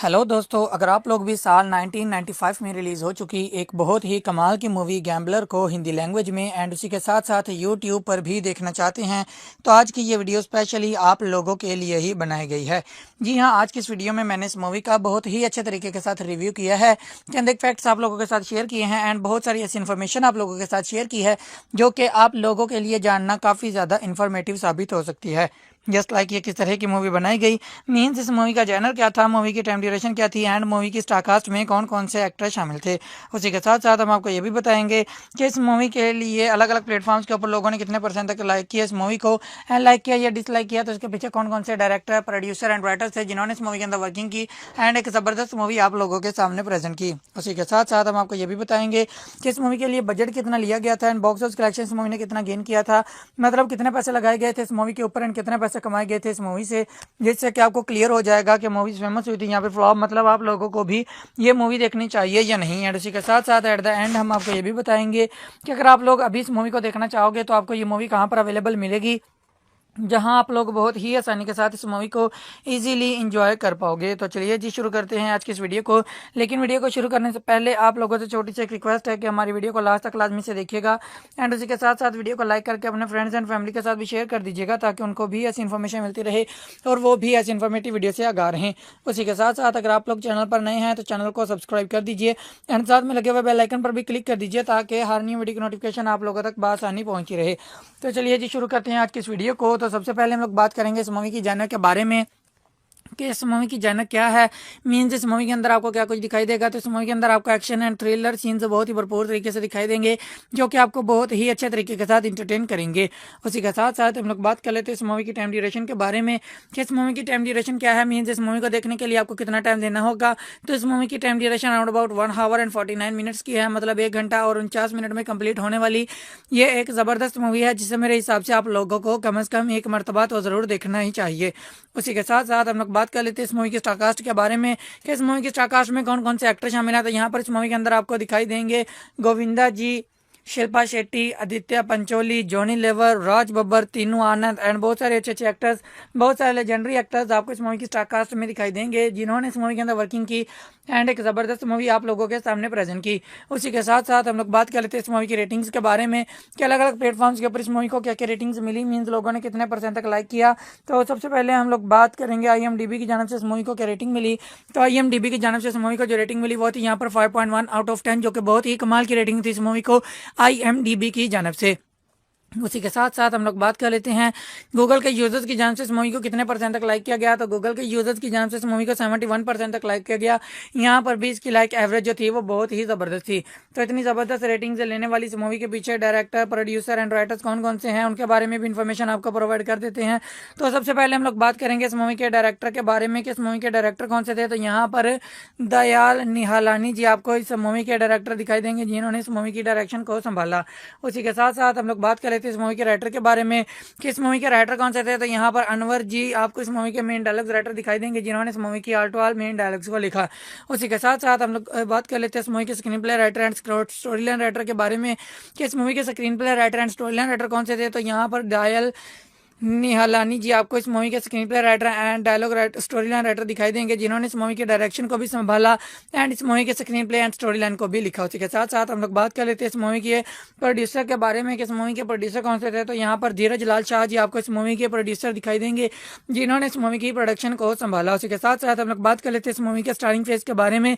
Hello दोस्तों, अगर आप लोग भी साल 1995 में रिलीज़ हो चुकी एक बहुत ही कमाल की मूवी गैम्बलर को हिंदी लैंग्वेज में एंड उसी के साथ साथ यूट्यूब पर भी देखना चाहते हैं तो आज की ये वीडियो स्पेशली आप लोगों के लिए ही बनाई गई है। जी हाँ, आज की इस वीडियो में मैंने इस मूवी का बहुत ही अच्छे तरीके के साथ रिव्यू किया है, चंद एक फैक्ट्स आप लोगों के साथ शेयर किए हैं एंड बहुत सारी ऐसी इन्फॉर्मेशन आप लोगों के साथ शेयर की है जो कि आप लोगों के लिए जानना काफ़ी ज़्यादा इन्फॉर्मेटिव साबित हो सकती है। जस्ट लाइक ये किस तरह की मूवी बनाई गई, मीन्स इस मूवी का जॉनर क्या था, मूवी की टाइम ड्यूरेशन क्या थी एंड मूवी की स्टारकास्ट में कौन कौन से एक्टर शामिल थे। उसी के साथ साथ हम आपको ये भी बताएंगे कि इस मूवी के लिए अलग अलग प्लेटफॉर्म्स के ऊपर लोगों ने कितने परसेंट तक लाइक किया इस मूवी को एंड लाइक किया या डिसलाइक किया, तो इसके पीछे कौन कौन से डायरेक्टर, प्रोड्यूसर एंड राइटर्स थे जिन्होंने इस मूवी के अंदर वर्किंग की एंड एक ज़बरदस्त मूवी आप लोगों के सामने प्रेजेंट की। उसी के साथ साथ हम आपको ये भी बताएंगे कि इस मूवी के लिए बजट कितना लिया गया था एंड बॉक्स ऑफिस कलेक्शन इस मूवी ने कितना गेन किया था, मतलब कितने पैसे लगाए गए थे इस मूवी के ऊपर एंड कितने पैसे कमाए गए थे इस मूवी से, जिससे कि आपको क्लियर हो जाएगा कि मूवी फेमस हुई थी यहाँ पे फ्लॉप, मतलब आप लोगों को भी ये मूवी देखनी चाहिए या नहीं। एंड उसी के साथ साथ एट द एंड हम आपको ये भी बताएंगे कि अगर आप लोग अभी इस मूवी को देखना चाहोगे तो आपको ये मूवी कहाँ पर अवेलेबल मिलेगी, जहां आप लोग बहुत ही आसानी के साथ इस मूवी को इजीली एंजॉय कर पाओगे। तो चलिए जी शुरू करते हैं आज की इस वीडियो को। लेकिन वीडियो को शुरू करने से पहले आप लोगों से छोटी सी एक रिक्वेस्ट है कि हमारी वीडियो को लास्ट तक लाजमी से देखिएगा एंड उसी के साथ साथ वीडियो को लाइक करके अपने फ्रेंड्स एंड फैमिली के साथ भी शेयर कर दीजिएगा ताकि उनको भी ऐसी इन्फॉर्मेशन मिलती रहे और वो भी ऐसी इन्फॉर्मेटिव वीडियो से आगाह रहें। उसी के साथ साथ अगर आप लोग चैनल पर नए हैं तो चैनल को सब्सक्राइब कर दीजिए एंड साथ में लगे हुए बेल आइकन पर भी क्लिक कर दीजिए ताकि हर न्यू वीडियो की नोटिफिकेशन आप लोगों तक बआसानी पहुंची रहे। तो चलिए जी शुरू करते हैं आज की इस वीडियो को। तो सबसे पहले हम लोग बात करेंगे इस मूवी की जॉनर के बारे में कि इस मूवी की जॉनर क्या है, मीन्स इस मूवी के अंदर आपको क्या कुछ दिखाई देगा। तो इस मूवी के अंदर आपको एक्शन एंड थ्रिलर सीन्स बहुत ही भरपूर तरीके से दिखाई देंगे जो कि आपको बहुत ही अच्छे तरीके के साथ इंटरटेन करेंगे। उसी के साथ साथ हम लोग बात कर लेते हैं इस मूवी की टाइम ड्यूरेशन के बारे में कि इस मूवी की टाइम ड्यूरेशन क्या है, मीन्स इस मूवी को देखने के लिए आपको कितना टाइम देना होगा। तो इस मूवी की time duration around about 1 our and 49 minutes की है, मतलब 1 घंटा और 49 मिनट में कंप्लीट होने वाली ये एक ज़बरदस्त मूवी है जिसे मेरे हिसाब से आप लोगों को कम से कम एक मरतबा तो ज़रूर देखना ही चाहिए। उसी के साथ साथ हम लोग बात कर लेते हैं इस मूवी की स्टारकास्ट के बारे में कि इस मूवी की स्टारकास्ट में कौन कौन से एक्टर शामिल हैं। तो यहाँ पर इस मूवी के अंदर आपको दिखाई देंगे गोविंदा जी, शिल्पा शेट्टी, आदित्य पंचोली, जॉनी लेवर, राज बब्बर, तीनू आनंद एंड बहुत सारे अच्छे अच्छे एक्टर्स, बहुत सारे लेजेंडरी एक्टर्स आपको इस मूवी की स्टारकास्ट में दिखाई देंगे जिन्होंने इस मूवी के अंदर वर्किंग की एंड एक ज़बरदस्त मूवी आप लोगों के सामने प्रेजेंट की। उसी के साथ साथ हम लोग बात कर लेते हैं इस मूवी की रेटिंग्स के बारे में कि अलग अलग प्लेटफॉर्म्स के ऊपर इस मूवी को क्या क्या रेटिंग्स मिली, मीन्स लोगों ने कितने परसेंट तक लाइक किया। तो सबसे पहले हम लोग बात करेंगे IMDb की जानब से इस मूवी को क्या रेटिंग मिली। तो IMDb की जानब से इस मूवी को जो रेटिंग मिली वो थी यहाँ पर 5.1 आउट ऑफ 10, जो कि बहुत ही कमाल की रेटिंग थी इस मूवी को IMDb की जानब से। उसी के साथ साथ हम लोग बात कर लेते हैं गूगल के यूजर्स की जानब से इस मूवी को कितने परसेंट तक लाइक किया गया। तो गूगल के यूजर्स की जानब से इस मूवी को 71% तक लाइक किया गया। यहाँ पर भी इसकी लाइक एवरेज जो थी वो बहुत ही ज़बरदस्त थी। तो इतनी ज़बरदस्त रेटिंग से लेने वाली इस मूवी के पीछे डायरेक्टर, प्रोड्यूसर एंड राइटर्स कौन कौन से हैं उनके बारे में भी इन्फॉर्मेशन आपको प्रोवाइड कर देते हैं। तो सबसे पहले हम लोग बात करेंगे इस मूवी के डायरेक्टर के बारे में कि इस मूवी के डायरेक्टर कौन से थे। तो यहाँ पर दयाल निहालानी जी आपको इस मूवी के डायरेक्टर दिखाई देंगे जिन्होंने इस मूवी की डायरेक्शन को संभाला। उसी के साथ साथ हम लोग बात कर लेते हैं इस मूवी के राइटर के बारे में कि इस मूवी के राइटर कौन से थे। तो यहाँ पर अनवर जी आपको इस मूवी के मेन डायलॉग्स राइटर दिखाई देंगे जिन्होंने इस मूवी की आल्टोवाल मेन डायलॉग्स को लिखा। उसी के साथ साथ हम लोग बात कर लेते हैं इस मूवी के screenplay writer and story line writer के बारे में कि इस मूवी के screenplay writer and story line writer कौन से थे। तो यहाँ पर दयाल निहालानी जी आपको इस मूवी के screenplay writer and dialogue writer, story line writer दिखाई देंगे जिन्होंने इस मूवी के डायरेक्शन को भी संभाला एंड इस मूवी के screen play and story line को भी लिखा। उसी के साथ साथ हम लोग बात कर लेते हैं इस मूवी के प्रोड्यूसर के बारे में कि इस मूवी के प्रोड्यूसर कौन से थे। तो यहाँ पर धीरज लाल शाह जी आपको इस मूवी के प्रोड्यूसर दिखाई देंगे जिन्होंने इस मूवी की प्रोडक्शन को संभाला। उसी के साथ साथ हम लोग बात कर लेते हैं इस मूवी के स्टारिंग फेज के बारे में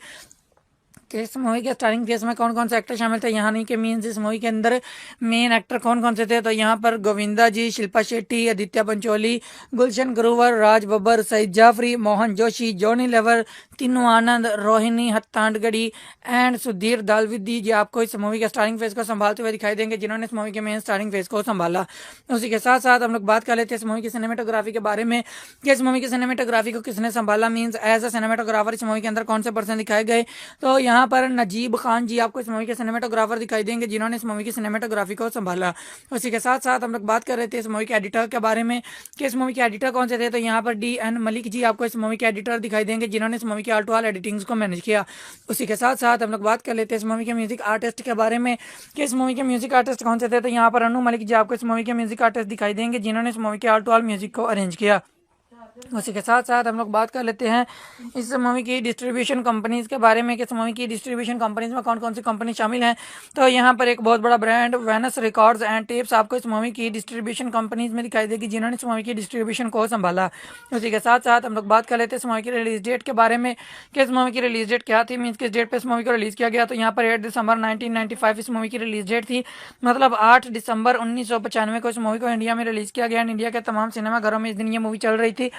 कि इस मूवी के स्टारिंग फेस में कौन कौन से एक्टर शामिल थे। यहाँ नहीं कि मीन्स इस मूवी के अंदर मेन एक्टर कौन कौन से थे। तो यहाँ पर गोविंदा जी, शिल्पा शेट्टी, आदित्य पंचोली, गुलशन ग्रोवर, राज बब्बर, सईद जाफरी, मोहन जोशी, जॉनी लेवर, तीनू आनंद, रोहिणी हत्तांडगढ़ी एंड सुधीर दालविदी जी आपको इस मूवी के स्टारिंग फेस को संभालते हुए दिखाई देंगे जिन्होंने इस मूवी के मेन स्टारिंग फेस को संभाला। उसी के साथ साथ हम लोग बात कर लेते हैं इस मूवी की सिनेमेटोग्राफी के बारे में कि इस मूवी की सिनेमेटोग्राफी को किसने संभाला, मीन्स एज अ सिनेमेटोग्राफर इस मूवी के अंदर कौन से पर्सन दिखाए गए। तो यहाँ पर नजीब खान जी आपको इस मूवी के सिनेमेटोग्राफर दिखाई देंगे जिन्होंने इस मूवी की सिनेमेटोग्राफी को संभाला। उसी के साथ साथ हम लोग बात कर रहे थे इस मूवी के एडिटर के बारे में कि इस मूवी के एडिटर कौन से थे। तो यहाँ पर DN मलिक जी आपको इस मूवी के एडिटर दिखाई देंगे जिन्होंने इस मूवी की आल्टोवाल एडिटिंग्स को मैनेज किया। उसी के साथ साथ हम लोग बात कर लेते हैं इस मूवी के म्यूजिक आर्टिस्ट के बारे में कि इस मूवी के म्यूजिक आर्टिस्ट कौन से थे। तो यहाँ पर अनु मलिक जी आपको इस मूवी के म्यूजिक आर्टिस्ट दिखाई देंगे जिन्होंने इस मूवी के आल्टोवाल म्यूजिक को अरेंज किया। उसी के साथ साथ हम लोग बात कर लेते हैं इस मूवी की डिस्ट्रीब्यूशन कंपनीज़ के बारे में कि इस मूवी की डिस्ट्रीब्यूशन कंपनीज़ में कौन कौन सी कंपनी शामिल हैं। तो यहाँ पर एक बहुत बड़ा brand Venus records and tapes आपको इस मूवी की डिस्ट्रीब्यूशन कंपनीज़ में दिखाई देगी जिन्होंने इस मूवी की डिस्ट्रीब्यूशन को संभाला। उसी के साथ साथ हम लोग बात कर लेते हैं इस मूवी की रिलीज डेट के बारे में कि इस मूवी की रिलीज डेट क्या थी, मीन्स किस डेट पर इस मूवी को रिलीज़ किया गया। तो यहाँ पर 8 दिसंबर 1995 इस मूवी की रिलीज डेट थी, मतलब 8 दिसंबर 1995 को इस मूवी को इंडिया में रिलीज़ किया गया। इंडिया के तमाम सिनेमाघरों में इस दिन ये मूवी चल रही थी,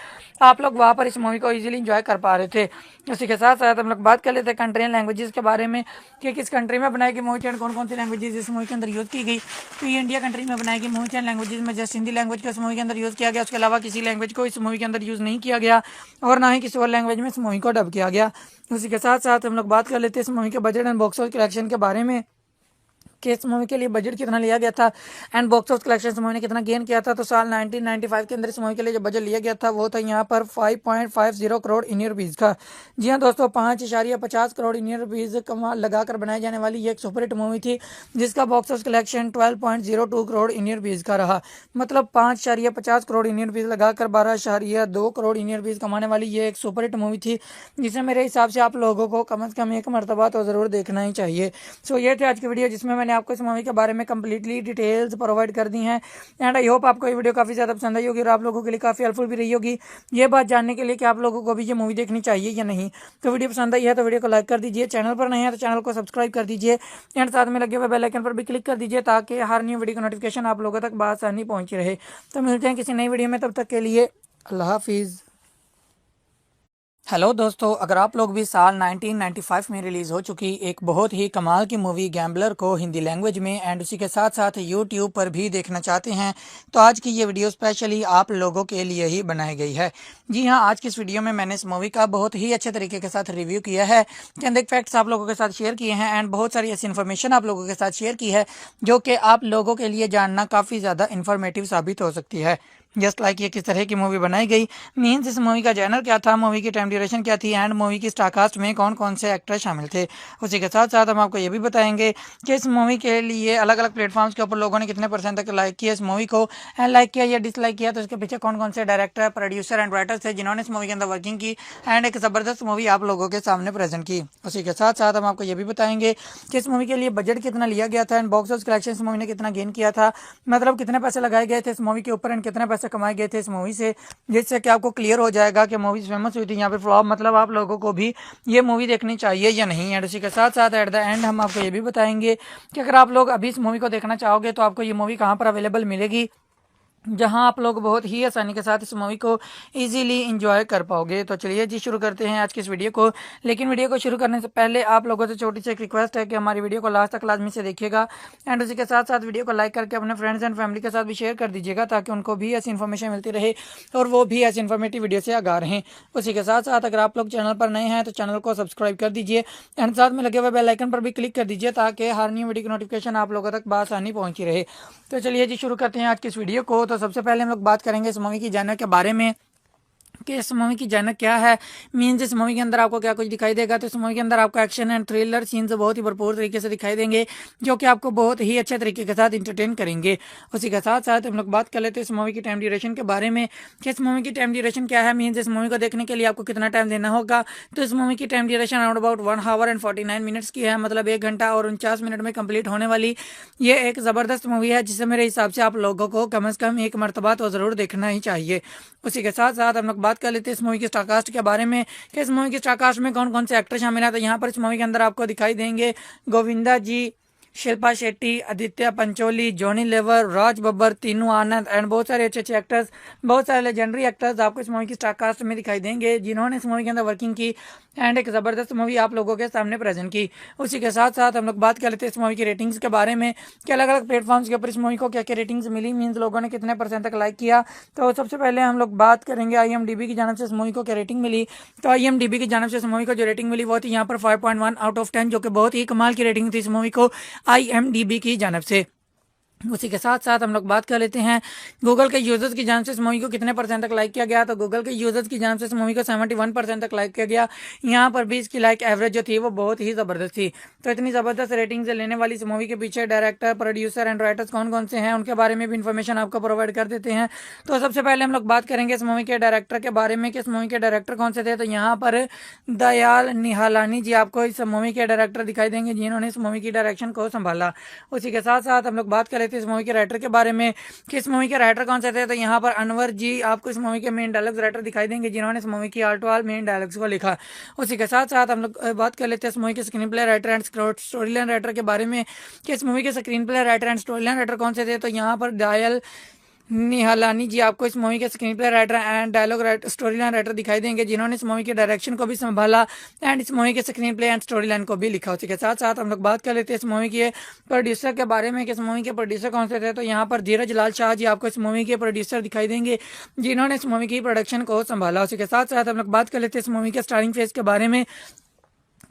आप लोग वहाँ पर इस मूवी को इजीली एंजॉय कर पा रहे थे। उसी के साथ साथ हम लोग बात कर लेते हैं कंट्री एंड लैंग्वेजेस के बारे में कि किस कंट्री में बनाई गई मूवी एंड कौन कौन सी लैंग्वेजेस इस मूवी के अंदर यूज़ की गई। तो ये इंडिया कंट्री में बनाई गई मूवी एंड लैंग्वेजेस में जस्ट हिंदी लैंग्वेज को इस मूवी के अंदर यूज़ किया गया, उसके अलावा किसी लैंग्वेज को इस मूवी के अंदर यूज़ नहीं किया गया और ना ही किसी और लैंग्वेज में इस मूवी को डब किया गया। उसी के साथ साथ हम लोग बात कर लेते हैं इस मूवी के budget and box office collection के बारे में कि इस मूवी के लिए बजट कितना लिया गया था एंड बॉक्स ऑफिस कलेक्शन इस मूवी ने कितना गेन किया था। तो साल 1995 के अंदर इस मूवी के लिए जो बजट लिया गया था वो था यहाँ पर 5.50 करोड़ इंडियन रुपीज़ का। जी हाँ दोस्तों, 5.50 करोड़ इंडियन रुपीज़ कमाल लगाकर बनाई जाने वाली ये एक सुपरहिट मूवी थी जिसका box office collection 12.02 crore Indian rupees का रहा। मतलब 5.50 करोड़ इंडियन रुपीज़ लगाकर 12.2 करोड़ इंडियन रुपीज़ कमाने वाली ये एक सुपरहिट मूवी थी जिसे मेरे हिसाब से आप लोगों को कम से कम एक मरतबा तो ज़रूर देखना ही चाहिए। सो ये थे आज की वीडियो जिसमें मैंने आपको इस मूवी के बारे में कंप्लीटली डिटेल्स प्रोवाइड कर दी हैं एंड आई होप आपको ये वीडियो काफ़ी ज़्यादा पसंद आई होगी और आप लोगों के लिए काफ़ी हेल्पफुल भी रही होगी ये बात जानने के लिए कि आप लोगों को भी ये मूवी देखनी चाहिए या नहीं। तो वीडियो पसंद आई है तो वीडियो को लाइक कर दीजिए, चैनल पर नहीं है तो चैनल को सब्सक्राइब कर दीजिए एंड साथ में लगे हुए बेल आइकन पर भी क्लिक कर दीजिए ताकि हर न्यू वीडियो की नोटिफिकेशन आप लोगों तक बआसानी पहुंची रहे। तो मिलते हैं किसी नई वीडियो में, तब तक के लिए अल्लाह हाफिज़। हेलो दोस्तों, अगर आप लोग भी साल 1995 में रिलीज़ हो चुकी एक बहुत ही कमाल की मूवी गैम्बलर को हिंदी लैंग्वेज में एंड उसी के साथ साथ यूट्यूब पर भी देखना चाहते हैं तो आज की ये वीडियो स्पेशली आप लोगों के लिए ही बनाई गई है। जी हाँ, आज की इस वीडियो में मैंने इस मूवी का बहुत ही अच्छे तरीके के साथ रिव्यू किया है, चंद एक फैक्ट्स आप लोगों के साथ शेयर किए हैं एंड बहुत सारी ऐसी इन्फॉर्मेशन आप लोगों के साथ शेयर की है जो कि आप लोगों के लिए जानना काफ़ी ज़्यादा इन्फॉर्मेटिव साबित हो सकती है। जस्ट लाइक ये किस तरह की मूवी बनाई गई, मीन्स इस मूवी का जैनर क्या था, मूवी की टाइम ड्यूरेशन क्या थी एंड मूवी की स्टारकास्ट में कौन कौन से एक्टर शामिल थे। उसी के साथ साथ हम आपको ये भी बताएंगे कि इस मूवी के लिए अलग अलग प्लेटफॉर्म्स के ऊपर लोगों ने कितने परसेंट तक लाइक किया इस मूवी को एंड लाइक किया या डिसलाइक किया, तो इसके पीछे कौन कौन से डायरेक्टर, प्रोड्यूसर एंड राइटर्स थे जिन्होंने इस मूवी के अंदर वर्किंग की एंड एक ज़बरदस्त मूवी आप लोगों के सामने प्रेजेंट की। उसी के साथ साथ हम आपको ये भी बताएंगे कि इस मूवी के लिए बजट कितना लिया गया था एंड बॉक्स ऑफिस कलेक्शन इस मूवी ने कितना गेन किया था, मतलब कितने पैसे लगाए गए थे इस मूवी के ऊपर एंड कितने पैसे कमाए गए थे इस मूवी से, जिससे कि आपको क्लियर हो जाएगा कि मूवी फेमस हुई थी यहाँ पे फ्लॉप, मतलब आप लोगों को भी ये मूवी देखनी चाहिए या नहीं। एंड उसी के साथ साथ एट द एंड हम आपको ये भी बताएंगे कि अगर आप लोग अभी इस मूवी को देखना चाहोगे तो आपको ये मूवी कहाँ पर अवेलेबल मिलेगी जहां आप लोग बहुत ही आसानी के साथ इस मूवी को इजीली एंजॉय कर पाओगे। तो चलिए जी शुरू करते हैं आज की इस वीडियो को। लेकिन वीडियो को शुरू करने से पहले आप लोगों से छोटी सी एक रिक्वेस्ट है कि हमारी वीडियो को लास्ट तक लाजमी से देखिएगा एंड उसी के साथ साथ वीडियो को लाइक करके अपने फ्रेंड्स एंड फैमिली के साथ भी शेयर कर दीजिएगा ताकि उनको भी ऐसी इन्फॉर्मेशन मिलती रहे और वो भी ऐसी इन्फॉर्मेटिव वीडियो से आगाह रहें। उसी के साथ साथ अगर आप लोग चैनल पर नए हैं तो चैनल को सब्सक्राइब कर दीजिए एंड साथ में लगे हुए बेल आइकन पर भी क्लिक कर दीजिए ताकि हर न्यू वीडियो की नोटिफिकेशन आप लोगों तक बआसानी पहुंची रहे। तो चलिए जी शुरू करते हैं आज की इस वीडियो को। तो सबसे पहले हम लोग बात करेंगे इस मूवी की जानर के बारे में कि इस मूवी की जानर क्या है, मीन्स इस मूवी के अंदर आपको क्या कुछ दिखाई देगा। तो इस मूवी के अंदर आपको एक्शन एंड थ्रिलर सीन्स बहुत ही भरपूर तरीके से दिखाई देंगे जो कि आपको बहुत ही अच्छे तरीके के साथ इंटरटेन करेंगे। उसी के साथ साथ हम लोग बात कर लेते हैं इस मूवी की टाइम ड्यूरेशन के बारे में कि इस मूवी की टाइम ड्यूरेशन क्या है, मीन्स इस मूवी को देखने के लिए आपको कितना टाइम देना होगा। तो इस मूवी की time duration around about 1 our and 49 minutes की है, मतलब 1 घंटा और 49 मिनट में कंप्लीट होने वाली ये एक ज़बरदस्त मूवी है जिसे मेरे हिसाब से आप लोगों को कम से कम एक मरतबा तो ज़रूर देखना ही चाहिए। उसी के साथ साथ हम लोग बात कर लेते हैं इस मूवी की स्टारकास्ट के बारे में कि इस मूवी की स्टारकास्ट में कौन कौन से एक्टर शामिल हैं। तो यहाँ पर इस मूवी के अंदर आपको दिखाई देंगे गोविंदा जी, शिल्पा शेट्टी, आदित्य पंचोली, जॉनी लेवर, राज बब्बर, तीनू आनंद एंड बहुत सारे अच्छे अच्छे एक्टर्स, बहुत सारे लेजेंडरी एक्टर्स आपको इस मूवी की स्टारकास्ट में दिखाई देंगे जिन्होंने इस मूवी के अंदर वर्किंग की एंड एक ज़बरदस्त मूवी आप लोगों के सामने प्रेजेंट की। उसी के साथ साथ हम लोग बात कर लेते हैं इस मूवी की रेटिंग्स के बारे में कि अलग अलग प्लेटफॉर्म्स के ऊपर इस मूवी को क्या क्या रेटिंग्स मिली, मीन्स लोगों ने कितने परसेंट तक लाइक किया। तो सबसे पहले हम लोग बात करेंगे IMDb की जानब से इस मूवी को क्या रेटिंग मिली। तो IMDb की जानब से इस मूवी को जो रेटिंग मिली वो थी यहाँ पर 5.1 आउट ऑफ 10, जो कि बहुत ही कमाल की रेटिंग थी इस मूवी को IMDb की जानब से। उसी के साथ साथ हम लोग बात कर लेते हैं गूगल के यूजर्स की जान से इस मूवी को कितने परसेंट तक लाइक किया गया। तो गूगल के यूजर्स की जान से इस मूवी को 71% तक लाइक किया गया। यहाँ पर भी इसकी लाइक एवरेज जो थी वो बहुत ही ज़बरदस्त थी। तो इतनी ज़बरदस्त रेटिंग से लेने वाली इस मूवी के पीछे डायरेक्टर, प्रोड्यूसर एंड राइटर्स कौन कौन से हैं उनके बारे में भी इन्फॉर्मेशन आपको प्रोवाइड कर देते हैं। तो सबसे पहले हम लोग बात करेंगे इस मूवी के डायरेक्टर के बारे में कि इस मूवी के डायरेक्टर कौन से थे। तो यहाँ पर दयाल निहालानी जी आपको इस मूवी के डायरेक्टर दिखाई देंगे जिन्होंने इस मूवी की डायरेक्शन को संभाला। उसी के साथ साथ हम लोग बात कर लेते हैं इस मूवी के राइटर के बारे में कि इस मूवी के राइटर कौन से थे। तो यहाँ पर अनवर जी आपको इस मूवी के मेन डायलॉग्स राइटर दिखाई देंगे जिन्होंने इस मूवी की all to all main dialogues को लिखा। उसी के साथ साथ हम लोग बात कर लेते हैं इस मूवी के screenplay writer and story line writer के बारे में कि इस मूवी के screenplay writer and story line writer कौन से थे। तो यहाँ पर दयाल निहालानी जी आपको इस मूवी के screenplay writer and dialogue writer, story line writer दिखाई देंगे जिन्होंने इस मूवी के डायरेक्शन को भी संभाला एंड इस मूवी के screen play and story line को भी लिखा। उसी के साथ साथ हम लोग बात कर लेते हैं इस मूवी के प्रोड्यूसर के बारे में कि इस मूवी के प्रोड्यूसर कौन से थे। तो यहाँ पर धीरज लाल शाह जी आपको इस मूवी के प्रोड्यूसर दिखाई देंगे जिन्होंने इस मूवी की प्रोडक्शन को संभाला। उसी के साथ साथ हम लोग बात कर लेते हैं इस मूवी के स्टारिंग फेस के बारे में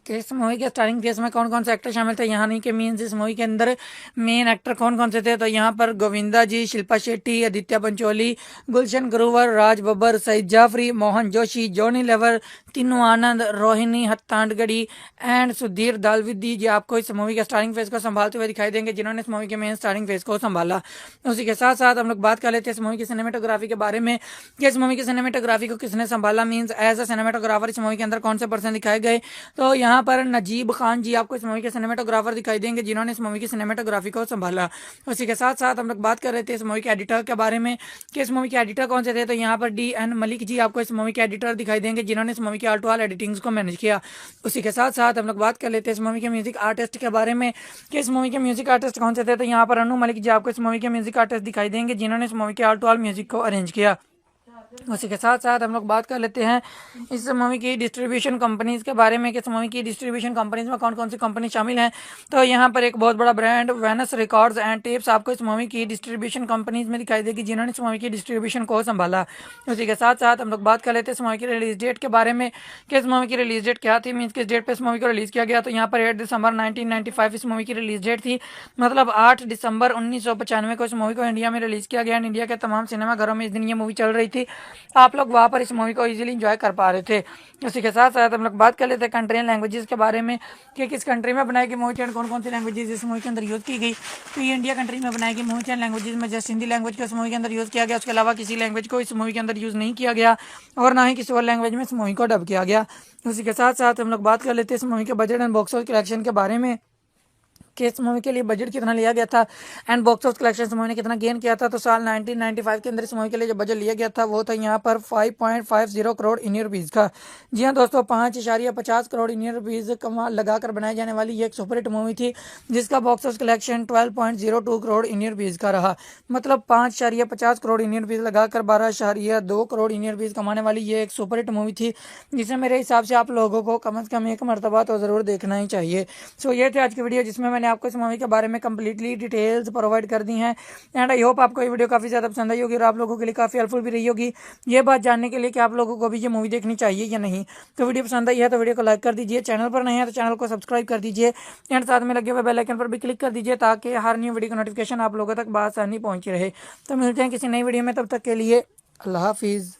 कि इस मूवी के स्टारिंग फेस में कौन कौन से एक्टर शामिल थे। यहाँ नहीं कि मीन्स इस मूवी के अंदर मेन एक्टर कौन कौन से थे। तो यहाँ पर गोविंदा जी, शिल्पा शेट्टी, आदित्य पंचोली, गुलशन ग्रोवर, राज बब्बर, सईद जाफरी, मोहन जोशी, जॉनी लेवर, तीनू आनंद, रोहिणी हत्तांडगढ़ी एंड सुधीर दालविदी जी आपको इस मूवी के स्टारिंग फेस को संभालते हुए दिखाई देंगे जिन्होंने इस मूवी के मेन स्टारिंग फेस को संभाला। उसी के साथ साथ हम लोग बात कर लेते हैं इस मूवी की सिनेमेटोग्राफी के बारे में कि इस मूवी की सिनेमेटोग्राफी को किसने संभाला, मीन्स एज अ सिनेमेटोग्राफर इस मूवी के अंदर कौन से पर्सन दिखाए गए। तो यहाँ पर नजीब खान जी आपको इस मूवी के सिनेमेटोग्राफर दिखाई देंगे जिन्होंने इस मूवी की सिनेमेटोग्राफी को संभाला। उसी के साथ साथ हम लोग बात कर रहे थे इस मूवी के एडिटर के बारे में कि इस मूवी के एडिटर कौन से थे। तो यहाँ पर DN मलिक जी आपको इस मूवी के एडिटर दिखाई देंगे जिन्होंने इस मूवी की ऑल टू ऑल एडिटिंग्स को मैनेज किया। उसी के साथ साथ हम लोग बात कर लेते हैं इस मूवी के म्यूजिक आर्टिस्ट के बारे में कि इस मूवी के म्यूजिक आर्टिस्ट कौन से थे। तो यहाँ पर अनु मलिक जी आपको इस मूवी के म्यूजिक आर्टिस्ट दिखाई देंगे जिन्होंने इस मूवी के ऑल टू ऑल म्यूजिक को अरेंज किया। उसी के साथ साथ हम लोग बात कर लेते हैं इस मूवी की डिस्ट्रीब्यूशन कंपनीज के बारे में कि इस मूवी की डिस्ट्रीब्यूशन कंपनीज में कौन कौन सी कंपनी शामिल हैं। तो यहाँ पर एक बहुत बड़ा brand Venus records and tapes आपको इस मूवी की डिस्ट्रीब्यूशन कंपनीज में दिखाई देगी जिन्होंने इस मूवी की डिस्ट्रीब्यूशन को संभाला। उसी के साथ साथ हम लोग बात कर लेते हैं इस मूवी की रिलीज डेट के बारे में कि इस मूवी की रिलीज डेट क्या थी, मीन्स किस डेट पर इस मूवी को रिलीज किया गया। तो यहाँ पर 8 दिसंबर 1995 इस मूवी की रिलीज डेट थी, मतलब 8 दिसंबर 1995 को इस मूवी को इंडिया में रिलीज किया गया। इंडिया के तमाम सिनेमाघरों में इस दिन ये मूवी चल रही थी, आप लोग वहाँ पर इस मूवी को इजीली एंजॉय कर पा रहे थे। उसी के साथ साथ हम लोग बात कर लेते हैं कंट्री एंड लैंग्वेजेस के बारे में कि किस कंट्री में बनाई गई मूवी थी एंड कौन कौन सी लैंग्वेजेस इस मूवी के अंदर यूज़ की गई। तो ये इंडिया कंट्री में बनाई गई मूवी थी एंड लैंग्वेजेस में जस्ट हिंदी लैंग्वेज को इस मूवी के अंदर यूज़ किया गया, उसके अलावा किसी लैंग्वेज को इस मूवी के अंदर यूज़ नहीं किया गया और ना ही किसी और लैंग्वेज में इस मूवी को डब किया गया। उसी के साथ साथ हम लोग बात कर लेते हैं इस मूवी के budget and box office collection के बारे में कि इस मूवी के लिए बजट कितना लिया गया था एंड बॉक्स ऑफिस कलेक्शन इस मूवी ने कितना गेन किया था। तो साल 1995 के अंदर इस मूवी के लिए जो बजट लिया गया था वो था यहाँ पर 5.50 करोड़ इंडियन रुपीज़ का। जी हाँ दोस्तों, 5.50 करोड़ इंडियन रुपीज़ कमा लगाकर बनाई जाने वाली ये एक सुपरहिट मूवी थी जिसका box office collection 12.02 crore Indian rupees का रहा, मतलब 5.50 करोड़ इंडियन रुपीज़ लगाकर 12.2 करोड़ इंडियन रुपीज़ कमाने वाली ये एक सुपरहिट मूवी थी जिसे मेरे हिसाब से आप लोगों को कम से कम एक मरतबा तो ज़रूर देखना ही चाहिए। सो ये थी आज की वीडियो जिसमें मैंने आपको इस मूवी के बारे में कंप्लीटली डिटेल्स प्रोवाइड कर दी हैं एंड आई होप आपको ये वीडियो काफ़ी ज़्यादा पसंद आई होगी और आप लोगों के लिए काफ़ी हेल्पफुल भी रही होगी ये बात जानने के लिए कि आप लोगों को भी ये मूवी देखनी चाहिए या नहीं। तो वीडियो पसंद आई है तो वीडियो को लाइक कर दीजिए, चैनल पर नहीं है तो चैनल को सब्सक्राइब कर दीजिए एंड साथ में लगे हुए बेल आइकन पर भी क्लिक कर दीजिए ताकि हर न्यू वीडियो का नोटिफिकेशन आप लोगों तक बआसानी पहुँची रहे। तो मिलते हैं किसी नई वीडियो में, तब तक के लिए अल्लाह हाफिज़।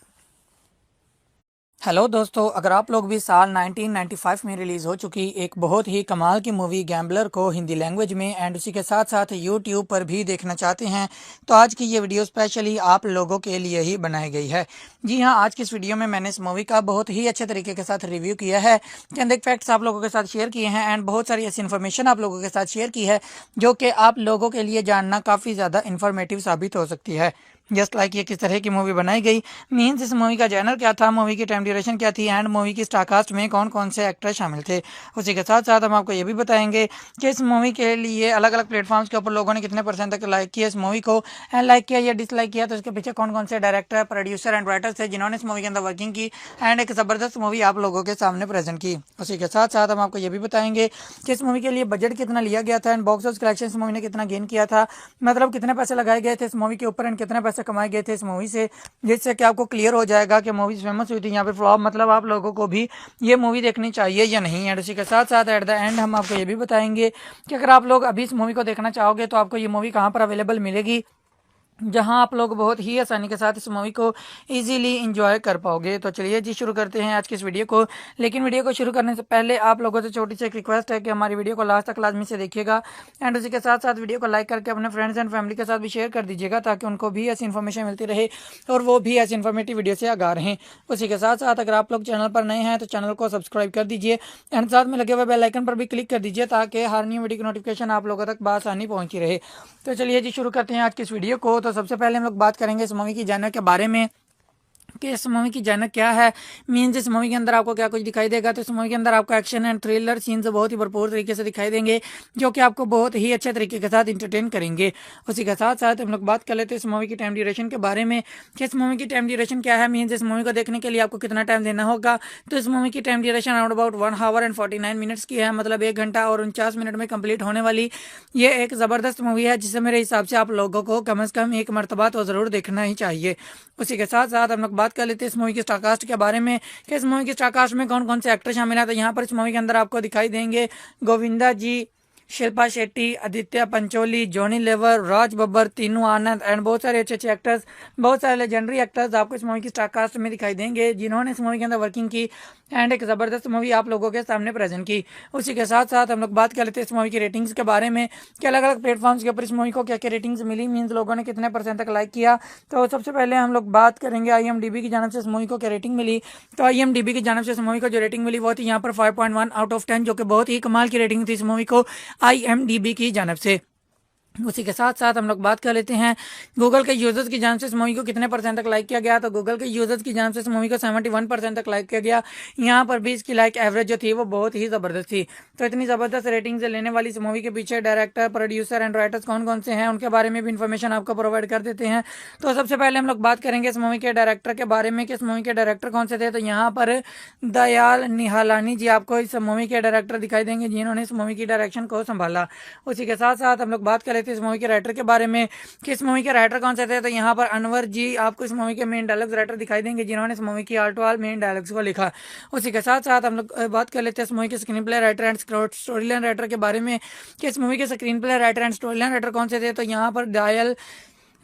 हेलो दोस्तों, अगर आप लोग भी साल 1995 में रिलीज़ हो चुकी एक बहुत ही कमाल की मूवी गैम्बलर को हिंदी लैंग्वेज में एंड उसी के साथ साथ यूट्यूब पर भी देखना चाहते हैं तो आज की ये वीडियो स्पेशली आप लोगों के लिए ही बनाई गई है। जी हाँ, आज की इस वीडियो में मैंने इस मूवी का बहुत ही अच्छे तरीके के साथ रिव्यू किया है, चंद एक फैक्ट्स आप लोगों के साथ शेयर किए हैं एंड बहुत सारी ऐसी इन्फॉर्मेशन आप लोगों के साथ शेयर की है जो कि आप लोगों के लिए जानना काफ़ी ज़्यादा इन्फॉर्मेटिव साबित हो सकती है। जस्ट लाइक ये किस तरह की मूवी बनाई गई, मीन्स इस मूवी का जॉनर क्या था, मूवी की टाइम ड्यूरेशन क्या थी एंड मूवी की स्टारकास्ट में कौन कौन से एक्टर शामिल थे। उसी के साथ साथ हम आपको ये भी बताएंगे कि इस मूवी के लिए अलग अलग प्लेटफॉर्म्स के ऊपर लोगों ने कितने परसेंट तक लाइक किया इस मूवी को एंड लाइक किया या डिसलाइक किया, तो इसके पीछे कौन कौन से डायरेक्टर, प्रोड्यूसर एंड राइटर्स थे जिन्होंने इस मूवी के अंदर वर्किंग की एंड एक ज़बरदस्त मूवी आप लोगों के सामने प्रेजेंट की। उसी के साथ साथ हम आपको ये भी बताएंगे कि इस मूवी के लिए बजट कितना लिया गया था एंड बॉक्स ऑफिस कलेक्शन इस मूवी ने कितना गेन किया था, मतलब कितने पैसे लगाए गए थे इस मूवी के ऊपर एंड कितने पैसे पैसे कमाए गए थे इस मूवी से, जिससे कि आपको क्लियर हो जाएगा कि मूवी फेमस हुई थी यहाँ पे फ्लॉप, मतलब आप लोगों को भी ये मूवी देखनी चाहिए या नहीं। एंड उसी के साथ साथ एट द एंड हम आपको ये भी बताएंगे कि अगर आप लोग अभी इस मूवी को देखना चाहोगे तो आपको ये मूवी कहाँ पर अवेलेबल मिलेगी, जहां आप लोग बहुत ही आसानी के साथ इस मूवी को इजीली एंजॉय कर पाओगे। तो चलिए जी शुरू करते हैं आज की इस वीडियो को। लेकिन वीडियो को शुरू करने से पहले आप लोगों से छोटी सी एक रिक्वेस्ट है कि हमारी वीडियो को लास्ट तक लाजमी से देखिएगा एंड उसी के साथ साथ वीडियो को लाइक करके अपने फ्रेंड्स एंड फैमिली के साथ भी शेयर कर दीजिएगा, ताकि उनको भी ऐसी इन्फॉर्मेशन मिलती रहे और वो भी ऐसी इन्फॉर्मेटिव वीडियो से आगाह रहें। उसी के साथ साथ अगर आप लोग चैनल पर नए हैं तो चैनल को सब्सक्राइब कर दीजिए एंड साथ में लगे हुए बेल आइकन पर भी क्लिक कर दीजिए, ताकि हर न्यू वीडियो की नोटिफिकेशन आप लोगों तक बआसानी पहुंची रहे। तो चलिए जी शुरू करते हैं आज की इस वीडियो को। तो सबसे पहले हम लोग बात करेंगे इस मूवी की जॉनर के बारे में कि इस मूवी की जॉनर क्या है, मीन्स इस मूवी के अंदर आपको क्या कुछ दिखाई देगा। तो इस मूवी के अंदर आपको एक्शन एंड थ्रिलर सीन्स बहुत ही भरपूर तरीके से दिखाई देंगे, जो कि आपको बहुत ही अच्छे तरीके के साथ इंटरटेन करेंगे। उसी के साथ साथ हम लोग बात कर लेते हैं इस मूवी की टाइम ड्यूरेशन के बारे में कि इस मूवी की टाइम ड्यूरेशन क्या है, मीन्स इस मूवी को देखने के लिए आपको कितना टाइम देना होगा। तो इस मूवी की time duration around about 1 our and 49 minutes की है, मतलब 1 घंटा और 49 मिनट में कंप्लीट होने वाली ये एक ज़बरदस्त मूवी है, जिसे मेरे हिसाब से आप लोगों को कम से कम एक मरतबा तो ज़रूर देखना ही चाहिए। उसी के साथ साथ हम लोग बात कर लेते हैं इस मूवी की स्टारकास्ट के बारे में कि इस मूवी की स्टारकास्ट में कौन कौन से एक्टर शामिल हैं। तो यहाँ पर इस मूवी के अंदर आपको दिखाई देंगे गोविंदा जी, शिल्पा शेट्टी, आदित्य पंचोली, जॉनी लेवर, राज बब्बर, तीनू आनंद एंड बहुत सारे अच्छे अच्छे एक्टर्स, बहुत सारे लेजेंडरी एक्टर्स आपको इस मूवी की स्टारकास्ट में दिखाई देंगे, जिन्होंने इस मूवी के अंदर वर्किंग की एंड एक ज़बरदस्त मूवी आप लोगों के सामने प्रेजेंट की। उसी के साथ साथ हम लोग बात कर लेते हैं इस मूवी की रेटिंग्स के बारे में कि अलग अलग प्लेटफॉर्म्स के ऊपर इस मूवी को क्या क्या रेटिंग्स मिली, मीन्स लोगों ने कितने % तक लाइक किया। तो सबसे पहले हम लोग बात करेंगे IMDb की जानब से इस मूवी को क्या रेटिंग मिली। तो IMDb की जानब से इस मूवी को जो रेटिंग मिली वो थी यहाँ पर 5.1 आउट ऑफ 10, जो कि बहुत ही कमाल की रेटिंग थी इस मूवी को IMDb की जानब से। उसी के साथ साथ हम लोग बात कर लेते हैं गूगल के यूजर्स की जानब से इस मूवी को कितने % तक लाइक किया गया। तो गूगल के यूजर्स की जानब से इस मूवी को 71% तक लाइक किया गया। यहाँ पर भी इसकी लाइक एवरेज जो थी वो बहुत ही ज़बरदस्त थी। तो इतनी ज़बरदस्त रेटिंग से लेने वाली इस मूवी के पीछे डायरेक्टर, प्रोड्यूसर एंड राइटर्स कौन कौन से हैं, उनके बारे में भी इन्फॉर्मेशन आपको प्रोवाइड कर देते हैं। तो सबसे पहले हम लोग बात करेंगे इस मूवी के डायरेक्टर के बारे में कि इस मूवी के डायरेक्टर कौन से थे। तो यहाँ पर दयाल निहालानी जी आपको इस मूवी के डायरेक्टर दिखाई देंगे, जिन्होंने इस मूवी की डायरेक्शन को संभाला। उसी के साथ साथ हम लोग बात कर लेते हैं इस मूवी के राइटर के बारे में कि इस मूवी के राइटर कौन से थे। तो यहाँ पर अनवर जी आपको इस मूवी के मेन डायलॉग्स राइटर दिखाई देंगे, जिन्होंने इस मूवी की आल टू आल मेन डायलॉग्स को लिखा। उसी के साथ साथ हम लोग बात कर लेते हैं इस मूवी के screenplay writer and story line writer के बारे में कि इस मूवी के screenplay writer and story line writer कौन से थे। तो यहाँ पर दयाल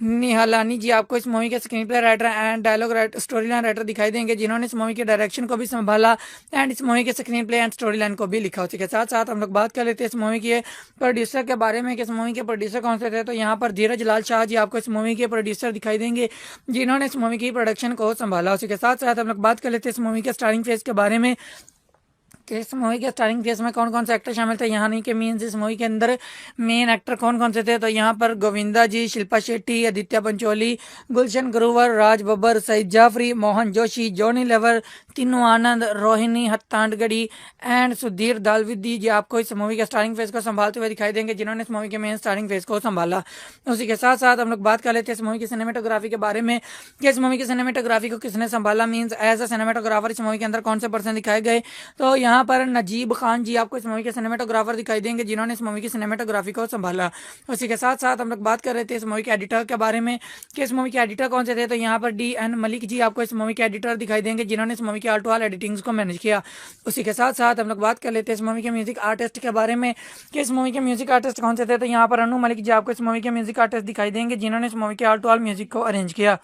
निहालानी जी आपको इस मूवी के screenplay writer and dialogue writer, story line writer दिखाई देंगे, जिन्होंने इस मूवी के डायरेक्शन को भी संभाला एंड इस मूवी के screen play and story line को भी लिखा। उसी के साथ साथ हम लोग बात कर लेते हैं इस मूवी के प्रोड्यूसर के बारे में कि इस मूवी के प्रोड्यूसर कौन से थे। तो यहाँ पर धीरज लाल शाह जी आपको इस मूवी के प्रोड्यूसर दिखाई देंगे, जिन्होंने इस मूवी की प्रोडक्शन को संभाला। उसी के साथ साथ हम लोग बात कर लेते हैं इस मूवी के स्टारिंग फेज के बारे में कि इस मूवी के स्टारिंग फेस में कौन कौन से एक्टर शामिल थे। यहाँ नहीं कि मीन्स इस मूवी के अंदर मेन एक्टर कौन कौन से थे। तो यहाँ पर गोविंदा जी, शिल्पा शेट्टी, आदित्य पंचोली, गुलशन ग्रोवर, राज बब्बर, सईद जाफरी, मोहन जोशी, जॉनी लेवर, तीनू आनंद, रोहिणी हत्तांडगढ़ी एंड सुधीर दालविदी जी आपको इस मूवी के स्टारिंग फेस को संभालते हुए दिखाई देंगे, जिन्होंने इस मूवी के मेन स्टारिंग फेस को संभाला। उसी के साथ साथ हम लोग बात कर लेते हैं इस मूवी की सिनेमेटोग्राफी के बारे में कि इस मूवी की सिनेमेटोग्राफी को किसने संभाला, मीन्स एज अ सिनेमेटोग्राफर इस मूवी के अंदर कौन से पर्सन दिखाए गए। तो यहाँ पर नजीब खान जी आपको इस मूवी के सिनेमेटोग्राफर दिखाई देंगे, जिन्होंने इस मूवी की सिनेमेटोग्राफी को संभाला। उसी के साथ साथ हम लोग बात कर रहे थे इस मूवी के एडिटर के बारे में कि इस मूवी के एडिटर कौन से थे। तो यहाँ पर DN मलिक जी आपको इस मूवी के एडिटर दिखाई देंगे, जिन्होंने इस मूवी की ऑल टू ऑल एडिटिंग्स को मैनेज किया। उसी के साथ साथ हम लोग बात कर लेते हैं इस मूवी के म्यूजिक आर्टिस्ट के बारे में कि इस मूवी के म्यूजिक आर्टिस्ट कौन से थे। तो यहाँ पर अनु मलिक जी आपको इस मूवी के म्यूजिक आर्टिस्ट दिखाई देंगे, जिन्होंने इस मूवी के ऑल टू ऑल म्यूजिक को अरेंज किया।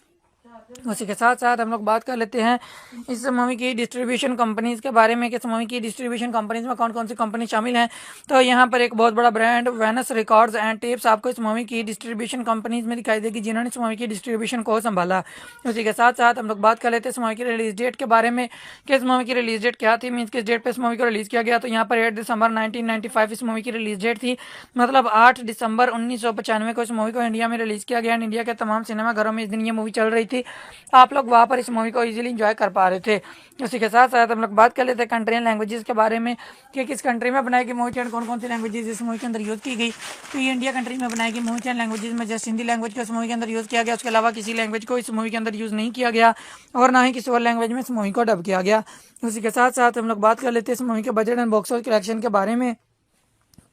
उसी के साथ साथ हम लोग बात कर लेते हैं इस मूवी की डिस्ट्रीब्यूशन कंपनीज के बारे में कि इस मूवी की डिस्ट्रीब्यूशन कंपनीज में कौन कौन सी कंपनी शामिल हैं। तो यहाँ पर एक बहुत बड़ा brand Venus records and tapes आपको इस मूवी की डिस्ट्रीब्यूशन कंपनीज में दिखाई देगी, जिन्होंने इस मूवी की डिस्ट्रीब्यूशन को संभाला। उसी के साथ साथ हम लोग बात कर लेते हैं इस मूवी की रिलीज डेट के बारे में कि इस मूवी की रिलीज डेट क्या थी, मीन्स किस डेट पर इस मूवी को रिलीज किया गया। तो यहाँ पर 8 दिसंबर 1995 इस मूवी की रिलीज डेट थी, मतलब 8 दिसंबर 1995 को इस मूवी को इंडिया में रिलीज किया गया। इंडिया के तमाम सिनेमा घरों में इस दिन ये मूवी चल रही थी, आप लोग वहाँ पर इस मूवी को इजीली एंजॉय कर पा रहे थे। उसी के साथ साथ हम लोग बात कर लेते हैं कंट्री एंड लैंग्वेजेस के बारे में कि किस कंट्री में बनाई गई मूवी एंड कौन कौन सी लैंग्वेजेस इस मूवी के अंदर यूज़ की गई। तो ये इंडिया कंट्री में बनाई गई मूवी एंड लैंग्वेजेस में जस्ट हिंदी लैंग्वेज को इस मूवी के अंदर यूज़ किया गया, उसके अलावा किसी लैंग्वेज को इस मूवी के अंदर यूज़ नहीं किया गया और ना ही किसी और लैंग्वेज में इस मूवी को डब किया गया। उसी के साथ साथ हम लोग बात कर लेते हैं इस मूवी के budget and box office collection के बारे में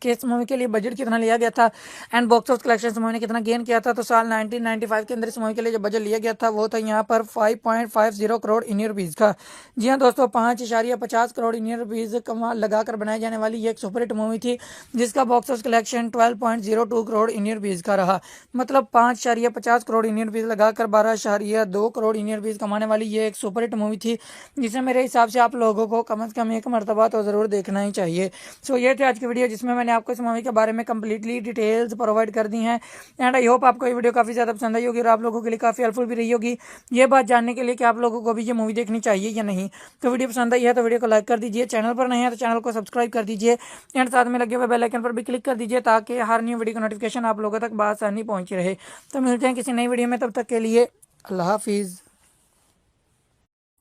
कि इस मूवी के लिए बजट कितना लिया गया था एंड बॉक्स ऑफिस कलेक्शन इस मूवी ने कितना गेन किया था। तो साल 1995 के अंदर इस मूवी के लिए जो बजट लिया गया था वो था यहाँ पर 5.50 करोड़ इंडियन रुपीज़ का। जी हाँ दोस्तों, 5.50 करोड़ इंडियन रुपीज़ कमा लगाकर बनाई जाने वाली ये एक सुपरहिट मूवी थी जिसका box office collection 12.02 crore Indian rupees का रहा। मतलब 5.50 करोड़ इंडियन रुपीज़ लगाकर 12.2 करोड़ इंडियन रुपीज़ कमाने वाली ये एक सुपरहिट मूवी थी जिसे मेरे हिसाब से आप लोगों को कम से कम एक मरतबा तो ज़रूर देखना ही चाहिए। सो ये थी आज की वीडियो जिसमें मैंने आपको इस मूवी के बारे में कंप्लीटली डिटेल्स प्रोवाइड कर दी हैं एंड आई होप आपको ये वीडियो काफ़ी ज़्यादा पसंद आई होगी और आप लोगों के लिए काफ़ी हेल्पफुल भी रही होगी ये बात जानने के लिए कि आप लोगों को भी ये मूवी देखनी चाहिए या नहीं। तो वीडियो पसंद आई है तो वीडियो को लाइक कर दीजिए, चैनल पर नहीं है तो चैनल को सब्सक्राइब कर दीजिए एंड साथ में लगे हुए बेल आइकन पर भी क्लिक कर दीजिए ताकि हर न्यू वीडियो का नोटिफिकेशन आप लोगों तक बआसानी पहुंची रहे। तो मिलते हैं किसी नई वीडियो में, तब तक के लिए अल्लाह हाफिज़।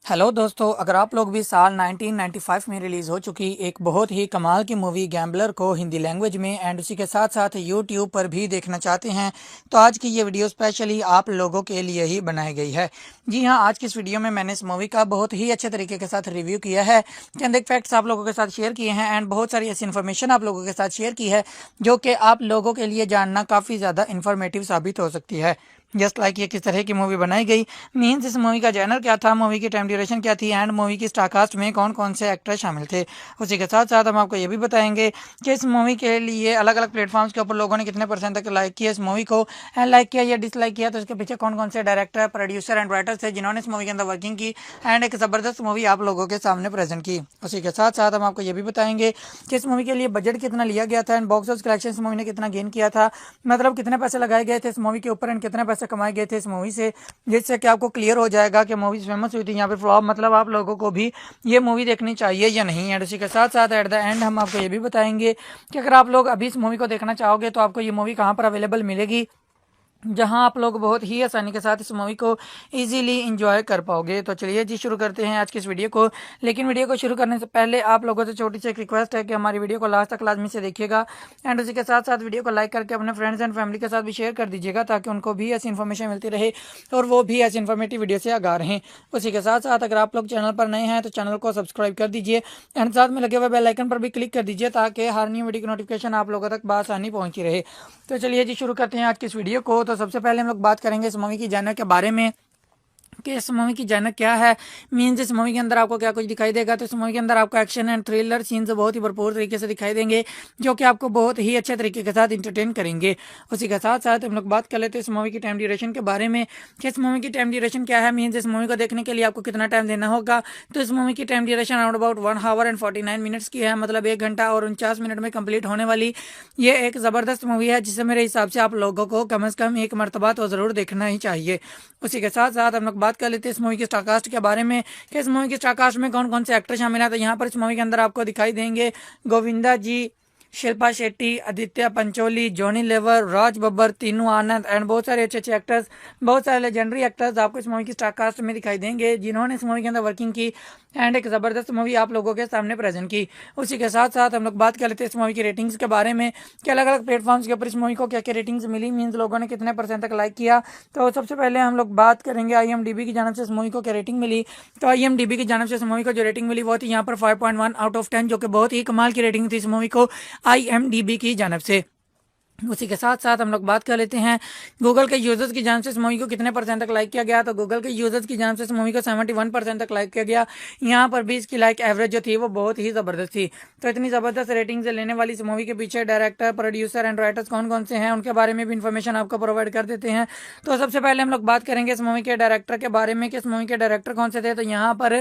हेलो दोस्तों, अगर आप लोग भी साल 1995 में रिलीज़ हो चुकी एक बहुत ही कमाल की मूवी गैम्बलर को हिंदी लैंग्वेज में एंड उसी के साथ साथ यूट्यूब पर भी देखना चाहते हैं तो आज की ये वीडियो स्पेशली आप लोगों के लिए ही बनाई गई है। जी हाँ, आज की इस वीडियो में मैंने इस मूवी का बहुत ही अच्छे तरीके के साथ रिव्यू किया है, चंद एक फैक्ट्स आप लोगों के साथ शेयर किए हैं एंड बहुत सारी ऐसी इन्फॉर्मेशन आप लोगों के साथ शेयर की है जो कि आप लोगों के लिए जानना काफ़ी ज़्यादा इन्फॉर्मेटिव साबित हो सकती है। जस्ट लाइक ये किस तरह की मूवी बनाई गई, मीन्स इस मूवी का जॉनर क्या था, मूवी की टाइम ड्यूरेशन क्या थी एंड मूवी की स्टारकास्ट में कौन कौन से एक्टर शामिल थे। उसी के साथ साथ हम आपको ये भी बताएंगे कि इस मूवी के लिए अलग अलग प्लेटफॉर्म्स के ऊपर लोगों ने कितने परसेंट तक लाइक किया इस मूवी को एंड लाइक किया या डिसलाइक किया, तो इसके पीछे कौन कौन से डायरेक्टर, प्रोड्यूसर एंड राइटर्स थे जिन्होंने इस मूवी के अंदर वर्किंग की एंड एक ज़बरदस्त मूवी आप लोगों के सामने प्रेजेंट की। उसी के साथ साथ हम आपको ये भी बताएंगे कि इस मूवी के लिए बजट कितना लिया गया था एंड बॉक्स ऑफिस कलेक्शन इस मूवी ने कितना गेन किया था, मतलब कितने पैसे लगाए गए थे इस मूवी के ऊपर एंड कितने पैसे कमाए गए थे इस मूवी से, जिससे कि आपको क्लियर हो जाएगा कि मूवी फेमस हुई थी यहाँ पे फ्लॉप, मतलब आप लोगों को भी ये मूवी देखनी चाहिए या नहीं। एंड उसी के साथ साथ एट द एंड हम आपको ये भी बताएंगे कि अगर आप लोग अभी इस मूवी को देखना चाहोगे तो आपको ये मूवी कहाँ पर अवेलेबल मिलेगी, जहां आप लोग बहुत ही आसानी के साथ इस मूवी को इजीली एंजॉय कर पाओगे। तो चलिए जी शुरू करते हैं आज की इस वीडियो को। लेकिन वीडियो को शुरू करने से पहले आप लोगों से छोटी सी एक रिक्वेस्ट है कि हमारी वीडियो को लास्ट तक लाजमी से देखिएगा एंड उसी के साथ साथ वीडियो को लाइक करके अपने फ्रेंड्स एंड फैमिली के साथ भी शेयर कर दीजिएगा ताकि उनको भी ऐसी इन्फॉर्मेशन मिलती रहे और वो भी ऐसी इन्फॉर्मेटिव वीडियो से आगाह रहें। उसी के साथ साथ अगर आप लोग चैनल पर नए हैं तो चैनल को सब्सक्राइब कर दीजिए एंड साथ में लगे हुए बेल आइकन पर भी क्लिक कर दीजिए ताकि हर न्यू वीडियो की नोटिफिकेशन आप लोगों तक बआसानी पहुंची रहे। तो चलिए जी शुरू करते हैं आज की इस वीडियो को। तो सबसे पहले हम लोग बात करेंगे इस मूवी की जॉनर के बारे में कि इस मूवी की जॉनर क्या है, मीन्स इस मूवी के अंदर आपको क्या कुछ दिखाई देगा। तो इस मूवी के अंदर आपको एक्शन एंड थ्रिलर सीन्स बहुत ही भरपूर तरीके से दिखाई देंगे जो कि आपको बहुत ही अच्छे तरीके के साथ इंटरटेन करेंगे। उसी के साथ साथ हम लोग बात कर लेते हैं इस मूवी की टाइम ड्यूरेशन के बारे में कि इस मूवी की टाइम ड्यूरेशन क्या है, मीन्स इस मूवी को देखने के लिए आपको कितना टाइम देना होगा। तो इस मूवी की time duration around about 1 our and 49 minutes की है, मतलब 1 घंटा और 49 मिनट में कंप्लीट होने वाली ये एक ज़बरदस्त मूवी है जिसे मेरे हिसाब से आप लोगों को कम से कम एक मरतबा तो ज़रूर देखना ही चाहिए। उसी के साथ साथ हम लोग बात कर लेते हैं इस मूवी की स्टारकास्ट के बारे में कि इस मूवी की स्टारकास्ट में कौन कौन से एक्टर शामिल हैं। तो यहाँ पर इस मूवी के अंदर आपको दिखाई देंगे गोविंदा जी, शिल्पा शेट्टी, आदित्य पंचोली, जॉनी लेवर, राज बब्बर, तीनू आनंद एंड बहुत सारे अच्छे अच्छे एक्टर्स, बहुत सारे लेजेंडरी एक्टर्स आपको इस मूवी की स्टारकास्ट में दिखाई देंगे जिन्होंने इस मूवी के अंदर वर्किंग की एंड एक ज़बरदस्त मूवी आप लोगों के सामने प्रेजेंट की। उसी के साथ साथ हम लोग बात कर लेते हैं इस मूवी की रेटिंग्स के बारे में कि अलग अलग प्लेटफॉर्म्स के ऊपर इस मूवी को क्या क्या रेटिंग्स मिली, मीन्स लोगों ने कितने परसेंट तक लाइक किया। तो सबसे पहले हम लोग बात करेंगे IMDb की जानब से इस मूवी को क्या रेटिंग मिली। तो IMDb की जानब से इस मूवी को जो रेटिंग मिली वो थी यहाँ पर 5.1 आउट ऑफ 10, जो कि बहुत ही कमाल की रेटिंग थी इस मूवी को IMDb की जानब से। उसी के साथ साथ हम लोग बात कर लेते हैं गूगल के यूजर्स की जान से इस मूवी को कितने परसेंट तक लाइक किया गया। तो गूगल के यूजर्स की जान से इस मूवी को 71% तक लाइक किया गया। यहाँ पर भी इसकी लाइक एवरेज जो थी वो बहुत ही ज़बरदस्त थी। तो इतनी ज़बरदस्त रेटिंग से लेने वाली इस मूवी के पीछे डायरेक्टर, प्रोड्यूसर एंड राइटर्स कौन कौन से हैं उनके बारे में भी इन्फॉर्मेशन आपको प्रोवाइड कर देते हैं। तो सबसे पहले हम लोग बात करेंगे इस मूवी के डायरेक्टर के बारे में कि इस मूवी के डायरेक्टर कौन से थे। तो यहाँ पर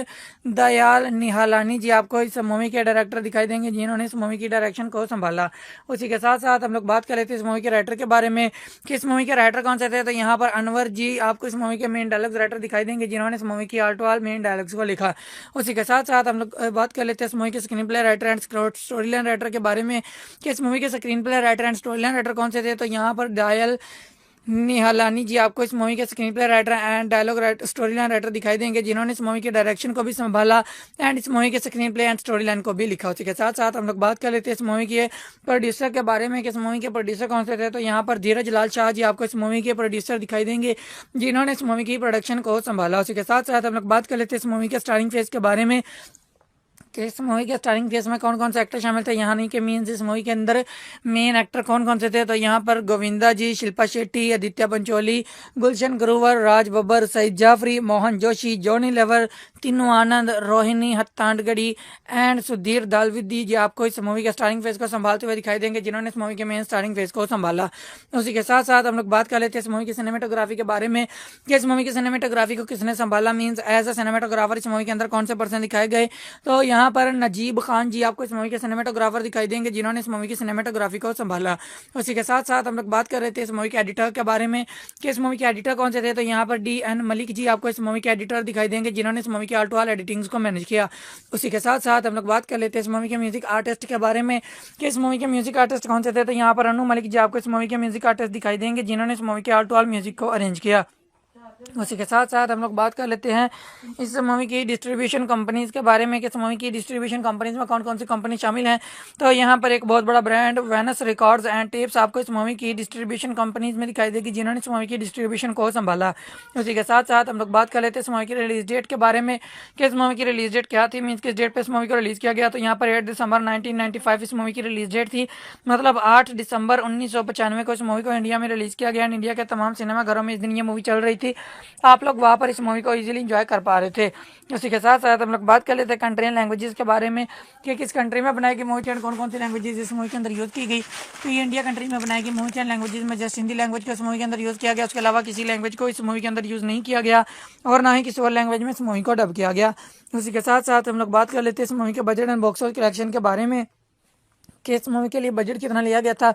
दयाल निहालानी जी आपको इस मूवी के डायरेक्टर दिखाई देंगे जिन्होंने इस मूवी की डायरेक्शन को संभाला। उसी के साथ साथ हम लोग बात कर लेते हैं इस मूवी के राइटर के बारे में कि इस मूवी के राइटर कौन से थे। तो यहाँ पर अनवर जी आपको इस मूवी के मेन डायलॉग्स राइटर दिखाई देंगे जिन्होंने इस मूवी की आल टू आल मेन डायलॉग्स को लिखा। उसी के साथ साथ हम लोग बात कर लेते हैं इस मूवी के screenplay writer and story line writer के बारे में कि इस मूवी के screenplay writer and story line writer कौन से थे। तो यहाँ पर दयाल निहालानी जी आपको इस मूवी के screenplay writer and dialogue writer, story line writer दिखाई देंगे जिन्होंने इस मूवी के डायरेक्शन को भी संभाला एंड इस मूवी के screen play and story line को भी लिखा। उसी के साथ साथ हम लोग बात कर लेते हैं इस मूवी के प्रोड्यूसर के बारे में कि इस मूवी के प्रोड्यूसर कौन से थे। तो यहाँ पर धीरज लाल शाह जी आपको इस मूवी के प्रोड्यूसर दिखाई देंगे जिन्होंने इस मूवी की प्रोडक्शन को संभाला। उसी के साथ साथ हम लोग बात कर लेते हैं इस मूवी के स्टारिंग फेज के बारे में कि इस मूवी के स्टारिंग फेस में कौन कौन से एक्टर शामिल थे, यहाँ नहीं कि मीन्स इस मूवी के अंदर मेन एक्टर कौन कौन से थे। तो यहाँ पर गोविंदा जी, शिल्पा शेट्टी, आदित्य पंचोली, गुलशन ग्रोवर, राज बब्बर, सईद जाफरी, मोहन जोशी, जॉनी लेवर, तीनू आनंद, रोहिणी हत्तांडगढ़ी एंड सुधीर दालविदी जी आपको इस मूवी के स्टारिंग फेस को संभालते हुए दिखाई देंगे, जिन्होंने इस मूवी के मेन स्टारिंग फेस को संभाला। उसी के साथ साथ हम लोग बात कर लेते हैं इस मूवी की सिनेमेटोग्राफी के बारे में कि इस मूवी की सिनेमेटोग्राफी को किसने संभाला, मीन्स एज अ सिनेमेटोग्राफर इस मूवी के अंदर कौन से पर्सन दिखाए गए। तो यहाँ पर नजीब खान जी आपको इस मूवी के सिनेमेटोग्राफर दिखाई देंगे, जिन्होंने इस मूवी की सिनेमेटोग्राफी को संभाला। उसी के साथ साथ हम लोग बात कर रहे थे इस मूवी के एडिटर के बारे में कि इस मूवी के एडिटर कौन से थे। तो यहाँ पर DN मलिक जी आपको इस मूवी के एडिटर दिखाई देंगे, जिन्होंने इस मूवी की ऑल टू ऑल एडिटिंग्स को मैनेज किया। उसी के साथ साथ हम लोग बात कर लेते हैं इस मूवी के म्यूजिक आर्टिस्ट के बारे में कि इस मूवी के म्यूजिक आर्टिस्ट कौन से थे। तो यहाँ पर अनु मलिक जी आपको इस मूवी के म्यूजिक आर्टिस्ट दिखाई देंगे, जिन्होंने इस मूवी के ऑल टू ऑल म्यूजिक को अरेंज किया। उसी के साथ साथ हम लोग बात कर लेते हैं इस मूवी की डिस्ट्रीब्यूशन कंपनीज के बारे में कि इस मूवी की डिस्ट्रीब्यूशन कंपनीज में कौन कौन सी कंपनी शामिल हैं। तो यहाँ पर एक बहुत बड़ा brand Venus records and tapes आपको इस मूवी की डिस्ट्रीब्यूशन कंपनीज में दिखाई देगी, जिन्होंने इस मूवी की डिस्ट्रीब्यूशन को संभाला। उसी के साथ साथ हम लोग बात कर लेते हैं इस मूवी की रिलीज डेट के बारे में कि इस मूवी की रिलीज डेट क्या थी, मीन्स किस डेट पर इस मूवी को रिलीज किया गया। तो यहाँ पर 8 दिसंबर 1995 इस मूवी की रिलीज डेट थी, मतलब 8 दिसंबर 1995 को इस मूवी को इंडिया में रिलीज किया गया। इंडिया के तमाम सिनेमाघरों में इस दिन ये मूवी चल रही थी, आप लोग वहाँ पर इस मूवी को इजीली एंजॉय कर पा रहे थे। उसी के साथ साथ हम लोग बात कर लेते हैं कंट्री एंड लैंग्वेजेस के बारे में कि किस कंट्री में बनाई गई मूवी एंड कौन कौन सी लैंग्वेजेस इस मूवी के अंदर यूज़ की गई। तो ये इंडिया कंट्री में बनाई गई मूवी एंड लैंग्वेजेस में जस्ट हिंदी लैंग्वेज को इस मूवी के अंदर यूज़ किया गया, उसके अलावा किसी लैंग्वेज को इस मूवी के अंदर यूज़ नहीं किया गया और ना ही किसी और लैंग्वेज में इस मूवी को डब किया गया। उसी के साथ साथ हम लोग बात कर लेते हैं इस मूवी के budget and box office collection के बारे में कि इस मूवी के लिए बजट कितना लिया गया था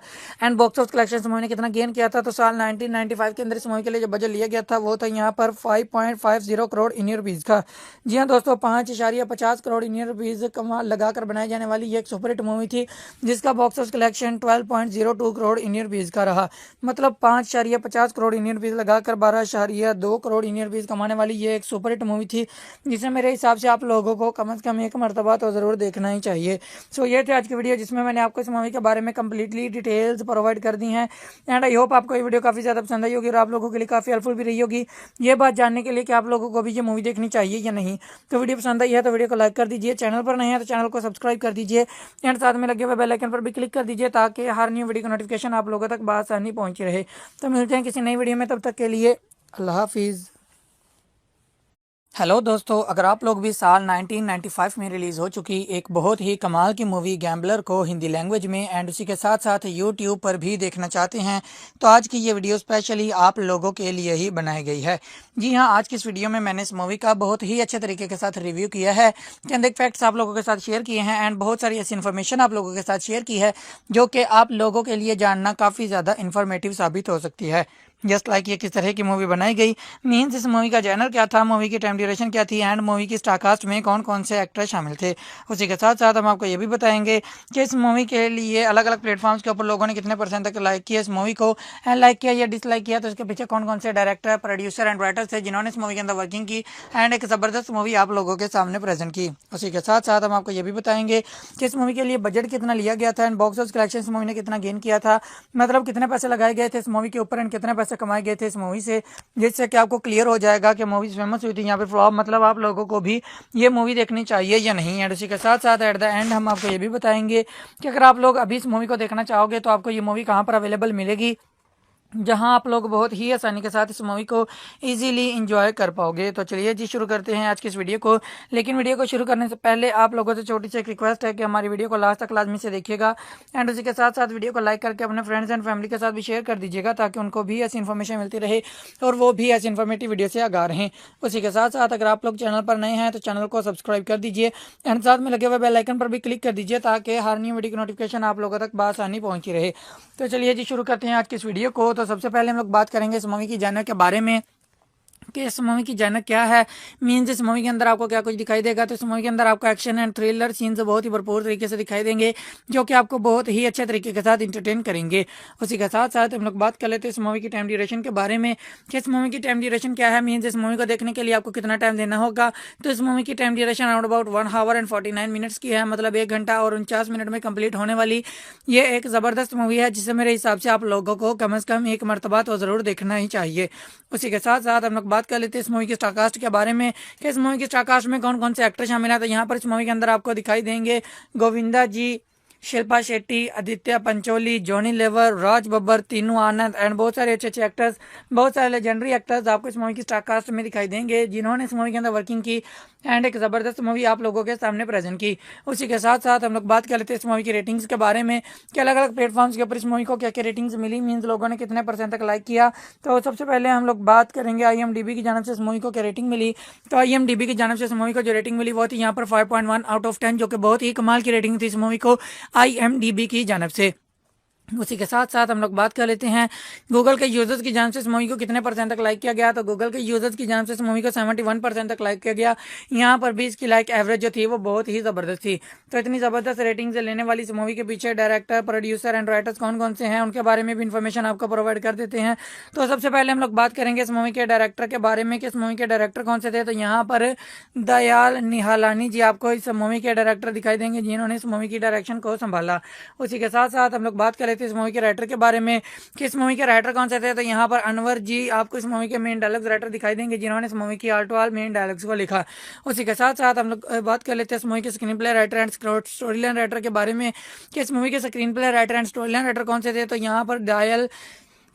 एंड बॉक्स ऑफिस कलेक्शन इस मूवी ने कितना गेन किया था। तो साल 1995 के अंदर इस मूवी के लिए जो बजट लिया गया था वो था यहाँ पर 5.50 करोड़ इंडियन रुपीज़ का। जी हाँ दोस्तों, 5.50 करोड़ इंडियन रुपीज़ कमा लगाकर बनाई जाने वाली ये एक सुपरहिट मूवी थी, जिसका box office collection 12.02 crore Indian rupees का रहा। मतलब 5.50 करोड़ इंडियन रुपीज़ लगाकर 12.2 करोड़ इंडियन रुपीज़ कमाने वाली ये एक सुपरहिट मूवी थी, जिसे मेरे हिसाब से आप लोगों को कम से कम एक मरतबा तो ज़रूर देखना ही चाहिए। सो ये थे आज की वीडियो, जिसमें मैंने आपको इस मूवी के बारे में कंप्लीटली डिटेल्स प्रोवाइड कर दी हैं एंड आई होप आपको ये वीडियो काफ़ी ज़्यादा पसंद आई होगी और आप लोगों के लिए काफ़ी हेल्पफुल भी रही होगी ये बात जानने के लिए कि आप लोगों को भी ये मूवी देखनी चाहिए या नहीं। तो वीडियो पसंद आई है तो वीडियो को लाइक कर दीजिए, चैनल पर नहीं है तो चैनल को सब्सक्राइब कर दीजिए एंड साथ में लगे हुए बेल आइकन पर भी क्लिक कर दीजिए, ताकि हर न्यू वीडियो का नोटिफिकेशन आप लोगों तक बआसानी पहुंची रहे। तो मिलते हैं किसी नई वीडियो में, तब तक के लिए अल्लाह हाफिज़। हेलो दोस्तों, अगर आप लोग भी साल 1995 में रिलीज़ हो चुकी एक बहुत ही कमाल की मूवी गैम्बलर को हिंदी लैंग्वेज में एंड उसी के साथ साथ यूट्यूब पर भी देखना चाहते हैं, तो आज की ये वीडियो स्पेशली आप लोगों के लिए ही बनाई गई है। जी हाँ, आज की इस वीडियो में मैंने इस मूवी का बहुत ही अच्छे तरीके के साथ रिव्यू किया है, चंद एक फैक्ट्स आप लोगों के साथ शेयर किए हैं एंड बहुत सारी ऐसी इन्फॉर्मेशन आप लोगों के साथ शेयर की है जो कि आप लोगों के लिए जानना काफ़ी ज़्यादा इन्फॉर्मेटिव साबित हो सकती है। जस्ट लाइक ये किस तरह की मूवी बनाई गई, मीन्स इस मूवी का जॉनर क्या था, मूवी की टाइम ड्यूरेशन क्या थी एंड मूवी की स्टारकास्ट में कौन कौन से एक्टर शामिल थे। उसी के साथ साथ हम आपको ये भी बताएंगे कि इस मूवी के लिए अलग अलग प्लेटफॉर्म्स के ऊपर लोगों ने कितने परसेंट तक लाइक किया इस मूवी को एंड लाइक किया या डिसलाइक किया, तो इसके पीछे कौन कौन से डायरेक्टर, प्रोड्यूसर एंड राइटर्स थे जिन्होंने इस मूवी के अंदर वर्किंग की एंड एक ज़बरदस्त मूवी आप लोगों के सामने प्रेजेंट की। उसी के साथ साथ हम आपको ये भी बताएंगे कि इस मूवी के लिए बजट कितना लिया गया था एंड बॉक्स ऑफिस कलेक्शन इस मूवी ने कितना गेन किया था, मतलब कितने पैसे लगाए गए थे इस मूवी के ऊपर एंड कितने पैसे कमाए गए थे इस मूवी से, जिससे कि आपको क्लियर हो जाएगा कि मूवी फेमस हुई थी यहाँ पे फ्लॉप, मतलब आप लोगों को भी ये मूवी देखनी चाहिए या नहीं। एंड उसी के साथ साथ एट द एंड हम आपको ये भी बताएंगे कि अगर आप लोग अभी इस मूवी को देखना चाहोगे तो आपको ये मूवी कहाँ पर अवेलेबल मिलेगी, जहां आप लोग बहुत ही आसानी के साथ इस मूवी को इजीली एंजॉय कर पाओगे। तो चलिए जी शुरू करते हैं आज की इस वीडियो को, लेकिन वीडियो को शुरू करने से पहले आप लोगों से छोटी सी एक रिक्वेस्ट है कि हमारी वीडियो को लास्ट तक लाजमी से देखिएगा एंड उसी के साथ साथ वीडियो को लाइक करके अपने फ्रेंड्स एंड फैमिली के साथ भी शेयर कर दीजिएगा, ताकि उनको भी ऐसी इन्फॉर्मेशन मिलती रहे और वो भी ऐसी इन्फॉर्मेटिव वीडियो से आगाह रहें। उसी के साथ साथ अगर आप लोग चैनल पर नए हैं तो चैनल को सब्सक्राइब कर दीजिए एंड साथ में लगे हुए बेल आइकन पर भी क्लिक कर दीजिए, ताकि हर न्यू वीडियो की नोटिफिकेशन आप लोगों तक बआसानी पहुंची रहे। तो चलिए जी शुरू करते हैं आज की इस वीडियो को। तो सबसे पहले हम लोग बात करेंगे इस मूवी की जॉनर के बारे में कि इस मूवी की जॉनर क्या है, मीन्स इस मूवी के अंदर आपको क्या कुछ दिखाई देगा। तो इस मूवी के अंदर आपको एक्शन एंड थ्रिलर सीन्स बहुत ही भरपूर तरीके से दिखाई देंगे, जो कि आपको बहुत ही अच्छे तरीके के साथ इंटरटेन करेंगे। उसी के साथ साथ हम लोग बात कर लेते हैं इस मूवी की टाइम ड्यूरेशन के बारे में कि इस मूवी की टाइम ड्यूरेशन क्या है, मीन्स इस मूवी को देखने के लिए आपको कितना टाइम देना होगा। तो इस मूवी की time duration around about 1 our and 49 minutes की है, मतलब 1 घंटा और 49 मिनट में कंप्लीट होने वाली ये एक ज़बरदस्त मूवी है, जिसे मेरे हिसाब से आप लोगों को कम से कम एक मरतबा तो ज़रूर देखना ही चाहिए। उसी के साथ साथ हम लोग बात कर लेते हैं इस मूवी के स्टारकास्ट के बारे में कि इस मूवी के स्टारकास्ट में कौन कौन से एक्टर शामिल हैं। तो यहाँ पर इस मूवी के अंदर आपको दिखाई देंगे गोविंदा जी, शिल्पा शेट्टी, आदित्य पंचोली, जॉनी लेवर, राज बब्बर, तीनू आनंद एंड बहुत सारे अच्छे अच्छे एक्टर्स, बहुत सारे लेजेंडरी एक्टर्स आपको इस मूवी की स्टारकास्ट में दिखाई देंगे जिन्होंने इस मूवी के अंदर वर्किंग की एंड एक ज़बरदस्त मूवी आप लोगों के सामने प्रेजेंट की। उसी के साथ साथ हम लोग बात कर लेते हैं इस मूवी की रेटिंग्स के बारे में कि अलग अलग प्लेटफॉर्म्स के ऊपर इस मूवी को क्या क्या रेटिंग्स मिली, मीन्स लोगों ने कितने % तक लाइक किया। तो सबसे पहले हम लोग बात करेंगे IMDb की जानब से इस मूवी को क्या रेटिंग मिली। तो IMDb की जानब से इस मूवी को जो रेटिंग मिली वो थी यहाँ पर 5.1 आउट ऑफ 10, जो कि बहुत ही कमाल की रेटिंग थी इस मूवी को IMDb की जानब से। उसी के साथ साथ हम लोग बात कर लेते हैं गूगल के यूजर्स की जानब से इस मूवी को कितने % तक लाइक किया गया। तो गूगल के यूजर्स की जानब से इस मूवी को 71% तक लाइक किया गया। यहाँ पर भी इसकी लाइक एवरेज जो थी वो बहुत ही ज़बरदस्त थी। तो इतनी ज़बरदस्त रेटिंग से लेने वाली इस मूवी के पीछे डायरेक्टर, प्रोड्यूसर एंड राइटर्स कौन कौन से हैं उनके बारे में भी इन्फॉर्मेशन आपको प्रोवाइड कर देते हैं। तो सबसे पहले हम लोग बात करेंगे इस मूवी के डायरेक्टर के बारे में कि इस मूवी के डायरेक्टर कौन से थे। तो यहाँ पर दयाल निहालानी जी आपको इस मूवी के डायरेक्टर दिखाई देंगे जिन्होंने इस मूवी की डायरेक्शन को संभाला। उसी के साथ साथ हम लोग बात कर लेते हैं इस मूवी के राइटर के बारे में कि इस मूवी के राइटर कौन से थे। तो यहाँ पर अनवर जी आपको इस मूवी के मेन डायलॉग्स राइटर दिखाई देंगे जिन्होंने इस मूवी की all to all main dialogues को लिखा। उसी के साथ साथ हम लोग बात कर लेते हैं इस मूवी के screenplay writer and story line writer के बारे में कि इस मूवी के screenplay writer and story line writer कौन से थे। तो यहाँ पर दयाल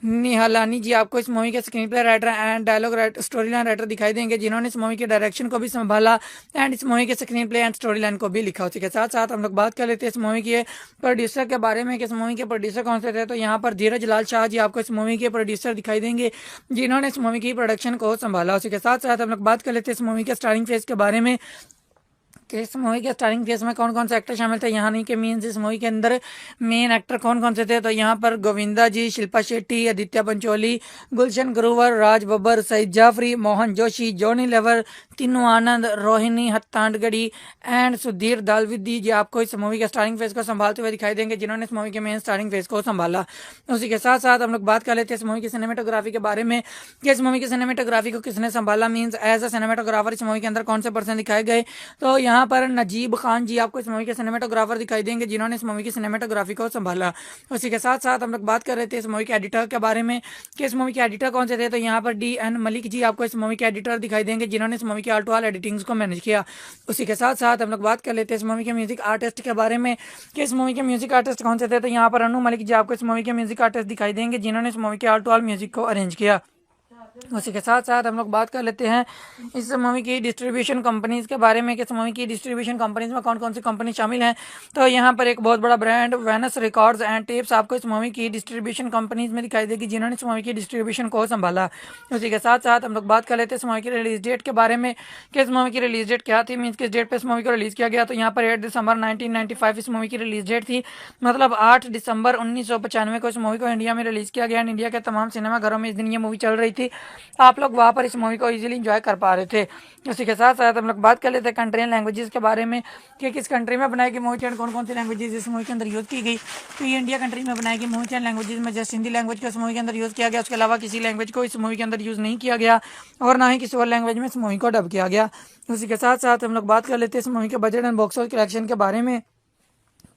निहालानी जी आपको इस मूवी के screenplay writer and dialogue story line writer दिखाई देंगे जिन्होंने इस मूवी के डायरेक्शन को भी संभाला एंड इस मूवी के screen play and story line को भी लिखा। उसी के साथ साथ हम लोग बात कर लेते हैं इस मूवी के प्रोड्यूसर के बारे में कि इस मूवी के प्रोड्यूसर कौन से थे। तो यहाँ पर धीरज लाल शाह जी आपको इस मूवी के प्रोड्यूसर दिखाई देंगे जिन्होंने इस मूवी की प्रोडक्शन को संभाला। उसी के साथ साथ हम लोग बात कर लेते हैं इस मूवी के स्टारिंग फेस के बारे में कि इस मूवी के स्टारिंग फेस में कौन कौन से एक्टर शामिल थे। यहाँ नहीं कि मीन्स इस मूवी के अंदर मेन एक्टर कौन कौन से थे। तो यहाँ पर गोविंदा जी, शिल्पा शेट्टी, आदित्य पंचोली, गुलशन ग्रोवर, राज बब्बर, सईद जाफरी, मोहन जोशी, जॉनी लेवर, तीनू आनंद, रोहिणी हत्तांडगढ़ी एंड सुधीर दालविदी जी आपको इस मूवी के स्टारिंग फेस को संभालते हुए दिखाई देंगे जिन्होंने इस मूवी के मेन स्टारिंग फेस को संभाला। उसी के साथ साथ हम लोग बात कर लेते हैं इस मूवी की सिनेमेटोग्राफी के बारे में कि इस मूवी की सिनेमेटोग्राफी को किसने संभाला, मीन्स एज अ सिनेमेटोग्राफर इस मूवी के अंदर कौन से पर्सन दिखाए गए। तो यहाँ पर नजीब खान जी आपको इस मूवी के सिनेमेटोग्राफर दिखाई देंगे जिन्होंने इस मूवी की सिनेमेटोग्राफी को संभाला। उसी के साथ साथ हम लोग बात कर रहे थे इस मूवी के एडिटर के बारे में कि इस मूवी के एडिटर कौन से थे। तो यहाँ पर DN मलिक जी आपको इस मूवी के एडिटर दिखाई देंगे जिन्होंने इस मूवी की ऑल टू ऑल एडिटिंग्स को मैनेज किया। उसी के साथ साथ हम लोग बात कर लेते हैं इस मूवी के म्यूजिक आर्टिस्ट के बारे में कि इस मूवी के म्यूजिक आर्टिस्ट कौन से थे। तो यहाँ पर अनु मलिक जी आपको इस मूवी के म्यूजिक आर्टिस्ट दिखाई देंगे जिन्होंने इस मूवी के ऑल टू ऑल म्यूजिक को अरेंज किया। उसी के साथ साथ हम लोग बात कर लेते हैं इस मूवी की डिस्ट्रीब्यूशन कंपनीज के बारे में कि इस मूवी की डिस्ट्रीब्यूशन कंपनीज में कौन कौन सी कंपनी शामिल हैं। तो यहाँ पर एक बहुत बड़ा brand Venus records and tapes आपको इस मूवी की डिस्ट्रीब्यूशन कंपनीज में दिखाई देगी जिन्होंने इस मूवी की डिस्ट्रीब्यूशन को संभाला। उसी के साथ साथ हम लोग बात कर लेते हैं इस मूवी की रिलीज डेट के बारे में कि इस मूवी की रिलीज डेट क्या थी, मीन्स किस डेट पर इस मूवी को रिलीज किया गया। तो यहाँ पर 8 दिसंबर 1995 इस मूवी की रिलीज डेट थी, मतलब 8 दिसंबर 1995 को इस मूवी को इंडिया में रिलीज किया गया। इंडिया के तमाम सिनेमाघरों में इस दिन ये मूवी चल रही थी, आप लोग वहाँ पर इस मूवी को इजीली एंजॉय कर पा रहे थे। उसी के साथ साथ हम लोग बात कर लेते हैं कंट्री एंड लैंग्वेजेस के बारे में कि किस कंट्री में बनाई गई मूवी एंड कौन कौन सी लैंग्वेजेस इस मूवी के अंदर यूज़ की गई। तो ये इंडिया कंट्री में बनाई गई मूवी एंड लैंग्वेजेस में जस्ट हिंदी लैंग्वेज को इस मूवी के अंदर यूज़ किया गया, उसके अलावा किसी लैंग्वेज को इस मूवी के अंदर यूज़ नहीं किया गया और ना ही किसी और लैंग्वेज में इस मूवी को डब किया गया। उसी के साथ साथ हम लोग बात कर लेते हैं इस मूवी के budget and box office collection के बारे में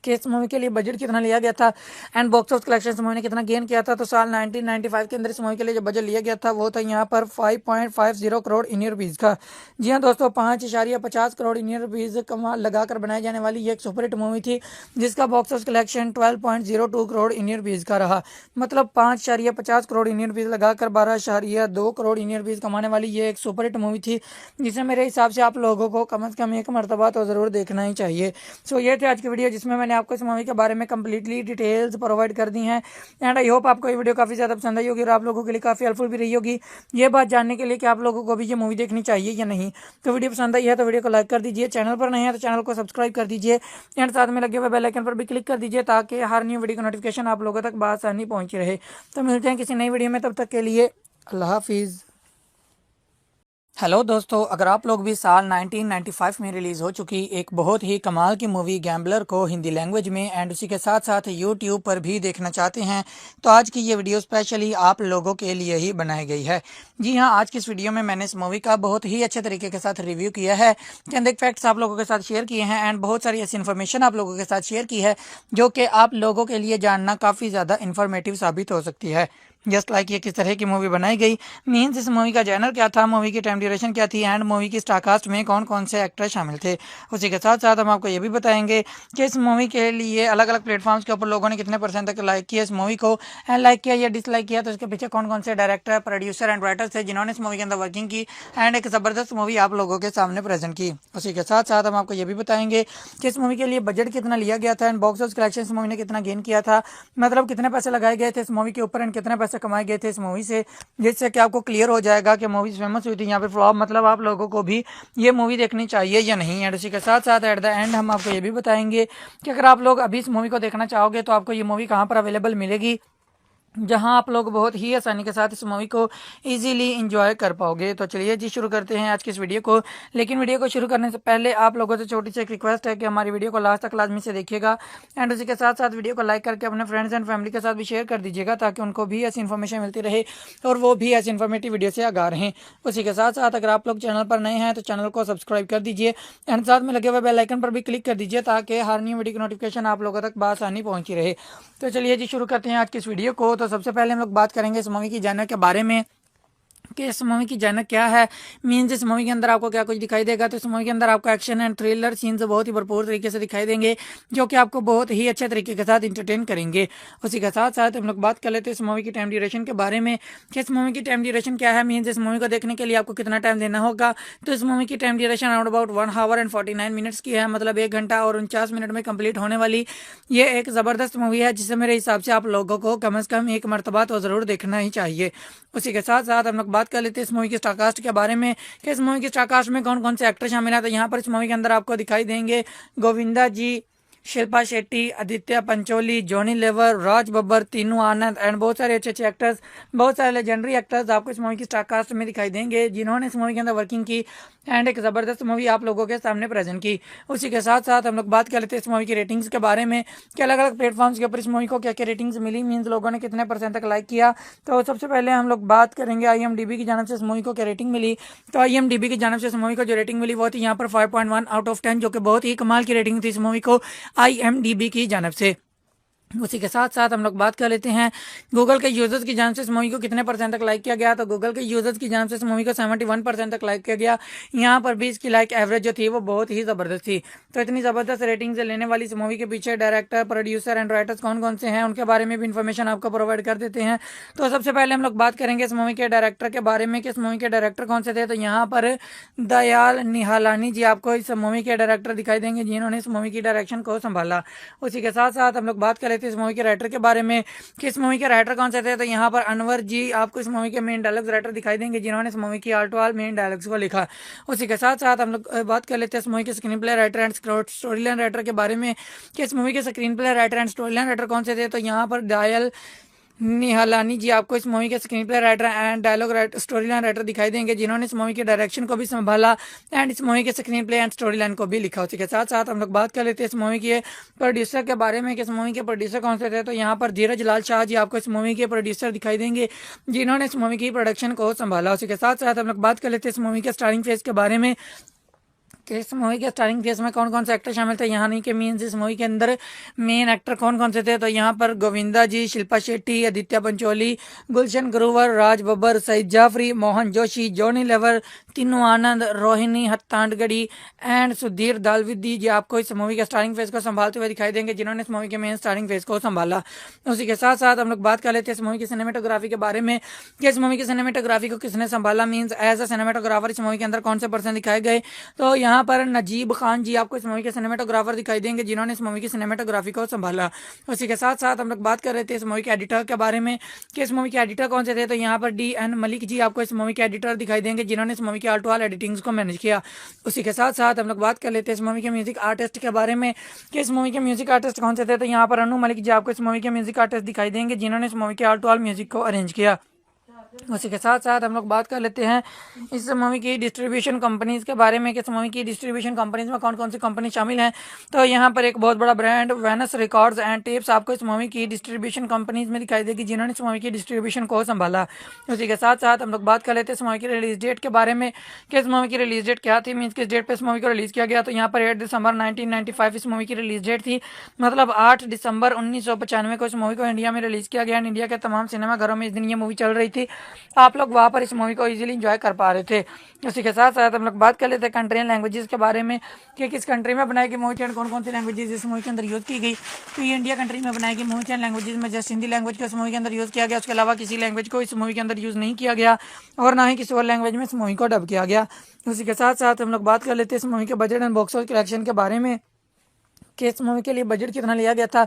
कि इस मूवी के लिए बजट कितना लिया गया था एंड बॉक्स ऑफिस कलेक्शन इस मूवी ने कितना गेन किया था। तो साल 1995 के अंदर इस मूवी के लिए जो बजट लिया गया था वो था यहाँ पर 5.50 करोड़ इंडियन रुपीज़ का। जी हाँ दोस्तों, 5.50 करोड़ इंडियन रुपीज़ कमा लगाकर बनाई जाने वाली ये एक सुपरहिट मूवी थी जिसका box office collection 12.02 crore Indian rupees का रहा। मतलब 5.50 करोड़ इंडियन रुपीज़ लगाकर 12.2 करोड़ इंडियन रुपीज़ कमाने वाली ये एक सुपरहिट मूवी थी जिसे मेरे हिसाब से आप लोगों को कम से कम एक मरतबा तो ज़रूर देखना ही चाहिए। सो ये थे आज की वीडियो जिसमें मैंने आपको इस मूवी के बारे में कंप्लीटली डिटेल्स प्रोवाइड कर दी हैं एंड आई होप आपको ये वीडियो काफ़ी ज़्यादा पसंद आई होगी और आप लोगों के लिए काफ़ी हेल्पफुल भी रही होगी ये बात जानने के लिए कि आप लोगों को भी ये मूवी देखनी चाहिए या नहीं। तो वीडियो पसंद आई है तो वीडियो को लाइक कर दीजिए, चैनल पर नहीं है तो चैनल को सब्सक्राइब कर दीजिए एंड साथ में लगे हुए बेल आइकन पर भी क्लिक कर दीजिए ताकि हर न्यू वीडियो का नोटिफिकेशन आप लोगों तक बआसानी पहुँची रहे। तो मिलते हैं किसी नई वीडियो में, तब तक के लिए अल्लाह हाफिज़। हेलो दोस्तों, अगर आप लोग भी साल 1995 में रिलीज़ हो चुकी एक बहुत ही कमाल की मूवी गैम्बलर को हिंदी लैंग्वेज में एंड उसी के साथ साथ यूट्यूब पर भी देखना चाहते हैं तो आज की ये वीडियो स्पेशली आप लोगों के लिए ही बनाई गई है। जी हाँ, आज की इस वीडियो में मैंने इस मूवी का बहुत ही अच्छे तरीके के साथ रिव्यू किया है, चंद एक फैक्ट्स आप लोगों के साथ शेयर किए हैं एंड बहुत सारी ऐसी इन्फॉर्मेशन आप लोगों के साथ शेयर की है जो कि आप लोगों के लिए जानना काफ़ी ज़्यादा इन्फॉर्मेटिव साबित हो सकती है। जस्ट लाइक ये किस तरह की मूवी बनाई गई, मीन्स इस मूवी का जैनर क्या था, मूवी की टाइम ड्यूरेशन क्या थी, एंड मूवी की स्टारकास्ट में कौन कौन से एक्टर शामिल थे। उसी के साथ साथ हम आपको ये भी बताएंगे कि इस मूवी के लिए अलग अलग प्लेटफॉर्म्स के ऊपर लोगों ने कितने परसेंट तक लाइक किया इस मूवी को, एंड लाइक किया या डिसलाइक किया, तो इसके पीछे कौन कौन से डायरेक्टर, प्रोड्यूसर एंड राइटर्स थे जिन्होंने इस मूवी के अंदर वर्किंग की एंड एक ज़बरदस्त मूवी आप लोगों के सामने प्रेजेंट की। उसी के साथ साथ हम आपको ये भी बताएंगे कि इस मूवी के लिए बजट कितना लिया गया था एंड बॉक्स ऑफिस कलेक्शन इस मूवी ने कितना गेन किया था, मतलब कितने पैसे लगाए गए थे इस मूवी के ऊपर एंड कितने पैसे कमाए गए थे इस मूवी से, जिससे कि आपको क्लियर हो जाएगा कि मूवी फेमस हुई थी यहाँ पे फ्लॉप, मतलब आप लोगों को भी ये मूवी देखनी चाहिए या नहीं। एंड उसी के साथ साथ एट द एंड हम आपको ये भी बताएंगे कि अगर आप लोग अभी इस मूवी को देखना चाहोगे तो आपको ये मूवी कहाँ पर अवेलेबल मिलेगी, जहां आप लोग बहुत ही आसानी के साथ इस मूवी को इजीली एंजॉय कर पाओगे। तो चलिए जी शुरू करते हैं आज की इस वीडियो को। लेकिन वीडियो को शुरू करने से पहले आप लोगों से छोटी सी एक रिक्वेस्ट है कि हमारी वीडियो को लास्ट तक लाजमी से देखिएगा एंड उसी के साथ साथ वीडियो को लाइक करके अपने फ्रेंड्स एंड फैमिली के साथ भी शेयर कर दीजिएगा ताकि उनको भी ऐसी इन्फॉर्मेशन मिलती रहे और वो भी ऐसी इन्फॉर्मेटिव वीडियो से आगाह रहें। उसी के साथ साथ अगर आप लोग चैनल पर नए हैं तो चैनल को सब्सक्राइब कर दीजिए एंड साथ में लगे हुए बेल आइकन पर भी क्लिक कर दीजिए ताकि हर न्यू वीडियो की नोटिफिकेशन आप लोगों तक बआसानी पहुंची रहे। तो चलिए जी शुरू करते हैं आज की इस वीडियो को। तो सबसे पहले हम लोग बात करेंगे इस मूवी की जॉनर के बारे में कि इस मूवी की जॉनर क्या है, मीन्स इस मूवी के अंदर आपको क्या कुछ दिखाई देगा। तो इस मूवी के अंदर आपको एक्शन एंड थ्रिलर सीन्स बहुत ही भरपूर तरीके से दिखाई देंगे जो कि आपको बहुत ही अच्छे तरीके के साथ इंटरटेन करेंगे। उसी के साथ साथ हम लोग बात कर लेते हैं इस मूवी की टाइम ड्यूरेशन के बारे में कि इस मूवी की टाइम ड्यूरेशन क्या है, मीन्स इस मूवी को देखने के लिए आपको कितना टाइम देना होगा। तो इस मूवी की time duration around about 1 our and 49 minutes की है, मतलब 1 घंटा और 49 मिनट में कंप्लीट होने वाली ये एक ज़बरदस्त मूवी है जिसे मेरे हिसाब से आप लोगों को कम से कम एक मरतबा तो ज़रूर देखना ही चाहिए। उसी के साथ साथ हम लोग बात कर लेते हैं इस मूवी की स्टारकास्ट के बारे में कि इस मूवी की स्टारकास्ट में कौन कौन से एक्टर शामिल हैं। तो यहाँ पर इस मूवी के अंदर आपको दिखाई देंगे गोविंदा जी, शिल्पा शेट्टी, आदित्य पंचोली, जॉनी लेवर, राज बब्बर, तीनू आनंद एंड बहुत सारे अच्छे अच्छे एक्टर्स, बहुत सारे लेजेंडरी एक्टर्स आपको इस मूवी की स्टारकास्ट में दिखाई देंगे जिन्होंने इस मूवी के अंदर वर्किंग की एंड एक ज़बरदस्त मूवी आप लोगों के सामने प्रेजेंट की। उसी के साथ साथ हम लोग बात कर लेते हैं इस मूवी की रेटिंग्स के बारे में कि अलग अलग प्लेटफॉर्म्स के ऊपर इस मूवी को क्या क्या रेटिंग्स मिली, मीन्स लोगों ने कितने परसेंट तक लाइक किया। तो सबसे पहले हम लोग बात करेंगे IMDb की जानब से इस मूवी को क्या रेटिंग मिली। तो IMDb की जानब से इस मूवी को जो रेटिंग मिली वो थी यहाँ पर 5.1 आउट ऑफ 10, जो कि बहुत ही कमाल की रेटिंग थी इस मूवी को IMDb की जानब से। उसी के साथ साथ हम लोग बात कर लेते हैं गूगल के यूजर्स की जानब से इस मूवी को कितने परसेंट तक लाइक किया गया। तो गूगल के यूजर्स की जानब से इस मूवी को 71% तक लाइक किया गया। यहाँ पर भी इसकी लाइक एवरेज जो थी वो बहुत ही ज़बरदस्त थी। तो इतनी ज़बरदस्त रेटिंग से लेने वाली इस मूवी के पीछे डायरेक्टर, प्रोड्यूसर एंड राइटर्स कौन कौन से हैं उनके बारे में भी इन्फॉर्मेशन आपको प्रोवाइड कर देते हैं। तो सबसे पहले हम लोग बात करेंगे इस मूवी के डायरेक्टर के बारे में कि इस मूवी के डायरेक्टर कौन से थे। तो यहाँ पर दयाल निहालानी जी आपको इस मूवी के डायरेक्टर दिखाई देंगे जिन्होंने इस मूवी की डायरेक्शन को संभाला। उसी के साथ साथ हम लोग बात कर लेते हैं इस मूवी के राइटर के बारे में कि इस मूवी के राइटर कौन से थे। तो यहाँ पर अनवर जी आपको इस मूवी के मेन डायलॉग्स राइटर दिखाई देंगे जिन्होंने इस मूवी की आल टू आल मेन डायलॉग्स को लिखा। उसी के साथ साथ हम लोग बात कर लेते हैं इस मूवी के screenplay writer and story line writer के बारे में कि इस मूवी के screenplay writer and story line writer कौन से थे। तो यहाँ पर दयाल निहालानी जी आपको इस मूवी के screenplay writer and dialogue writer, story line writer दिखाई देंगे जिन्होंने इस मूवी के डायरेक्शन को भी संभाला एंड इस मूवी के screen play and story line को भी लिखा। उसी के साथ साथ हम लोग बात कर लेते हैं इस मूवी के प्रोड्यूसर के बारे में कि इस मूवी के प्रोड्यूसर कौन से थे। तो यहाँ पर धीरज लाल शाह जी आपको इस मूवी के प्रोड्यूसर दिखाई देंगे जिन्होंने इस मूवी की प्रोडक्शन को संभाला। उसी के साथ साथ हम लोग बात कर लेते हैं इस मूवी के स्टारिंग फेस के बारे में कि इस मूवी के स्टारिंग फेस में कौन कौन से एक्टर शामिल थे। यहाँ नहीं कि मीन्स इस मूवी के अंदर मेन एक्टर कौन कौन से थे। तो यहाँ पर गोविंदा जी, शिल्पा शेट्टी, आदित्य पंचोली, गुलशन ग्रोवर, राज बब्बर, सईद जाफरी, मोहन जोशी, जॉनी लेवर, तीनू आनंद, रोहिणी हत्तांडगढ़ी एंड सुधीर दालविदी जी आपको इस मूवी के स्टारिंग फेस को संभालते हुए दिखाई देंगे जिन्होंने इस मूवी के मेन स्टारिंग फेस को संभाला। उसी के साथ साथ हम लोग बात कर लेते हैं इस मूवी की सिनेमेटोग्राफी के बारे में कि इस मूवी की सिनेमेटोग्राफी को किसने संभाला, मीन्स एज अ सिनेमेटोग्राफर इस मूवी के अंदर कौन से पर्सन दिखाए गए। तो यहाँ पर नजीब खान जी आपको इस मूवी के सिनेमेटोग्राफर दिखाई देंगे जिन्होंने इस मूवी की सिनेमेटोग्राफी को संभाला। उसी के साथ साथ हम लोग बात कर रहे थे इस मूवी के एडिटर के बारे में कि इस मूवी के एडिटर कौन से थे। तो यहाँ पर DN मलिक जी आपको इस मूवी के एडिटर दिखाई देंगे जिन्होंने इस मूवी की ऑल टू ऑल एडिटिंग्स को मैनेज किया। उसी के साथ साथ हम लोग बात कर लेते हैं इस मूवी के म्यूजिक आर्टिस्ट के बारे में कि इस मूवी के म्यूजिक आर्टिस्ट कौन से थे। तो यहाँ पर अनु मलिक जी आपको इस मूवी के म्यूजिक आर्टिस्ट दिखाई देंगे जिन्होंने इस मूवी के ऑल टू ऑल म्यूजिक को अरेंज किया। उसी के साथ साथ हम लोग बात कर लेते हैं इस मूवी की डिस्ट्रीब्यूशन कंपनीज के बारे में कि इस मूवी की डिस्ट्रीब्यूशन कंपनीज में कौन कौन सी कंपनी शामिल हैं। तो यहाँ पर एक बहुत बड़ा brand Venus records and tapes आपको इस मूवी की डिस्ट्रीब्यूशन कंपनीज में दिखाई देगी, जिन्होंने इस मूवी की डिस्ट्रीब्यूशन को संभाला। उसी के साथ साथ हम लोग बात कर लेते हैं इस मूवी की रिलीज डेट के बारे में कि इस मूवी की रिलीज डेट क्या थी, मीन्स किस डेट पर इस मूवी को रिलीज किया गया। तो यहाँ पर 8 दिसंबर 1995 इस मूवी की रिलीज डेट थी, मतलब 8 दिसंबर 1995 को इस मूवी को इंडिया में रिलीज किया गया। इंडिया के तमाम सिनेमा घरों में इस दिन ये मूवी चल रही थी, आप लोग वहाँ पर इस मूवी को इजीली एंजॉय कर पा रहे थे। उसी के साथ साथ हम लोग बात कर लेते हैं कंट्री एंड लैंग्वेजेस के बारे में कि किस कंट्री में बनाई गई मूवी थी एंड कौन कौन सी लैंग्वेजेस इस मूवी के अंदर यूज़ की गई। तो ये इंडिया कंट्री में बनाई गई मूवी थी एंड लैंग्वेजेस में जस्ट हिंदी लैंग्वेज को इस मूवी के अंदर यूज़ किया गया, उसके अलावा किसी लैंग्वेज को इस मूवी के अंदर यूज़ नहीं किया गया और ना ही किसी और लैंग्वेज में इस मूवी को डब किया गया। उसी के साथ साथ हम लोग बात कर लेते हैं इस मूवी के budget and box office collection के बारे में कि इस मूवी के लिए बजट कितना लिया गया था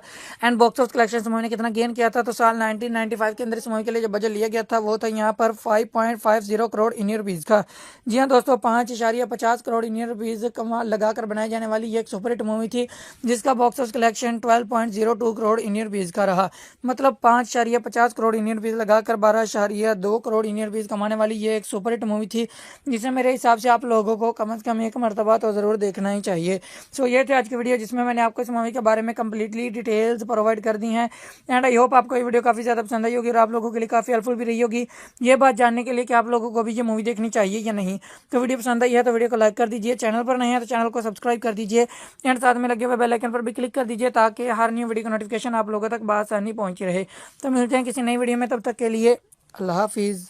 एंड बॉक्स ऑफिस कलेक्शन इस मूवी ने कितना गेन किया था। तो साल 1995 के अंदर इस मूवी के लिए जो बजट लिया गया था वो था यहाँ पर 5.50 करोड़ इंडियन रुपीज़ का। जी हाँ दोस्तों, 5.50 करोड़ इंडियन रुपीज़ कमा लगाकर बनाई जाने वाली ये एक सुपरहिट मूवी थी, जिसका box office collection 12.02 crore Indian rupees का रहा। मतलब 5.50 करोड़ इंडियन रुपीज़ लगाकर 12.2 करोड़ इंडियन रुपीज़ कमाने वाली ये एक सुपरहिट मूवी थी, जिसे मेरे हिसाब से आप लोगों को कम से कम एक मरतबा तो ज़रूर देखना ही चाहिए। सो ये थे आज की वीडियो, जिसमें मैंने आपको इस मूवी के बारे में कंप्लीटली डिटेल्स प्रोवाइड कर दी हैं एंड आई होप आपको ये वीडियो काफ़ी ज़्यादा पसंद आई होगी और आप लोगों के लिए काफ़ी हेल्पफुल भी रही होगी ये बात जानने के लिए कि आप लोगों को भी ये मूवी देखनी चाहिए या नहीं। तो वीडियो पसंद आई है तो वीडियो को लाइक कर दीजिए, चैनल पर नहीं है तो चैनल को सब्सक्राइब कर दीजिए एंड साथ में लगे हुए बेल आइकन पर भी क्लिक कर दीजिए ताकि हर न्यू वीडियो का नोटिफिकेशन आप लोगों तक बआसानी पहुंची रहे। तो मिलते हैं किसी नई वीडियो में, तब तक के लिए अल्लाह हाफिज़।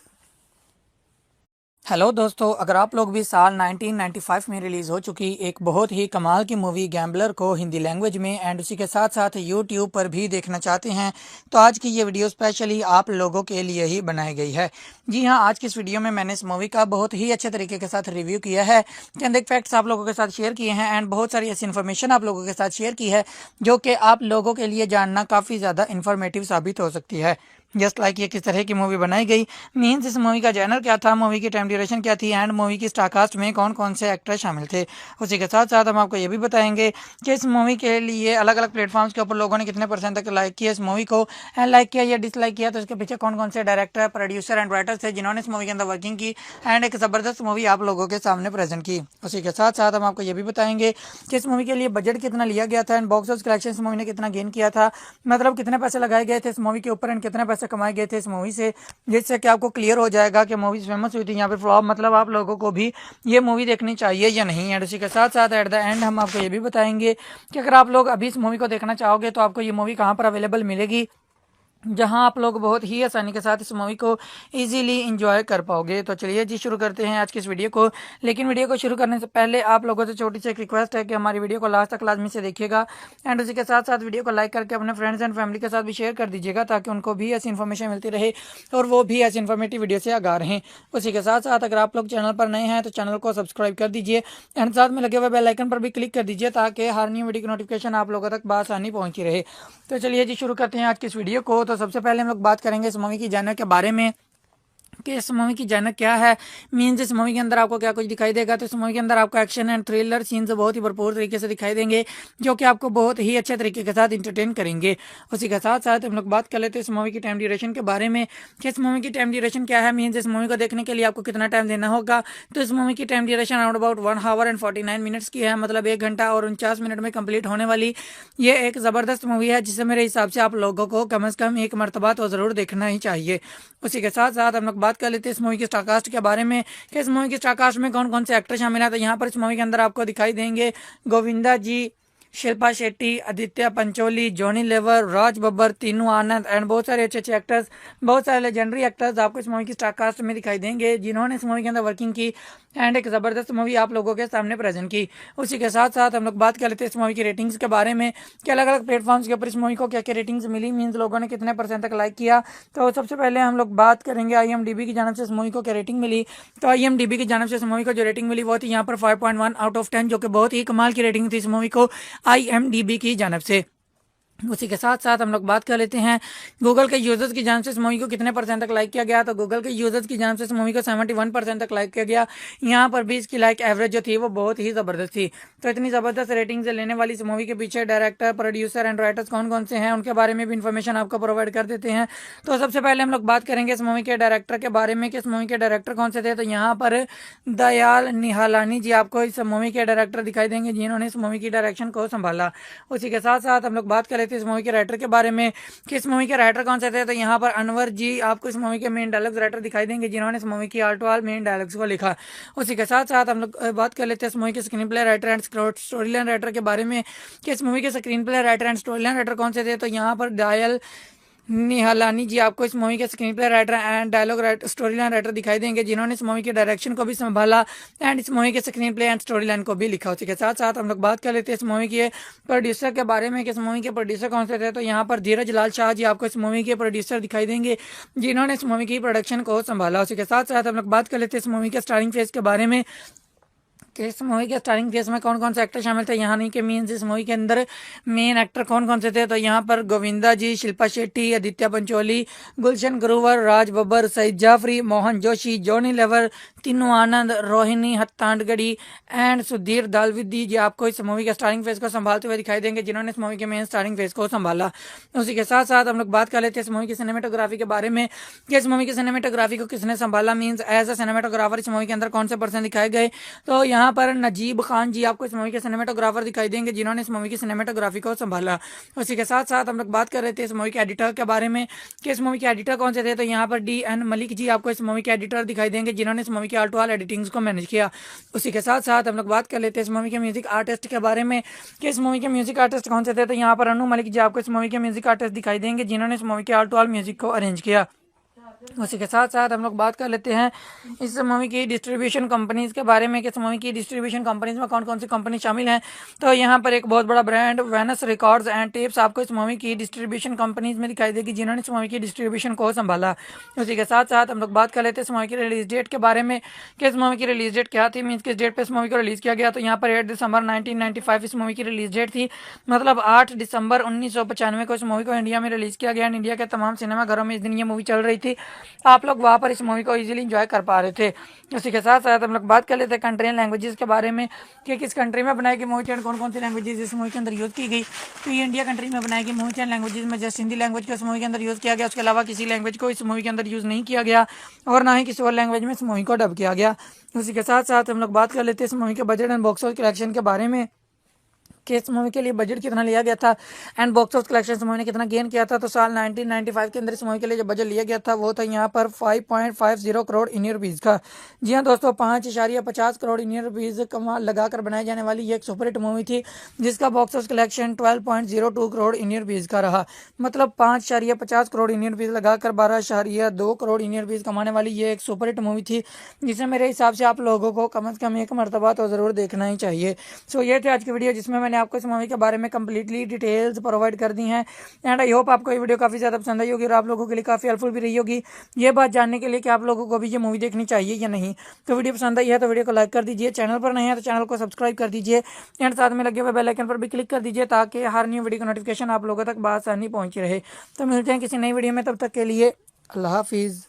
हेलो दोस्तों, अगर आप लोग भी साल 1995 में रिलीज़ हो चुकी एक बहुत ही कमाल की मूवी गैम्बलर को हिंदी लैंग्वेज में एंड उसी के साथ साथ यूट्यूब पर भी देखना चाहते हैं तो आज की ये वीडियो स्पेशली आप लोगों के लिए ही बनाई गई है। जी हाँ, आज की इस वीडियो में मैंने इस मूवी का बहुत ही अच्छे तरीके के साथ रिव्यू किया है, चंद एक फैक्ट्स आप लोगों के साथ शेयर किए हैं एंड बहुत सारी ऐसी इन्फॉर्मेशन आप लोगों के साथ शेयर की है जो कि आप लोगों के लिए जानना काफ़ी ज़्यादा इन्फॉर्मेटिव साबित हो सकती है। जस्ट लाइक ये किस तरह की मूवी बनाई गई, मीन्स इस मूवी का जॉनर क्या था, मूवी की टाइम ड्यूरेशन क्या थी एंड मूवी की स्टारकास्ट में कौन कौन से एक्टर शामिल थे। उसी के साथ साथ हम आपको ये भी बताएंगे कि इस मूवी के लिए अलग अलग प्लेटफॉर्म्स के ऊपर लोगों ने कितने परसेंट तक लाइक किया इस मूवी को एंड लाइक किया या डिसलाइक किया, तो इसके पीछे कौन कौन से डायरेक्टर, प्रोड्यूसर एंड राइटर्स थे जिन्होंने इस मूवी के अंदर वर्किंग की एंड एक ज़बरदस्त मूवी आप लोगों के सामने प्रेजेंट की। उसी के साथ साथ हम आपको ये भी बताएंगे कि इस मूवी के लिए बजट कितना लिया गया था एंड बॉक्स ऑफिस कलेक्शन इस मूवी ने कितना गेन किया था, मतलब कितने पैसे लगाए गए थे इस मूवी के ऊपर एंड कितने पैसे कमाए गए थे इस मूवी से, जिससे कि आपको क्लियर हो जाएगा कि मूवी फेमस हुई थी यहाँ पे फ्लॉप, मतलब आप लोगों को भी ये मूवी देखनी चाहिए या नहीं। एंड उसी के साथ साथ एट द एंड हम आपको ये भी बताएंगे कि अगर आप लोग अभी इस मूवी को देखना चाहोगे तो आपको ये मूवी कहाँ पर अवेलेबल मिलेगी, जहां आप लोग बहुत ही आसानी के साथ इस मूवी को इजीली एंजॉय कर पाओगे। तो चलिए जी शुरू करते हैं आज की इस वीडियो को, लेकिन वीडियो को शुरू करने से पहले आप लोगों से छोटी सी एक रिक्वेस्ट है कि हमारी वीडियो को लास्ट तक लाजमी से देखिएगा एंड उसी के साथ साथ वीडियो को लाइक करके अपने फ्रेंड्स एंड फैमिली के साथ भी शेयर कर दीजिएगा ताकि उनको भी ऐसी इन्फॉर्मेशन मिलती रहे और वो भी ऐसी इन्फॉर्मेटिव वीडियो से आगाह रहें। उसी के साथ साथ अगर आप लोग चैनल पर नए हैं तो चैनल को सब्सक्राइब कर दीजिए एंड साथ में लगे हुए बेल आइकन पर भी क्लिक कर दीजिए ताकि हर न्यू वीडियो की नोटिफिकेशन आप लोगों तक बआसानी पहुंची रहे। तो चलिए जी शुरू करते हैं आज की इस वीडियो को। तो सबसे पहले हम लोग बात करेंगे इस मूवी की जॉनर के बारे में कि इस मूवी की जॉनर क्या है, मीन्स इस मूवी के अंदर आपको क्या कुछ दिखाई देगा। तो इस मूवी के अंदर आपको एक्शन एंड थ्रिलर सीन्स बहुत ही भरपूर तरीके से दिखाई देंगे जो कि आपको बहुत ही अच्छे तरीके के साथ इंटरटेन करेंगे। उसी के साथ साथ हम लोग बात कर लेते हैं इस मूवी की टाइम ड्यूरेशन के बारे में कि इस मूवी की टाइम ड्यूरेशन क्या है, मीन्स इस मूवी को देखने के लिए आपको कितना टाइम देना होगा। तो इस मूवी की time duration around about 1 our and 49 minutes की है, मतलब 1 घंटा और 49 मिनट में कंप्लीट होने वाली ये एक ज़बरदस्त मूवी है जिसे मेरे हिसाब से आप लोगों को कम से कम एक मरतबा तो ज़रूर देखना ही चाहिए। उसी के साथ साथ हम लोग बात कर लेते हैं इस मूवी की स्टारकास्ट के बारे में कि इस मूवी की स्टारकास्ट में कौन कौन से एक्टर शामिल हैं। तो यहाँ पर इस मूवी के अंदर आपको दिखाई देंगे गोविंदा जी, शिल्पा शेट्टी, आदित्य पंचोली, जॉनी लेवर, राज बब्बर, तीनू आनंद एंड बहुत सारे अच्छे अच्छे एक्टर्स, बहुत सारे लेजेंडरी एक्टर्स आपको इस मूवी की स्टारकास्ट में दिखाई देंगे जिन्होंने इस मूवी के अंदर वर्किंग की एंड एक ज़बरदस्त मूवी आप लोगों के सामने प्रेजेंट की। उसी के साथ साथ हम लोग बात कर लेते हैं इस मूवी की रेटिंग्स के बारे में कि अलग अलग प्लेटफॉर्म्स के ऊपर इस मूवी को क्या क्या रेटिंग्स मिली, मीन्स लोगों ने कितने परसेंट तक लाइक किया। तो सबसे पहले हम लोग बात करेंगे IMDb की जानिब से इस मूवी को क्या रेटिंग मिली। तो IMDb की जानिब से इस मूवी को जो रेटिंग मिली वो थी यहाँ पर 5.1 आउट ऑफ 10, जो कि बहुत ही कमाल की रेटिंग थी इस मूवी को IMDb की जानिब से। उसी के साथ साथ हम लोग बात कर लेते हैं गूगल के यूजर्स की जान से इस मूवी को कितने परसेंट तक लाइक किया गया। तो गूगल के यूजर्स की जान से इस मूवी को 71% तक लाइक किया गया। यहाँ पर भी इसकी लाइक एवरेज जो थी वो बहुत ही ज़बरदस्त थी। तो इतनी ज़बरदस्त रेटिंग से लेने वाली इस मूवी के पीछे डायरेक्टर, प्रोड्यूसर एंड राइटर्स कौन कौन से हैं उनके बारे में भी इन्फॉर्मेशन आपको प्रोवाइड कर देते हैं। तो सबसे पहले हम लोग बात करेंगे इस मूवी के डायरेक्टर के बारे में कि इस मूवी के डायरेक्टर कौन से थे। तो यहाँ पर दयाल निहालानी जी आपको इस मूवी के डायरेक्टर दिखाई देंगे जिन्होंने इस मूवी की डायरेक्शन को संभाला। उसी के साथ साथ हम लोग बात कर लेते हैं इस मूवी के राइटर के बारे में कि इस मूवी के राइटर कौन से थे। तो यहाँ पर अनवर जी आपको इस मूवी के मेन डायलॉग्स राइटर दिखाई देंगे जिन्होंने इस मूवी की all to all main dialogues को लिखा। उसी के साथ साथ हम लोग बात कर लेते हैं इस मूवी के screenplay writer and story line writer के बारे में कि इस मूवी के screenplay writer and story line writer कौन से थे। तो यहाँ पर दयाल निहालानी जी आपको इस मूवी के screenplay writer and dialogue writer, story line writer दिखाई देंगे जिन्होंने इस मूवी के डायरेक्शन को भी संभाला एंड इस मूवी के screen play and story line को भी लिखा। उसी के साथ साथ हम लोग बात कर लेते हैं इस मूवी के प्रोड्यूसर के बारे में कि इस मूवी के प्रोड्यूसर कौन से थे। तो यहाँ पर धीरज लाल शाह जी आपको इस मूवी के प्रोड्यूसर दिखाई देंगे जिन्होंने इस मूवी की प्रोडक्शन को संभाला। उसी के साथ साथ हम लोग बात कर लेते हैं इस मूवी के स्टारिंग फेस के बारे में कि इस मूवी के स्टारिंग फेस में कौन कौन से एक्टर शामिल थे। यहाँ नहीं कि मीन्स इस मूवी के अंदर मेन एक्टर कौन कौन से थे। तो यहाँ पर गोविंदा जी, शिल्पा शेट्टी, आदित्य पंचोली, गुलशन ग्रोवर, राज बब्बर, सईद जाफरी, मोहन जोशी, जॉनी लेवर, तीनू आनंद, रोहिणी हत्तांडगढ़ी एंड सुधीर दालविदी जी आपको इस मूवी के स्टारिंग फेस को संभालते हुए दिखाई देंगे जिन्होंने इस मूवी के मेन स्टारिंग फेस को संभाला। उसी के साथ साथ हम लोग बात कर लेते हैं इस मूवी की सिनेमेटोग्राफी के बारे में कि इस मूवी की सिनेमेटोग्राफी को किसने संभाला, मीन्स एज अ सिनेमेटोग्राफर इस मूवी के अंदर कौन से पर्सन दिखाए गए। तो यहाँ पर नजीब खान जी आपको इस मूवी के सिनेमेटोग्राफर दिखाई देंगे जिन्होंने इस मूवी की सिनेमेटोग्राफी को संभाला। उसी के साथ साथ हम लोग बात कर रहे थे इस मूवी के एडिटर के बारे में कि इस मूवी के एडिटर कौन से थे। तो यहाँ पर DN मलिक जी आपको इस मूवी के एडिटर दिखाई देंगे जिन्होंने इस मूवी की ऑल टू ऑल एडिटिंग्स को मैनेज किया। उसी के साथ साथ हम लोग बात कर लेते हैं इस मूवी के म्यूजिक आर्टिस्ट के बारे में कि इस मूवी के म्यूजिक आर्टिस्ट कौन से थे। तो यहाँ पर अनु मलिक जी आपको इस मूवी के म्यूजिक आर्टिस्ट दिखाई देंगे जिन्होंने इस मूवी के ऑल टू ऑल म्यूजिक को अरेंज किया। उसी के साथ साथ हम लोग बात कर लेते हैं इस मूवी की डिस्ट्रीब्यूशन कंपनीज के बारे में कि इस मूवी की डिस्ट्रीब्यूशन कंपनीज में कौन कौन सी कंपनी शामिल हैं। तो यहाँ पर एक बहुत बड़ा brand Venus records and tapes आपको इस मूवी की डिस्ट्रीब्यूशन कंपनीज में दिखाई देगी जिन्होंने इस मूवी की डिस्ट्रीब्यूशन को संभाला। उसी के साथ साथ हम लोग बात कर लेते हैं इस मूवी की रिलीज डेट के बारे में कि इस मूवी की रिलीज डेट क्या थी, मीन्स किस डेट पर इस मूवी को रिलीज किया गया। तो यहाँ पर 8 दिसंबर 1995 इस मूवी की रिलीज डेट थी, मतलब 8 दिसंबर 1995 को इस मूवी को इंडिया में रिलीज किया गया। इंडिया के तमाम सिनेमाघरों में इस दिन ये मूवी चल रही थी, आप लोग वहाँ पर इस मूवी को इजीली एंजॉय कर पा रहे थे। उसी के साथ साथ हम लोग बात कर लेते हैं कंट्री एंड लैंग्वेजेस के बारे में कि किस कंट्री में बनाई गई मूवी एंड कौन कौन सी लैंग्वेजेस इस मूवी के अंदर यूज़ की गई। तो ये इंडिया कंट्री में बनाई गई मूवी एंड लैंग्वेजेस में जस्ट हिंदी लैंग्वेज को इस मूवी के अंदर यूज़ किया गया, उसके अलावा किसी लैंग्वेज को इस मूवी के अंदर यूज़ नहीं किया गया और ना ही किसी और लैंग्वेज में इस मूवी को डब किया गया। उसी के साथ साथ हम लोग बात कर लेते हैं इस मूवी के budget and box office collection के बारे में कि इस मूवी के लिए बजट कितना लिया गया था एंड बॉक्स ऑफिस कलेक्शन इस मूवी ने कितना गेन किया था। तो साल 1995 के अंदर इस मूवी के लिए जो बजट लिया गया था वो था यहाँ पर 5.50 करोड़ इंडियन रुपीज़ का। जी हाँ दोस्तों, 5.50 करोड़ इंडियन रुपीज़ कमाल लगाकर बनाई जाने वाली ये एक सुपरहिट मूवी थी जिसका box office collection 12.02 crore Indian rupees का रहा। मतलब 5.50 करोड़ इंडियन रुपीज़ लगाकर 12.2 करोड़ इंडियन रुपीज़ कमाने वाली ये एक सुपरहिट मूवी थी जिसे मेरे हिसाब से आप लोगों को कम से कम एक मरतबा तो ज़रूर देखना ही चाहिए। सो ये थे आज की वीडियो जिसमें मैंने आपको इस मूवी के बारे में कंप्लीटली डिटेल्स प्रोवाइड कर दी हैं एंड आई होप आपको ये वीडियो काफ़ी ज़्यादा पसंद आई होगी और आप लोगों के लिए काफ़ी हेल्पफुल भी रही होगी ये बात जानने के लिए कि आप लोगों को भी ये मूवी देखनी चाहिए या नहीं। तो वीडियो पसंद आई है तो वीडियो को लाइक कर दीजिए, चैनल पर नहीं है तो चैनल को सब्सक्राइब कर दीजिए एंड साथ में लगे हुए बेल आइकन पर भी क्लिक कर दीजिए ताकि हर न्यू वीडियो का नोटिफिकेशन आप लोगों तक बआसानी पहुँची रहे। तो मिलते हैं किसी नई वीडियो में, तब तक के लिए अल्लाह हाफिज़।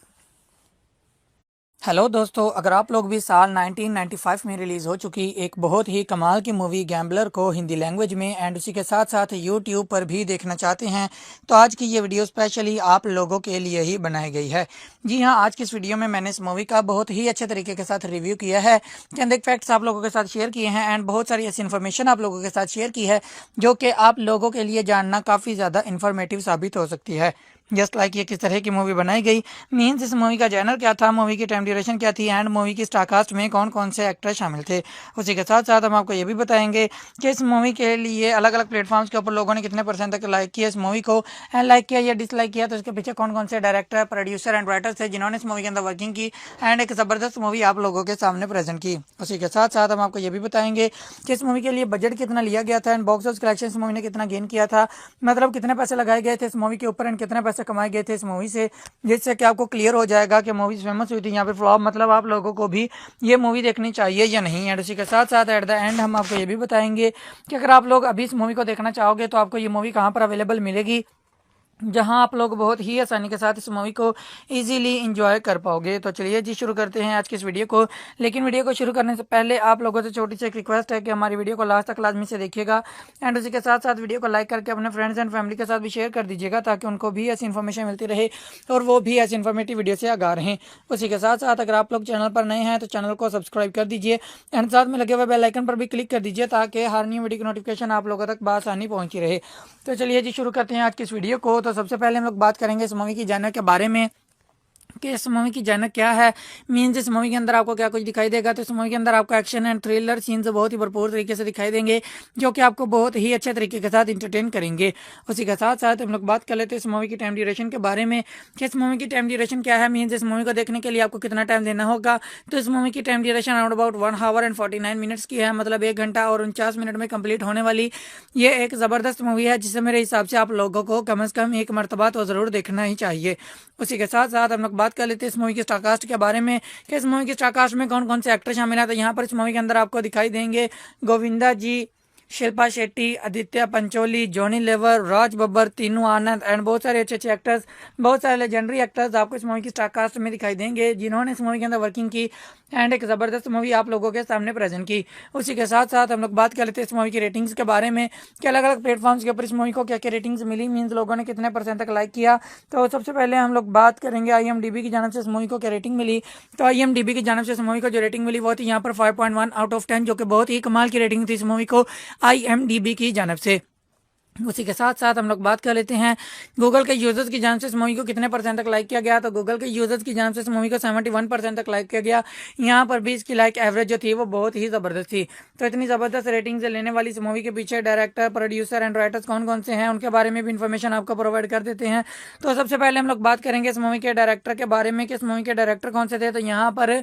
हेलो दोस्तों, अगर आप लोग भी साल 1995 में रिलीज़ हो चुकी एक बहुत ही कमाल की मूवी गैम्बलर को हिंदी लैंग्वेज में एंड उसी के साथ साथ यूट्यूब पर भी देखना चाहते हैं तो आज की ये वीडियो स्पेशली आप लोगों के लिए ही बनाई गई है। जी हाँ, आज की इस वीडियो में मैंने इस मूवी का बहुत ही अच्छे तरीके के साथ रिव्यू किया है, चंद एक फैक्ट्स आप लोगों के साथ शेयर किए हैं एंड बहुत सारी ऐसी इन्फॉर्मेशन आप लोगों के साथ शेयर की है जो कि आप लोगों के लिए जानना काफ़ी ज़्यादा इन्फॉर्मेटिव साबित हो सकती है। जस्ट लाइक ये किस तरह की मूवी बनाई गई, मीन्स इस मूवी का जैनर क्या था, मूवी की टाइम ड्यूरेशन क्या थी एंड मूवी की स्टारकास्ट में कौन कौन से एक्टर शामिल थे। उसी के साथ साथ हम आपको ये भी बताएंगे कि इस मूवी के लिए अलग अलग प्लेटफॉर्म्स के ऊपर लोगों ने कितने परसेंट तक लाइक किया इस मूवी को एंड लाइक किया या डिसलाइक किया, तो इसके पीछे कौन कौन से डायरेक्टर, प्रोड्यूसर एंड राइटर्स थे जिन्होंने इस मूवी के अंदर वर्किंग की एंड एक ज़बरदस्त मूवी आप लोगों के सामने प्रेजेंट की। उसी के साथ साथ हम आपको ये भी बताएंगे कि इस मूवी के लिए बजट कितना लिया गया था एंड बॉक्स ऑफिस कलेक्शन इस मूवी ने कितना गेन किया था, मतलब कितने पैसे लगाए गए थे इस मूवी के ऊपर एंड कितने पैसे पैसे कमाए गए थे इस मूवी से, जिससे कि आपको क्लियर हो जाएगा कि मूवी फेमस हुई थी यहाँ पे फ्लॉप, मतलब आप लोगों को भी ये मूवी देखनी चाहिए या नहीं। एंड उसी के साथ साथ एट द एंड हम आपको ये भी बताएंगे कि अगर आप लोग अभी इस मूवी को देखना चाहोगे तो आपको ये मूवी कहाँ पर अवेलेबल मिलेगी, जहां आप लोग बहुत ही आसानी के साथ इस मूवी को इजीली एंजॉय कर पाओगे। तो चलिए जी शुरू करते हैं आज की इस वीडियो को। लेकिन वीडियो को शुरू करने से पहले आप लोगों से छोटी सी एक रिक्वेस्ट है कि हमारी वीडियो को लास्ट तक लाजमी से देखिएगा एंड उसी के साथ साथ वीडियो को लाइक करके अपने फ्रेंड्स एंड फैमिली के साथ भी शेयर कर दीजिएगा, ताकि उनको भी ऐसी इन्फॉर्मेशन मिलती रहे और वो भी ऐसी इन्फॉर्मेटिव वीडियो से आगाह रहें। उसी के साथ साथ अगर आप लोग चैनल पर नए हैं तो चैनल को सब्सक्राइब कर दीजिए एंड साथ में लगे हुए बेल आइकन पर भी क्लिक कर दीजिए, ताकि हर न्यू वीडियो की नोटिफिकेशन आप लोगों तक बआसानी पहुंची रहे। तो चलिए जी शुरू करते हैं आज की इस वीडियो को। तो सबसे पहले हम लोग बात करेंगे इस मूवी की जॉनर के बारे में कि इस मूवी की जॉनर क्या है, मीन्स इस मूवी के अंदर आपको क्या कुछ दिखाई देगा। तो इस मूवी के अंदर आपको एक्शन एंड थ्रिलर सीन्स बहुत ही भरपूर तरीके से दिखाई देंगे, जो कि आपको बहुत ही अच्छे तरीके के साथ इंटरटेन करेंगे। उसी के साथ साथ हम लोग बात कर लेते हैं इस मूवी की टाइम ड्यूरेशन के बारे में कि इस मूवी की टाइम ड्यूरेशन क्या है, मीन्स इस मूवी को देखने के लिए आपको कितना टाइम देना होगा। तो इस मूवी की time duration around about 1 our and 49 minutes की है, मतलब 1 घंटा और 49 मिनट में कंप्लीट होने वाली ये एक ज़बरदस्त मूवी है, जिसे मेरे हिसाब से आप लोगों को कम से कम एक मरतबा तो ज़रूर देखना ही चाहिए। उसी के साथ साथ हम लोग बात कर लेते हैं इस मूवी की स्टारकास्ट के बारे में कि इस मूवी की स्टारकास्ट में कौन कौन से एक्टर शामिल हैं। तो यहाँ पर इस मूवी के अंदर आपको दिखाई देंगे गोविंदा जी, शिल्पा शेट्टी, आदित्य पंचोली, जॉनी लेवर, राज बब्बर, तीनू आनंद एंड बहुत सारे अच्छे अच्छे एक्टर्स, बहुत सारे लेजेंडरी एक्टर्स आपको इस मूवी की स्टारकास्ट में दिखाई देंगे, जिन्होंने इस मूवी के अंदर वर्किंग की एंड एक ज़बरदस्त मूवी आप लोगों के सामने प्रेजेंट की। उसी के साथ साथ हम लोग बात कर लेते हैं इस मूवी की रेटिंग्स के बारे में कि अलग अलग प्लेटफॉर्म्स के ऊपर इस मूवी को क्या क्या रेटिंग्स मिली, मीन्स लोगों ने कितने % तक लाइक किया। तो सबसे पहले हम लोग बात करेंगे IMDb की जानब से इस मूवी को क्या रेटिंग मिली। तो IMDb की जानब से इस मूवी को जो रेटिंग मिली वो थी यहाँ पर 5.1 आउट ऑफ 10, जो कि बहुत ही कमाल की रेटिंग थी इस मूवी को IMDb की जानब से। उसी के साथ साथ हम लोग बात कर लेते हैं गूगल के यूजर्स की जानब से इस मूवी को कितने % तक लाइक किया गया। तो गूगल के यूजर्स की जानब से इस मूवी को 71% तक लाइक किया गया। यहाँ पर भी इसकी लाइक एवरेज जो थी वो बहुत ही ज़बरदस्त थी। तो इतनी ज़बरदस्त रेटिंग से लेने वाली इस मूवी के पीछे डायरेक्टर, प्रोड्यूसर एंड राइटर्स कौन कौन से हैं, उनके बारे में भी इन्फॉर्मेशन आपको प्रोवाइड कर देते हैं। तो सबसे पहले हम लोग बात करेंगे इस मूवी के डायरेक्टर के बारे में कि इस मूवी के डायरेक्टर कौन से थे। तो यहाँ पर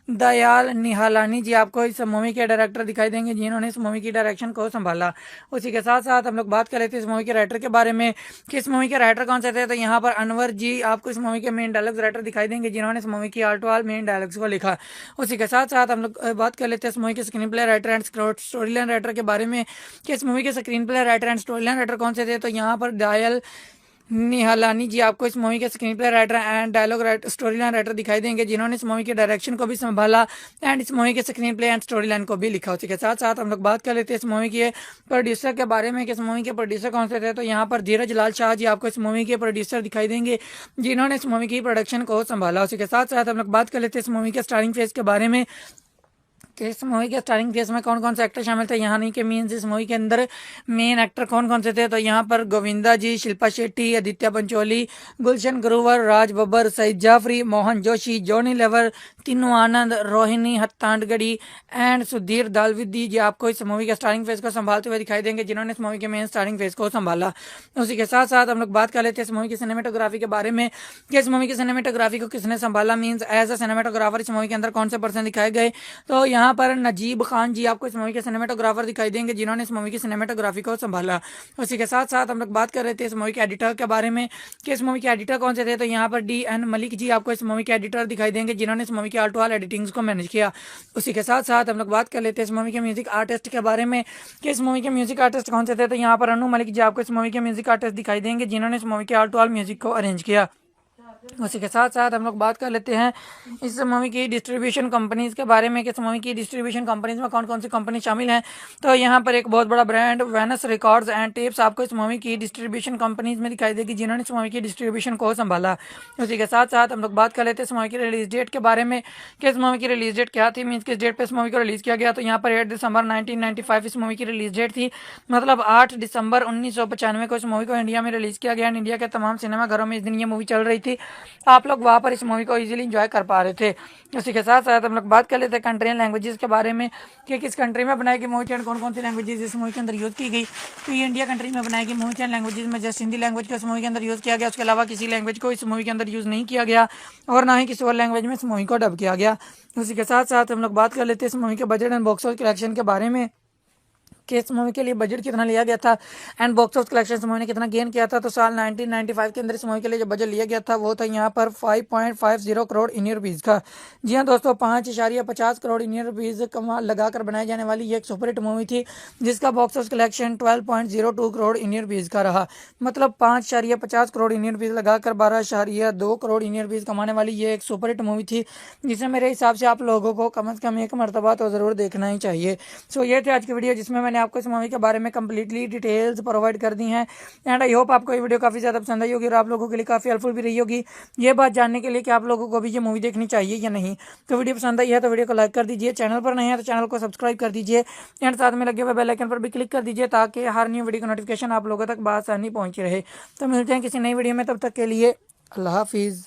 दयाल निहालानी जी आपको इस मूवी के डायरेक्टर दिखाई देंगे, जिन्होंने इस मूवी की डायरेक्शन को संभाला। उसी के साथ साथ हम लोग बात कर लेते हैं इस मूवी के राइटर के बारे में कि इस मूवी के राइटर कौन से थे। तो यहाँ पर अनवर जी आपको इस मूवी के मेन डायलॉग्स राइटर दिखाई देंगे, जिन्होंने इस मूवी की आर्टवाल मेन डायलॉग्स को लिखा। उसी के साथ साथ हम लोग बात कर लेते हैं इस मूवी के screenplay writer and story line writer के बारे में कि इस मूवी के screenplay writer and story line writer कौन से थे। तो यहाँ पर दयाल निहालानी जी आपको इस मूवी के screenplay writer and dialogue writer, story line writer दिखाई देंगे, जिन्होंने इस मूवी के डायरेक्शन को भी संभाला एंड इस मूवी के screen play and story line को भी लिखा। उसी के साथ साथ हम लोग बात कर लेते हैं इस मूवी के प्रोड्यूसर के बारे में कि इस मूवी के प्रोड्यूसर कौन से थे। तो यहाँ पर धीरज लाल शाह जी आपको इस मूवी के प्रोड्यूसर दिखाई देंगे, जिन्होंने इस मूवी की प्रोडक्शन को संभाला। उसी के साथ साथ हम लोग बात कर लेते हैं इस मूवी के स्टारिंग फेस के बारे में कि इस मूवी के स्टारिंग फेस में कौन कौन से एक्टर शामिल थे। यहाँ नहीं कि मीन्स इस मूवी के अंदर मेन एक्टर कौन कौन से थे। तो यहाँ पर गोविंदा जी, शिल्पा शेट्टी, आदित्य पंचोली, गुलशन ग्रोवर, राज बब्बर, सईद जाफरी, मोहन जोशी, जॉनी लेवर, तीनू आनंद, रोहिणी हत्तांडगढ़ी एंड सुधीर दालविदी जी आपको इस मूवी के स्टारिंग फेस को संभालते हुए दिखाई देंगे, जिन्होंने इस मूवी के मेन स्टारिंग फेस को संभाला। उसी के साथ साथ हम लोग बात कर लेते हैं इस मूवी की सिनेमेटोग्राफी के बारे में कि इस मूवी की सिनेमेटोग्राफी को किसने संभाला, मीन्स एज अ सिनेमेटोग्राफर इस मूवी के अंदर कौन से पर्सन दिखाए गए। तो यहाँ पर नजीब खान जी आपको इस मूवी के सिनेमेटोग्राफर दिखाई देंगे, जिन्होंने इस मूवी की सिनेमेटोग्राफी को संभाला। उसी के साथ साथ हम लोग बात कर रहे थे इस मूवी के एडिटर के बारे में कि इस मूवी के एडिटर कौन से थे। तो यहाँ पर DN मलिक जी आपको इस मूवी के एडिटर दिखाई देंगे, जिन्होंने इस मूवी की आर्ट वाल एडिटिंग्स को मैनेज किया। उसी के साथ साथ हम लोग बात कर लेते हैं इस मूवी के म्यूजिक आर्टिस्ट के बारे में कि इस मूवी के म्यूजिक आर्टिस्ट कौन से थे। तो यहाँ पर अनु मलिक जी आपको इस मूवी के म्यूजिक आर्टिस्ट दिखाई देंगे, जिन्होंने इस मूवी के आर्ट वाल म्यूजिक को अरेंज किया। उसी के साथ साथ हम लोग बात कर लेते हैं इस मूवी की डिस्ट्रीब्यूशन कंपनीज के बारे में कि इस मूवी की डिस्ट्रीब्यूशन कंपनीज में कौन कौन सी कंपनी शामिल हैं। तो यहाँ पर एक बहुत बड़ा brand Venus records and tapes आपको इस मूवी की डिस्ट्रीब्यूशन कंपनीज में दिखाई देगी, जिन्होंने इस मूवी की डिस्ट्रीब्यूशन को संभाला। उसी के साथ साथ हम लोग बात कर लेते हैं इस मूवी की रिलीज डेट के बारे में कि इस मूवी की रिलीज डेट क्या थी, मीन्स किस डेट पर इस मूवी को रिलीज किया गया। तो यहाँ पर 8 दिसंबर 1995 इस मूवी की रिलीज डेट थी, मतलब 8 दिसंबर 1995 को इस मूवी को इंडिया में रिलीज किया गया। इंडिया के तमाम सिनेमाघरों में इस दिन ये मूवी चल रही थी, आप लोग वहाँ पर इस मूवी को इजीली एंजॉय कर पा रहे थे। उसी के साथ साथ हम लोग बात कर लेते हैं कंट्री एंड लैंग्वेजेस के बारे में कि किस कंट्री में बनाई गई मूवी एंड कौन कौन सी लैंग्वेजेस इस मूवी के अंदर यूज़ की गई। तो ये इंडिया कंट्री में बनाई गई मूवी एंड लैंग्वेजेस में जस्ट हिंदी लैंग्वेज को इस मूवी के अंदर यूज़ किया गया, उसके अलावा किसी लैंग्वेज को इस मूवी के अंदर यूज़ नहीं किया गया और ना ही किसी और लैंग्वेज में इस मूवी को डब किया गया। उसी के साथ साथ हम लोग बात कर लेते हैं इस मूवी के budget and box office collection के बारे में कि इस मूवी के लिए बजट कितना लिया गया था एंड बॉक्स ऑफिस कलेक्शन इस मूवी ने कितना गेन किया था। तो साल 1995 के अंदर इस मूवी के लिए जो बजट लिया गया था वो था यहाँ पर 5.50 करोड़ इंडियन रुपीज़ का। जी हाँ दोस्तों, 5.50 करोड़ इंडियन रुपीज़ कमा लगाकर बनाई जाने वाली ये एक सुपरहिट मूवी थी जिसका box office collection 12.02 crore Indian rupees का रहा। मतलब 5.50 करोड़ इंडियन रुपीज़ लगाकर 12.2 करोड़ इंडियन रुपीज़ कमाने वाली ये एक सुपरहिट मूवी थी जिसे मेरे हिसाब से आप लोगों को कम से कम एक मरतबा तो ज़रूर देखना ही चाहिए। सो ये थी आज की वीडियो जिसमें मैंने आपको इस मूवी के बारे में कंप्लीटली डिटेल्स प्रोवाइड कर दी हैं एंड आई होप आपको ये वीडियो काफ़ी ज़्यादा पसंद आई होगी और आप लोगों के लिए काफ़ी हेल्पफुल भी रही होगी ये बात जानने के लिए कि आप लोगों को भी ये मूवी देखनी चाहिए या नहीं। तो वीडियो पसंद आई है तो वीडियो को लाइक कर दीजिए, चैनल पर नहीं है तो चैनल को सब्सक्राइब कर दीजिए एंड साथ में लगे हुए बेल आइकन पर भी क्लिक कर दीजिए ताकि हर न्यू वीडियो का नोटिफिकेशन आप लोगों तक बआसानी पहुंची रहे। तो मिलते हैं किसी नई वीडियो में, तब तक के लिए अल्लाह हाफिज़।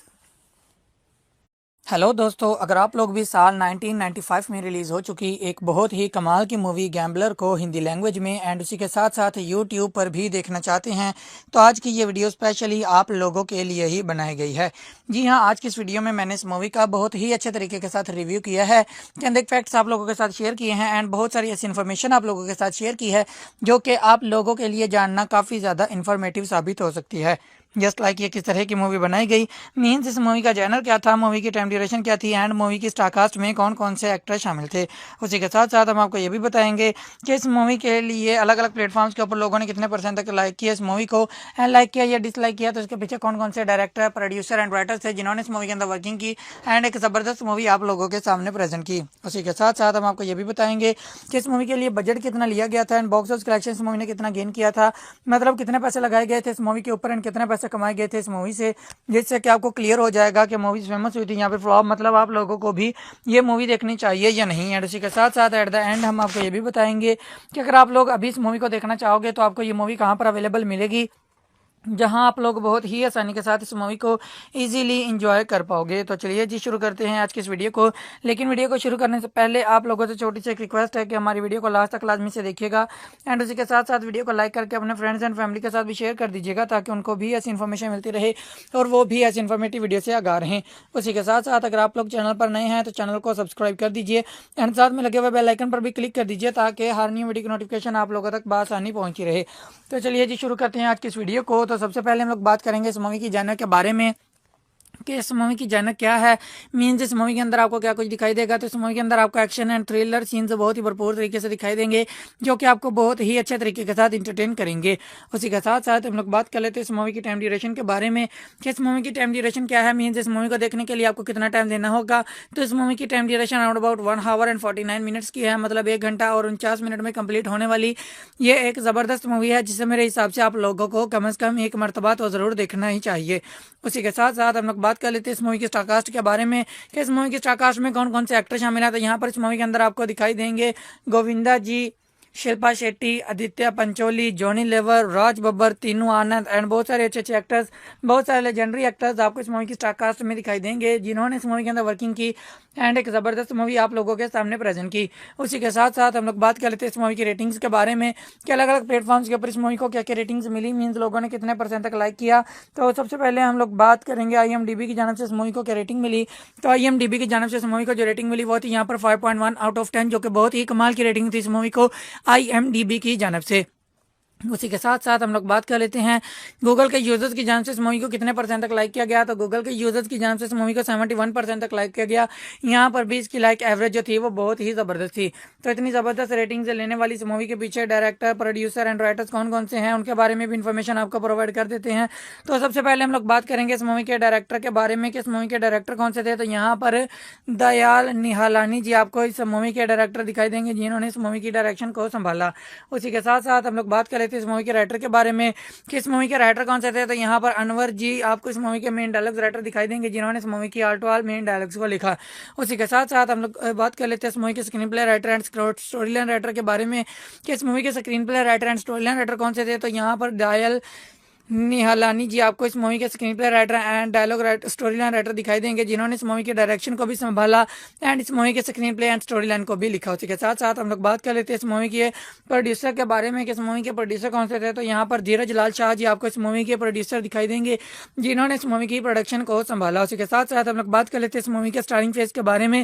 हेलो दोस्तों, अगर आप लोग भी साल 1995 में रिलीज़ हो चुकी एक बहुत ही कमाल की मूवी गैम्बलर को हिंदी लैंग्वेज में एंड उसी के साथ साथ यूट्यूब पर भी देखना चाहते हैं तो आज की ये वीडियो स्पेशली आप लोगों के लिए ही बनाई गई है। जी हाँ, आज की इस वीडियो में मैंने इस मूवी का बहुत ही अच्छे तरीके के साथ रिव्यू किया है, चंद एक फैक्ट्स आप लोगों के साथ शेयर किए हैं एंड बहुत सारी ऐसी इन्फॉर्मेशन आप लोगों के साथ शेयर की है जो कि आप लोगों के लिए जानना काफ़ी ज़्यादा इन्फॉर्मेटिव साबित हो सकती है। जस्ट लाइक ये किस तरह की मूवी बनाई गई, मीन्स इस मूवी का जॉनर क्या था, मूवी की टाइम ड्यूरेशन क्या थी एंड मूवी की स्टारकास्ट में कौन कौन से एक्टर शामिल थे। उसी के साथ साथ हम आपको ये भी बताएंगे कि इस मूवी के लिए अलग अलग प्लेटफॉर्म्स के ऊपर लोगों ने कितने % तक लाइक किया इस मूवी को एंड लाइक किया या डिसलाइक किया, तो इसके पीछे कौन कौन से डायरेक्टर, प्रोड्यूसर एंड राइटर्स थे जिन्होंने इस मूवी के अंदर वर्किंग की एंड एक ज़बरदस्त मूवी आप लोगों के सामने प्रेजेंट की। उसी के साथ साथ हम आपको ये भी बताएंगे कि इस मूवी के लिए बजट कितना लिया गया था एंड बॉक्स ऑफिस कलेक्शन इस मूवी ने कितना गेन किया था, मतलब कितने पैसे लगाए गए थे इस मूवी के ऊपर एंड कितने पैसे कमाए गए थे इस मूवी से, जिससे कि आपको क्लियर हो जाएगा कि मूवी फेमस हुई थी यहाँ पे फ्लॉप, मतलब आप लोगों को भी ये मूवी देखनी चाहिए या नहीं। एंड उसी के साथ साथ एट द एंड हम आपको ये भी बताएंगे कि अगर आप लोग अभी इस मूवी को देखना चाहोगे तो आपको ये मूवी कहाँ पर अवेलेबल मिलेगी, जहां आप लोग बहुत ही आसानी के साथ इस मूवी को इजीली एंजॉय कर पाओगे। तो चलिए जी शुरू करते हैं आज की इस वीडियो को। लेकिन वीडियो को शुरू करने से पहले आप लोगों से छोटी सी एक रिक्वेस्ट है कि हमारी वीडियो को लास्ट तक लाजमी से देखिएगा एंड उसी के साथ साथ वीडियो को लाइक करके अपने फ्रेंड्स एंड फैमिली के साथ भी शेयर कर दीजिएगा ताकि उनको भी ऐसी इन्फॉर्मेशन मिलती रहे और वो भी ऐसी इन्फॉर्मेटिव वीडियो से आगाह रहें। उसी के साथ साथ अगर आप लोग चैनल पर नए हैं तो चैनल को सब्सक्राइब कर दीजिए एंड साथ में लगे हुए बेल आइकन पर भी क्लिक कर दीजिए ताकि हर न्यू वीडियो की नोटिफिकेशन आप लोगों तक बआसानी पहुंची रहे। तो चलिए जी शुरू करते हैं आज की इस वीडियो को। तो सबसे पहले हम लोग बात करेंगे इस मूवी की जॉनर के बारे में कि इस मूवी की जॉनर क्या है, मीन्स इस मूवी के अंदर आपको क्या कुछ दिखाई देगा। तो इस मूवी के अंदर आपको एक्शन एंड थ्रिलर सीन्स बहुत ही भरपूर तरीके से दिखाई देंगे जो कि आपको बहुत ही अच्छे तरीके के साथ इंटरटेन करेंगे। उसी के साथ साथ हम लोग बात कर लेते हैं इस मूवी की टाइम ड्यूरेशन के बारे में कि इस मूवी की टाइम ड्यूरेशन क्या है, मीन्स इस मूवी को देखने के लिए आपको कितना टाइम देना होगा। तो इस मूवी की time duration around about 1 our and 49 minutes की है, मतलब 1 घंटा और 49 मिनट में कंप्लीट होने वाली ये एक ज़बरदस्त मूवी है जिसे मेरे हिसाब से आप लोगों को कम से कम एक मरतबा तो ज़रूर देखना ही चाहिए। उसी के साथ साथ हम लोग बात कर लेते हैं इस मूवी की स्टारकास्ट के बारे में कि इस मूवी की स्टारकास्ट में कौन कौन से एक्टर शामिल हैं। तो यहाँ पर इस मूवी के अंदर आपको दिखाई देंगे गोविंदा जी, शिल्पा शेट्टी, आदित्य पंचोली, जॉनी लेवर, राज बब्बर, तीनू आनंद एंड बहुत सारे अच्छे अच्छे एक्टर्स, बहुत सारे लेजेंडरी एक्टर्स आपको इस मूवी की स्टारकास्ट में दिखाई देंगे जिन्होंने इस मूवी के अंदर वर्किंग की एंड एक ज़बरदस्त मूवी आप लोगों के सामने प्रेजेंट की। उसी के साथ साथ हम लोग बात कर लेते हैं इस मूवी की रेटिंग्स के बारे में कि अलग अलग प्लेटफॉर्म्स के ऊपर इस मूवी को क्या क्या रेटिंग्स मिली, मीन्स लोगों ने कितने % तक लाइक किया। तो सबसे पहले हम लोग बात करेंगे IMDb की जानब से इस मूवी को क्या रेटिंग मिली। तो IMDb की जानब से इस मूवी को जो रेटिंग मिली वो थी यहाँ पर 5.1 आउट ऑफ 10, जो कि बहुत ही कमाल की रेटिंग थी इस मूवी को IMDb की जानब से। उसी के साथ साथ हम लोग बात कर लेते हैं गूगल के यूजर्स की जान से इस मूवी को कितने % तक लाइक किया गया। तो गूगल के यूजर्स की जान से इस मूवी को 71% तक लाइक किया गया। यहाँ पर भी इसकी लाइक एवरेज जो थी वो बहुत ही ज़बरदस्त थी। तो इतनी ज़बरदस्त रेटिंग से लेने वाली इस मूवी के पीछे डायरेक्टर, प्रोड्यूसर एंड राइटर्स कौन कौन से हैं उनके बारे में भी इन्फॉर्मेशन आपको प्रोवाइड कर देते हैं। तो सबसे पहले हम लोग बात करेंगे इस मूवी के डायरेक्टर के बारे में कि इस मूवी के डायरेक्टर कौन से थे। तो यहाँ पर दयाल निहालानी जी आपको इस मूवी के डायरेक्टर दिखाई देंगे जिन्होंने इस मूवी की डायरेक्शन को संभाला। उसी के साथ साथ हम लोग बात कर लेते हैं इस मूवी के राइटर के बारे में कि इस मूवी के राइटर कौन से थे। तो यहाँ पर अनवर जी आपको इस मूवी के मेन डायलॉग्स राइटर दिखाई देंगे जिन्होंने इस मूवी की all to all main dialogues को लिखा। उसी के साथ साथ हम लोग बात कर लेते हैं इस मूवी के screenplay writer and story line writer के बारे में कि इस मूवी के screenplay writer and story line writer कौन से थे। तो यहाँ पर दयाल निहालानी जी आपको इस मूवी के screenplay writer and dialogue story line writer दिखाई देंगे जिन्होंने इस मूवी के डायरेक्शन को भी संभाला एंड इस मूवी के screen play and story line को भी लिखा। उसी के साथ साथ हम लोग बात कर लेते हैं इस मूवी के प्रोड्यूसर के बारे में कि इस मूवी के प्रोड्यूसर कौन से थे। तो यहाँ पर धीरज लाल शाह जी आपको इस मूवी के प्रोड्यूसर दिखाई देंगे जिन्होंने इस मूवी की प्रोडक्शन को संभाला। उसी के साथ साथ हम लोग बात कर लेते हैं इस मूवी के स्टारिंग फेस के बारे में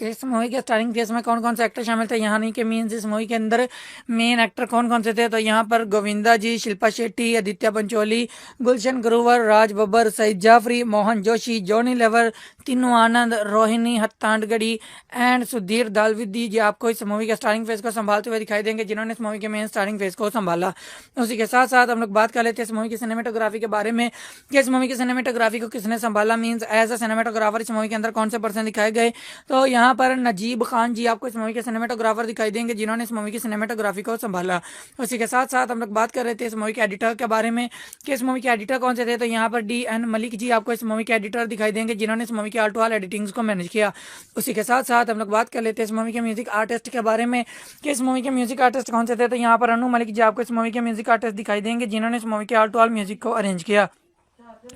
कि इस मूवी के स्टारिंग केस में कौन कौन से एक्टर शामिल थे, यहाँ नहीं कि मीन्स इस मूवी के अंदर मेन एक्टर कौन कौन से थे। तो यहाँ पर गोविंदा जी, शिल्पा शेट्टी, आदित्य पंचोली, गुलशन ग्रोवर, राज बब्बर, सईद जाफरी, मोहन जोशी, जॉनी लेवर, तीनू आनंद, रोहिणी हत्तांडगढ़ी एंड सुधीर दालविदी जी आपको इस मूवी के स्टारिंग फेस को संभालते हुए दिखाई देंगे, जिन्होंने इस मूवी के मेन स्टारिंग फेस को संभाला। उसी के साथ साथ हम लोग बात कर लेते हैं इस मूवी की सिनेमेटोग्राफी के बारे में कि इस मूवी की सिनेमेटोग्राफी को किसने संभाला, मीन्स एज अ सिनेमेटोग्राफर इस मूवी के अंदर कौन से पर्सन दिखाए गए। तो यहाँ पर नजीब खान जी आपको इस मूवी के सिनेमेटोग्राफर दिखाई देंगे, जिन्होंने इस मूवी की सिनेमेटोग्राफी को संभाला। उसी के साथ साथ हम लोग बात कर रहे थे इस मूवी के एडिटर के बारे में कि इस मूवी के एडिटर कौन से थे। तो यहाँ पर DN मलिक जी आपको इस मूवी के एडिटर दिखाई देंगे, जिन्होंने इस मूवी की ऑल टू ऑल एडिटिंग्स को मैनेज किया। उसी के साथ साथ हम लोग बात कर लेते हैं इस मूवी के म्यूजिक आर्टिस्ट के बारे में कि इस मूवी के म्यूजिक आर्टिस्ट कौन से थे। तो यहाँ पर अनु मलिक जी आपको इस मूवी के म्यूजिक आर्टिस्ट दिखाई देंगे, जिन्होंने इस मूवी के ऑल टू ऑल म्यूजिक को अरेंज किया।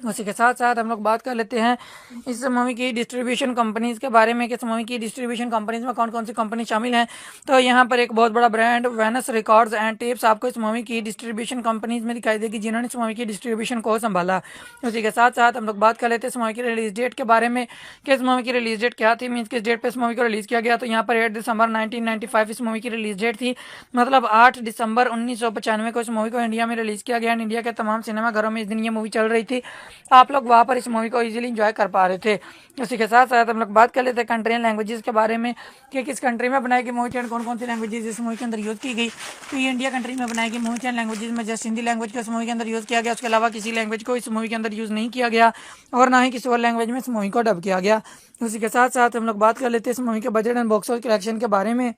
उसी के साथ साथ हम लोग बात कर लेते हैं इस मूवी की डिस्ट्रीब्यूशन कंपनीज के बारे में कि इस मूवी की डिस्ट्रीब्यूशन कंपनीज में कौन कौन सी कंपनी शामिल हैं। तो यहाँ पर एक बहुत बड़ा brand Venus records and tapes आपको इस मूवी की डिस्ट्रीब्यूशन कंपनीज में दिखाई देगी, जिन्होंने इस मूवी की डिस्ट्रीब्यूशन को संभाला। उसी के साथ साथ हम लोग बात कर लेते हैं इस मूवी की रिलीज डेट के बारे में कि इस मूवी की रिलीज डेट क्या थी, मीन्स किस डेट पर इस मूवी को रिलीज किया गया। तो यहाँ पर 8 दिसंबर 1995 इस मूवी की रिलीज डेट थी, मतलब 8 दिसंबर 1995 को इस मूवी को इंडिया में रिलीज किया गया। इंडिया के तमाम सिनेमाघरों में इस दिन ये मूवी चल रही थी, आप लोग वहाँ पर इस मूवी को इजीली एंजॉय कर पा रहे थे। उसी के साथ साथ हम लोग बात कर लेते हैं कंट्री एंड लैंग्वेजेस के बारे में कि किस कंट्री में बनाई गई मूवी थी, कौन कौन सी लैंग्वेजेस इस मूवी के अंदर यूज़ की गई। तो ये इंडिया कंट्री में बनाई गई मूवी थी, लैंग्वेजेस में जस्ट हिंदी लैंग्वेज को इस मूवी के अंदर यूज़ किया गया। उसके अलावा किसी लैंग्वेज को इस मूवी के अंदर यूज़ नहीं किया गया और ना ही किसी और लैंग्वेज में इस मूवी को डब किया गया। उसी के साथ साथ हम लोग बात कर लेते हैं इस मूवी के budget and box office collection के बारे में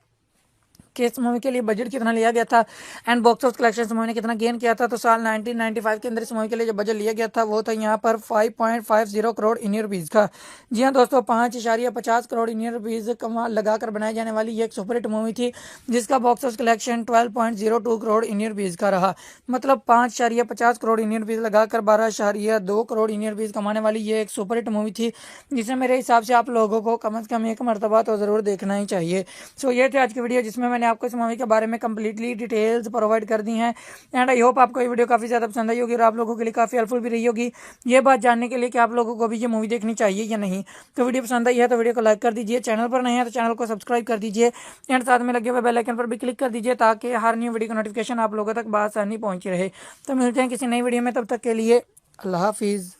कि इस मूवी के लिए बजट कितना लिया गया था एंड बॉक्स ऑफिस कलेक्शन इस मूवी ने कितना गेन किया था। तो साल 1995 के अंदर इस मूवी के लिए जो बजट लिया गया था वो था यहाँ पर 5.50 करोड़ इंडियन रुपीज़ का। जी हाँ दोस्तों, 5.50 करोड़ इंडियन रुपीज़ कमा लगाकर बनाई जाने वाली ये एक सुपरहिट मूवी थी, जिसका box office collection 12.02 crore Indian rupees का रहा। मतलब 5.50 करोड़ इंडियन रुपीज़ लगाकर 12.2 करोड़ इंडियन रुपीज़ कमाने वाली ये एक सुपरहिट मूवी थी, जिसे मेरे हिसाब से आप लोगों को कम से कम एक मरतबा तो ज़रूर देखना ही चाहिए। सो ये थी आज की वीडियो, जिसमें मैंने आपको इस मूवी के बारे में कंप्लीटली डिटेल्स प्रोवाइड कर दी हैं एंड आई होप आपको ये वीडियो काफ़ी ज़्यादा पसंद आई होगी और आप लोगों के लिए काफ़ी हेल्पफुल भी रही होगी ये बात जानने के लिए कि आप लोगों को भी ये मूवी देखनी चाहिए या नहीं। तो वीडियो पसंद आई है तो वीडियो को लाइक कर दीजिए, चैनल पर नहीं है तो चैनल को सब्सक्राइब कर दीजिए एंड साथ में लगे हुए बेल आइकन पर भी क्लिक कर दीजिए, ताकि हर न्यू वीडियो का नोटिफिकेशन आप लोगों तक बआसानी पहुँची रहे। तो मिलते हैं किसी नई वीडियो में, तब तक के लिए अल्लाह हाफिज़।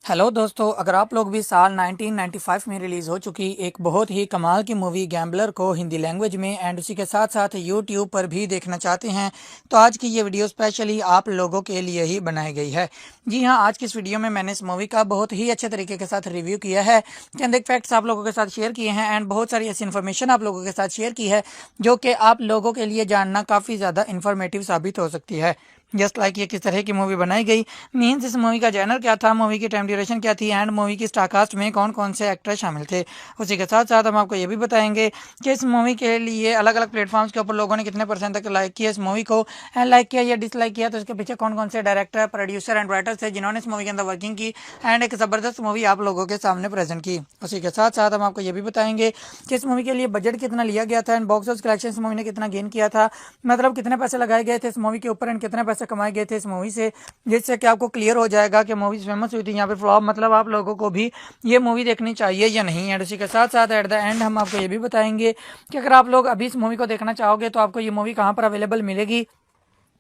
हेलो दोस्तों, अगर आप लोग भी साल 1995 में रिलीज़ हो चुकी एक बहुत ही कमाल की मूवी गैम्बलर को हिंदी लैंग्वेज में एंड उसी के साथ साथ यूट्यूब पर भी देखना चाहते हैं, तो आज की ये वीडियो स्पेशली आप लोगों के लिए ही बनाई गई है। जी हाँ, आज की इस वीडियो में मैंने इस मूवी का बहुत ही अच्छे तरीके के साथ रिव्यू किया है, चंद एक फैक्ट्स आप लोगों के साथ शेयर किए हैं एंड बहुत सारी ऐसी इन्फॉर्मेशन आप लोगों के साथ शेयर की है जो कि आप लोगों के लिए जानना काफ़ी ज़्यादा इन्फॉर्मेटिव साबित हो सकती है। जस्ट लाइक ये किस तरह की मूवी बनाई गई, मीन्स इस मूवी का जॉनर क्या था, मूवी की टाइम ड्यूरेशन क्या थी एंड मूवी की स्टारकास्ट में कौन कौन से एक्टर शामिल थे। उसी के साथ साथ हम आपको ये भी बताएंगे कि इस मूवी के लिए अलग अलग प्लेटफॉर्म्स के ऊपर लोगों ने कितने % तक लाइक किया इस मूवी को एंड लाइक किया या डिसलाइक किया, तो इसके पीछे कौन कौन से डायरेक्टर, प्रोड्यूसर एंड राइटर थे जिन्होंने इस मूवी के अंदर वर्किंग की एंड एक ज़बरदस्त मूवी आप लोगों के सामने प्रेजेंट की। उसी के साथ साथ हम आपको ये भी बताएंगे कि इस मूवी के लिए बजट कितना लिया गया था एंड बॉक्स ऑफिस कलेक्शन इस मूवी ने कितना गेन किया था, मतलब कितने पैसे लगाए गए थे इस मूवी के ऊपर एंड कितने पैसे कमाए गए थे इस मूवी से, जिससे कि आपको क्लियर हो जाएगा कि मूवी फेमस हुई थी यहाँ पे फ्लॉप, मतलब आप लोगों को भी ये मूवी देखनी चाहिए या नहीं। एंड उसी के साथ साथ एट द एंड हम आपको ये भी बताएंगे कि अगर आप लोग अभी इस मूवी को देखना चाहोगे तो आपको ये मूवी कहाँ पर अवेलेबल मिलेगी,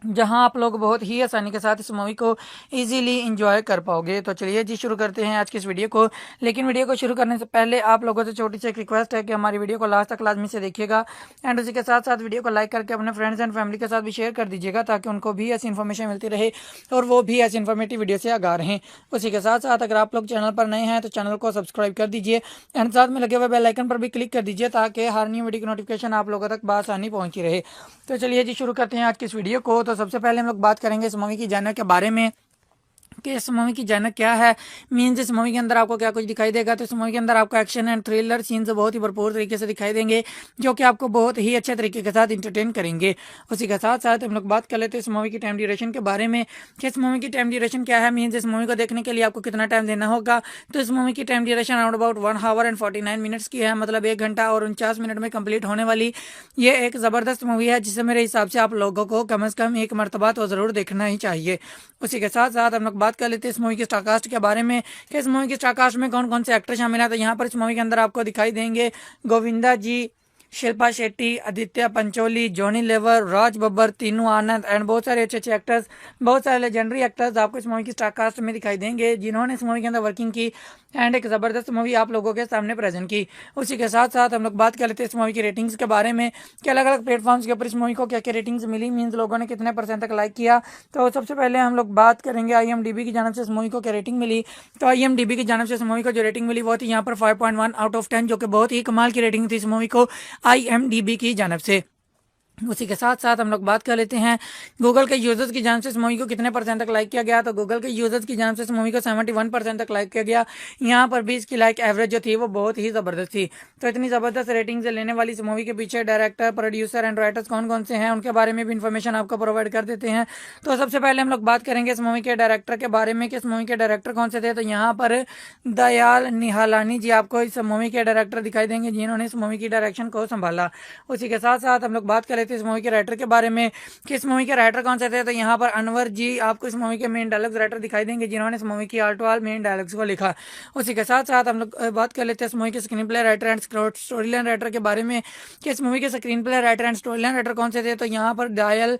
जहां आप लोग बहुत ही आसानी के साथ इस मूवी को इजीली एंजॉय कर पाओगे। तो चलिए जी शुरू करते हैं आज की इस वीडियो को, लेकिन वीडियो को शुरू करने से पहले आप लोगों से छोटी सी एक रिक्वेस्ट है कि हमारी वीडियो को लास्ट तक लाजमी से देखिएगा एंड उसी के साथ साथ वीडियो को लाइक करके अपने फ्रेंड्स एंड फैमिली के साथ भी शेयर कर दीजिएगा, ताकि उनको भी ऐसी इन्फॉर्मेशन मिलती रहे और वो भी ऐसी इन्फॉर्मेटिव वीडियो से आगाह रहें। उसी के साथ साथ अगर आप लोग चैनल पर नए हैं तो चैनल को सब्सक्राइब कर दीजिए एंड साथ में लगे हुए बेल आइकन पर भी क्लिक कर दीजिए, ताकि हर न्यू वीडियो की नोटिफिकेशन आप लोगों तक बआसानी पहुंची रहे। तो चलिए जी शुरू करते हैं आज की इस वीडियो को। तो सबसे पहले हम लोग बात करेंगे इस मूवी की जॉनर के बारे में कि इस मूवी की जॉनर क्या है, मीन्स इस मूवी के अंदर आपको क्या कुछ दिखाई देगा। तो इस मूवी के अंदर आपको एक्शन एंड थ्रिलर सीन्स बहुत ही भरपूर तरीके से दिखाई देंगे, जो कि आपको बहुत ही अच्छे तरीके के साथ इंटरटेन करेंगे। उसी के साथ साथ हम लोग बात कर लेते हैं इस मूवी की टाइम ड्यूरेशन के बारे में कि इस मूवी की टाइम ड्यूरेशन क्या है, मीन्स इस मूवी को देखने के लिए आपको कितना टाइम देना होगा। तो इस मूवी की time duration around about 1 our and 49 minutes की है, मतलब 1 घंटा और 49 मिनट में कंप्लीट होने वाली ये एक ज़बरदस्त मूवी है, जिसे मेरे हिसाब से आप लोगों को कम से कम एक मरतबा तो ज़रूर देखना ही चाहिए। उसी के साथ साथ हम लोग बात बात कर लेते हैं इस मूवी की स्टारकास्ट के बारे में कि इस मूवी की स्टारकास्ट में कौन कौन से एक्टर शामिल हैं। तो यहाँ पर इस मूवी के अंदर आपको दिखाई देंगे गोविंदा जी, शिल्पा शेट्टी, आदित्य पंचोली, जॉनी लेवर, राज बब्बर, तीनू आनंद एंड बहुत सारे अच्छे अच्छे एक्टर्स, बहुत सारे लेजेंडरी एक्टर्स आपको इस मूवी की स्टारकास्ट में दिखाई देंगे जिन्होंने इस मूवी के अंदर वर्किंग की एंड एक ज़बरदस्त मूवी आप लोगों के सामने प्रेजेंट की। उसी के साथ साथ हम लोग बात कर लेते हैं इस मूवी की रेटिंग्स के बारे में कि अलग अलग प्लेटफॉर्म्स के ऊपर इस मूवी को क्या क्या रेटिंग्स मिली, मीन्स लोगों ने कितने % तक लाइक किया। तो सबसे पहले हम लोग बात करेंगे IMDb की जानब से इस मूवी को क्या रेटिंग मिली। तो IMDb की जानब से इस मूवी को जो रेटिंग मिली वो थी यहाँ पर 5.1 आउट ऑफ 10, जो कि बहुत ही कमाल की रेटिंग थी इस मूवी को IMDb की जानब से। उसी के साथ साथ हम लोग बात कर लेते हैं गूगल के यूजर्स की जानब से इस मूवी को कितने % तक लाइक किया गया। तो गूगल के यूजर्स की जानब से इस मूवी को 71% तक लाइक किया गया। यहाँ पर भी इसकी लाइक एवरेज जो थी वो बहुत ही ज़बरदस्त थी। तो इतनी ज़बरदस्त रेटिंग से लेने वाली इस मूवी के पीछे डायरेक्टर, प्रोड्यूसर एंड राइटर्स कौन कौन से हैं उनके बारे में भी इन्फॉर्मेशन आपको प्रोवाइड कर देते हैं। तो सबसे पहले हम लोग बात करेंगे इस मूवी के डायरेक्टर के बारे में कि इस मूवी के डायरेक्टर कौन से थे। तो यहाँ पर दयाल निहालानी जी आपको इस मूवी के डायरेक्टर दिखाई देंगे जिन्होंने इस मूवी की डायरेक्शन को संभाला। उसी के साथ साथ हम लोग बात कर लेते हैं इस मूवी के राइटर के बारे में कि इस मूवी के राइटर कौन से थे। तो यहाँ पर अनवर जी आपको इस मूवी के मेन डायलॉग्स राइटर दिखाई देंगे जिन्होंने इस मूवी की आर्टवाल मेन डायलॉग्स को लिखा। उसी के साथ साथ हम लोग बात कर लेते हैं इस मूवी के screenplay writer and story line writer के बारे में कि इस मूवी के screenplay writer and story line writer कौन से थे। तो यहाँ पर दयाल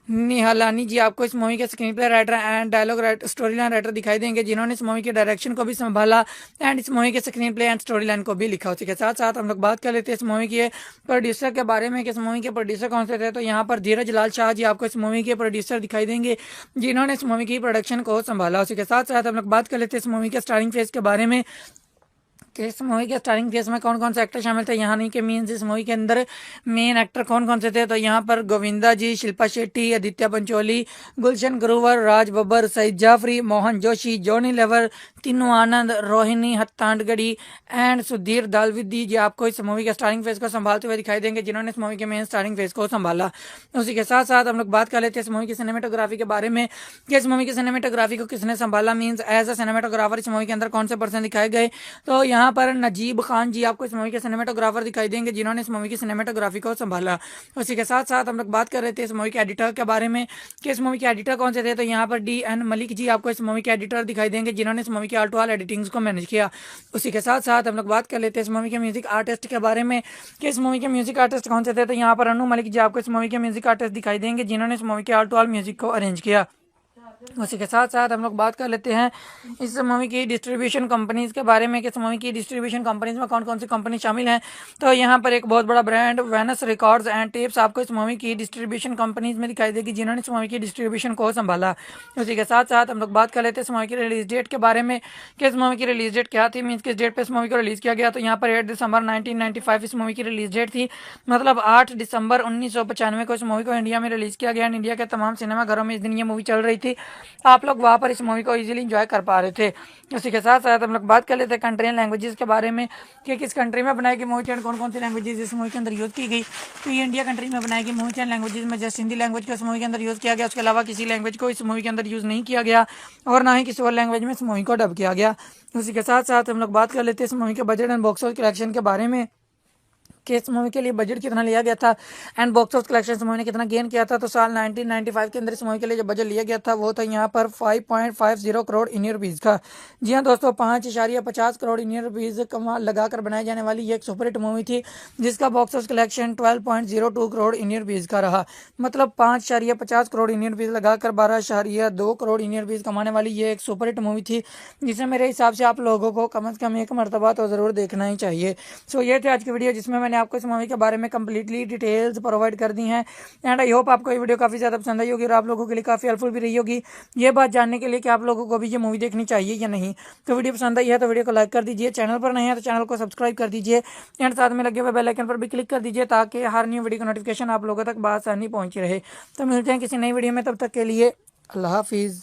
निहालानी जी आपको इस मूवी के screenplay writer and dialogue writer, story line writer दिखाई देंगे जिन्होंने इस मूवी के डायरेक्शन को भी संभाला एंड इस मूवी के screen play and story line को भी लिखा। उसी के साथ साथ हम लोग बात कर लेते हैं इस मूवी के प्रोड्यूसर के बारे में कि इस मूवी के प्रोड्यूसर कौन से थे। तो यहाँ पर धीरज लाल शाह जी आपको इस मूवी के प्रोड्यूसर दिखाई देंगे जिन्होंने इस मूवी की प्रोडक्शन को संभाला। उसी के साथ साथ हम लोग बात कर लेते हैं इस मूवी के स्टारिंग फेस के बारे में कि इस मूवी के स्टारिंग फेस में कौन कौन से एक्टर शामिल थे। यहाँ नहीं कि मीन्स इस मूवी के अंदर मेन एक्टर कौन कौन से थे। तो यहाँ पर गोविंदा जी, शिल्पा शेट्टी, आदित्य पंचोली, गुलशन ग्रोवर, राज बब्बर, सईद जाफरी, मोहन जोशी, जॉनी लेवर, तीनू आनंद, रोहिणी हत्तांडगढ़ी एंड सुधीर दालविदी जी आपको इस मूवी के स्टारिंग फेस को संभालते हुए दिखाई देंगे जिन्होंने इस मूवी के मेन स्टारिंग फेस को संभाला। उसी के साथ साथ हम लोग बात कर लेते हैं इस मूवी की सिनेमेटोग्राफी के बारे में कि इस मूवी की सिनेमेटोग्राफी को किसने संभाला, मीन्स एज अ सिनेमेटोग्राफर इस मूवी के अंदर कौन से पर्सन दिखाए गए। तो यहाँ पर नजीब खान जी आपको इस मूवी के सिनेमेटोग्राफर दिखाई देंगे जिन्होंने इस मूवी की सिनेमेटोग्राफी को संभाला। उसी के साथ साथ हम लोग बात कर रहे थे इस मूवी के एडिटर के बारे में कि इस मूवी के एडिटर कौन से थे। तो यहाँ पर DN मलिक जी आपको इस मूवी के एडिटर दिखाई देंगे जिन्होंने इस मूवी की आर्टवाल एडिटिंग्स को मैनेज किया। उसी के साथ साथ हम लोग बात कर लेते हैं इस मूवी के म्यूजिक आर्टिस्ट के बारे में कि इस मूवी के म्यूजिक आर्टिस्ट कौन से थे। तो यहाँ पर अनु मलिक जी आपको इस मूवी के म्यूजिक आर्टिस्ट दिखाई देंगे जिन्होंने इस मूवी के आर्टवाल म्यूजिक को अरेंज किया। उसी के साथ साथ हम लोग बात कर लेते हैं इस मूवी की डिस्ट्रीब्यूशन कंपनीज के बारे में कि इस मूवी की डिस्ट्रीब्यूशन कंपनीज में कौन कौन सी कंपनी शामिल हैं। तो यहाँ पर एक बहुत बड़ा brand Venus records and tapes आपको इस मूवी की डिस्ट्रीब्यूशन कंपनीज में दिखाई देगी जिन्होंने इस मूवी की डिस्ट्रीब्यूशन को संभाला। उसी के साथ साथ हम लोग बात कर लेते हैं इस मूवी की रिलीज डेट के बारे में कि इस मूवी की रिलीज डेट क्या थी, मीन्स किस डेट पर इस मूवी को रिलीज किया गया। तो यहाँ पर 8 दिसंबर 1995 इस मूवी की रिलीज डेट थी, मतलब 8 दिसंबर 1995 को इस मूवी को इंडिया में रिलीज किया गया। इंडिया के तमाम सिनेमाघरों में इस दिन ये मूवी चल रही थी, आप लोग वहाँ पर इस मूवी को इजीली एंजॉय कर पा रहे थे। उसी के साथ साथ हम लोग बात कर लेते हैं कंट्री एंड लैंग्वेजेस के बारे में कि किस कंट्री में बनाई गई मूवी एंड कौन कौन सी लैंग्वेजेस इस मूवी के अंदर यूज़ की गई। तो ये इंडिया कंट्री में बनाई गई मूवी एंड लैंग्वेजेस में जस्ट हिंदी लैंग्वेज को इस मूवी के अंदर यूज़ किया गया, उसके अलावा किसी लैंग्वेज को इस मूवी के अंदर यूज़ नहीं किया गया और ना ही किसी और लैंग्वेज में इस मूवी को डब किया गया। उसी के साथ साथ हम लोग बात कर लेते हैं इस मूवी के budget and box office collection के बारे में कि इस मूवी के लिए बजट कितना लिया गया था एंड बॉक्स ऑफिस कलेक्शन इस मूवी ने कितना गेन किया था। तो साल 1995 के अंदर इस मूवी के लिए जो बजट लिया गया था वो था यहाँ पर 5.50 करोड़ इंडियन रुपीज़ का। जी हाँ दोस्तों, 5.50 करोड़ इंडियन रुपीज़ कमा लगाकर बनाई जाने वाली ये एक सुपरहिट मूवी थी जिसका box office collection 12.02 crore Indian rupees का रहा, मतलब 5.50 करोड़ इंडियन रुपीज़ लगाकर 12.2 करोड़ इंडियन रुपीज़ कमाने वाली ये एक सुपरहिट मूवी थी जिसे मेरे हिसाब से आप लोगों को कम से कम एक मरतबा तो ज़रूर देखना ही चाहिए। सो ये थे आज की वीडियो जिसमें मैंने आपको इस मूवी के बारे में कंप्लीटली डिटेल्स प्रोवाइड कर दी हैं एंड आई होप आपको ये वीडियो काफ़ी ज़्यादा पसंद आई होगी और आप लोगों के लिए काफ़ी हेल्पफुल भी रही होगी ये बात जानने के लिए कि आप लोगों को भी ये मूवी देखनी चाहिए या नहीं। तो वीडियो पसंद आई है तो वीडियो को लाइक कर दीजिए, चैनल पर नहीं है तो चैनल को सब्सक्राइब कर दीजिए एंड साथ में लगे हुए बेल आइकन पर भी क्लिक कर दीजिए ताकि हर न्यू वीडियो का नोटिफिकेशन आप लोगों तक बआसानी पहुँची रहे। तो मिलते हैं किसी नई वीडियो में, तब तक के लिए अल्लाह हाफिज़।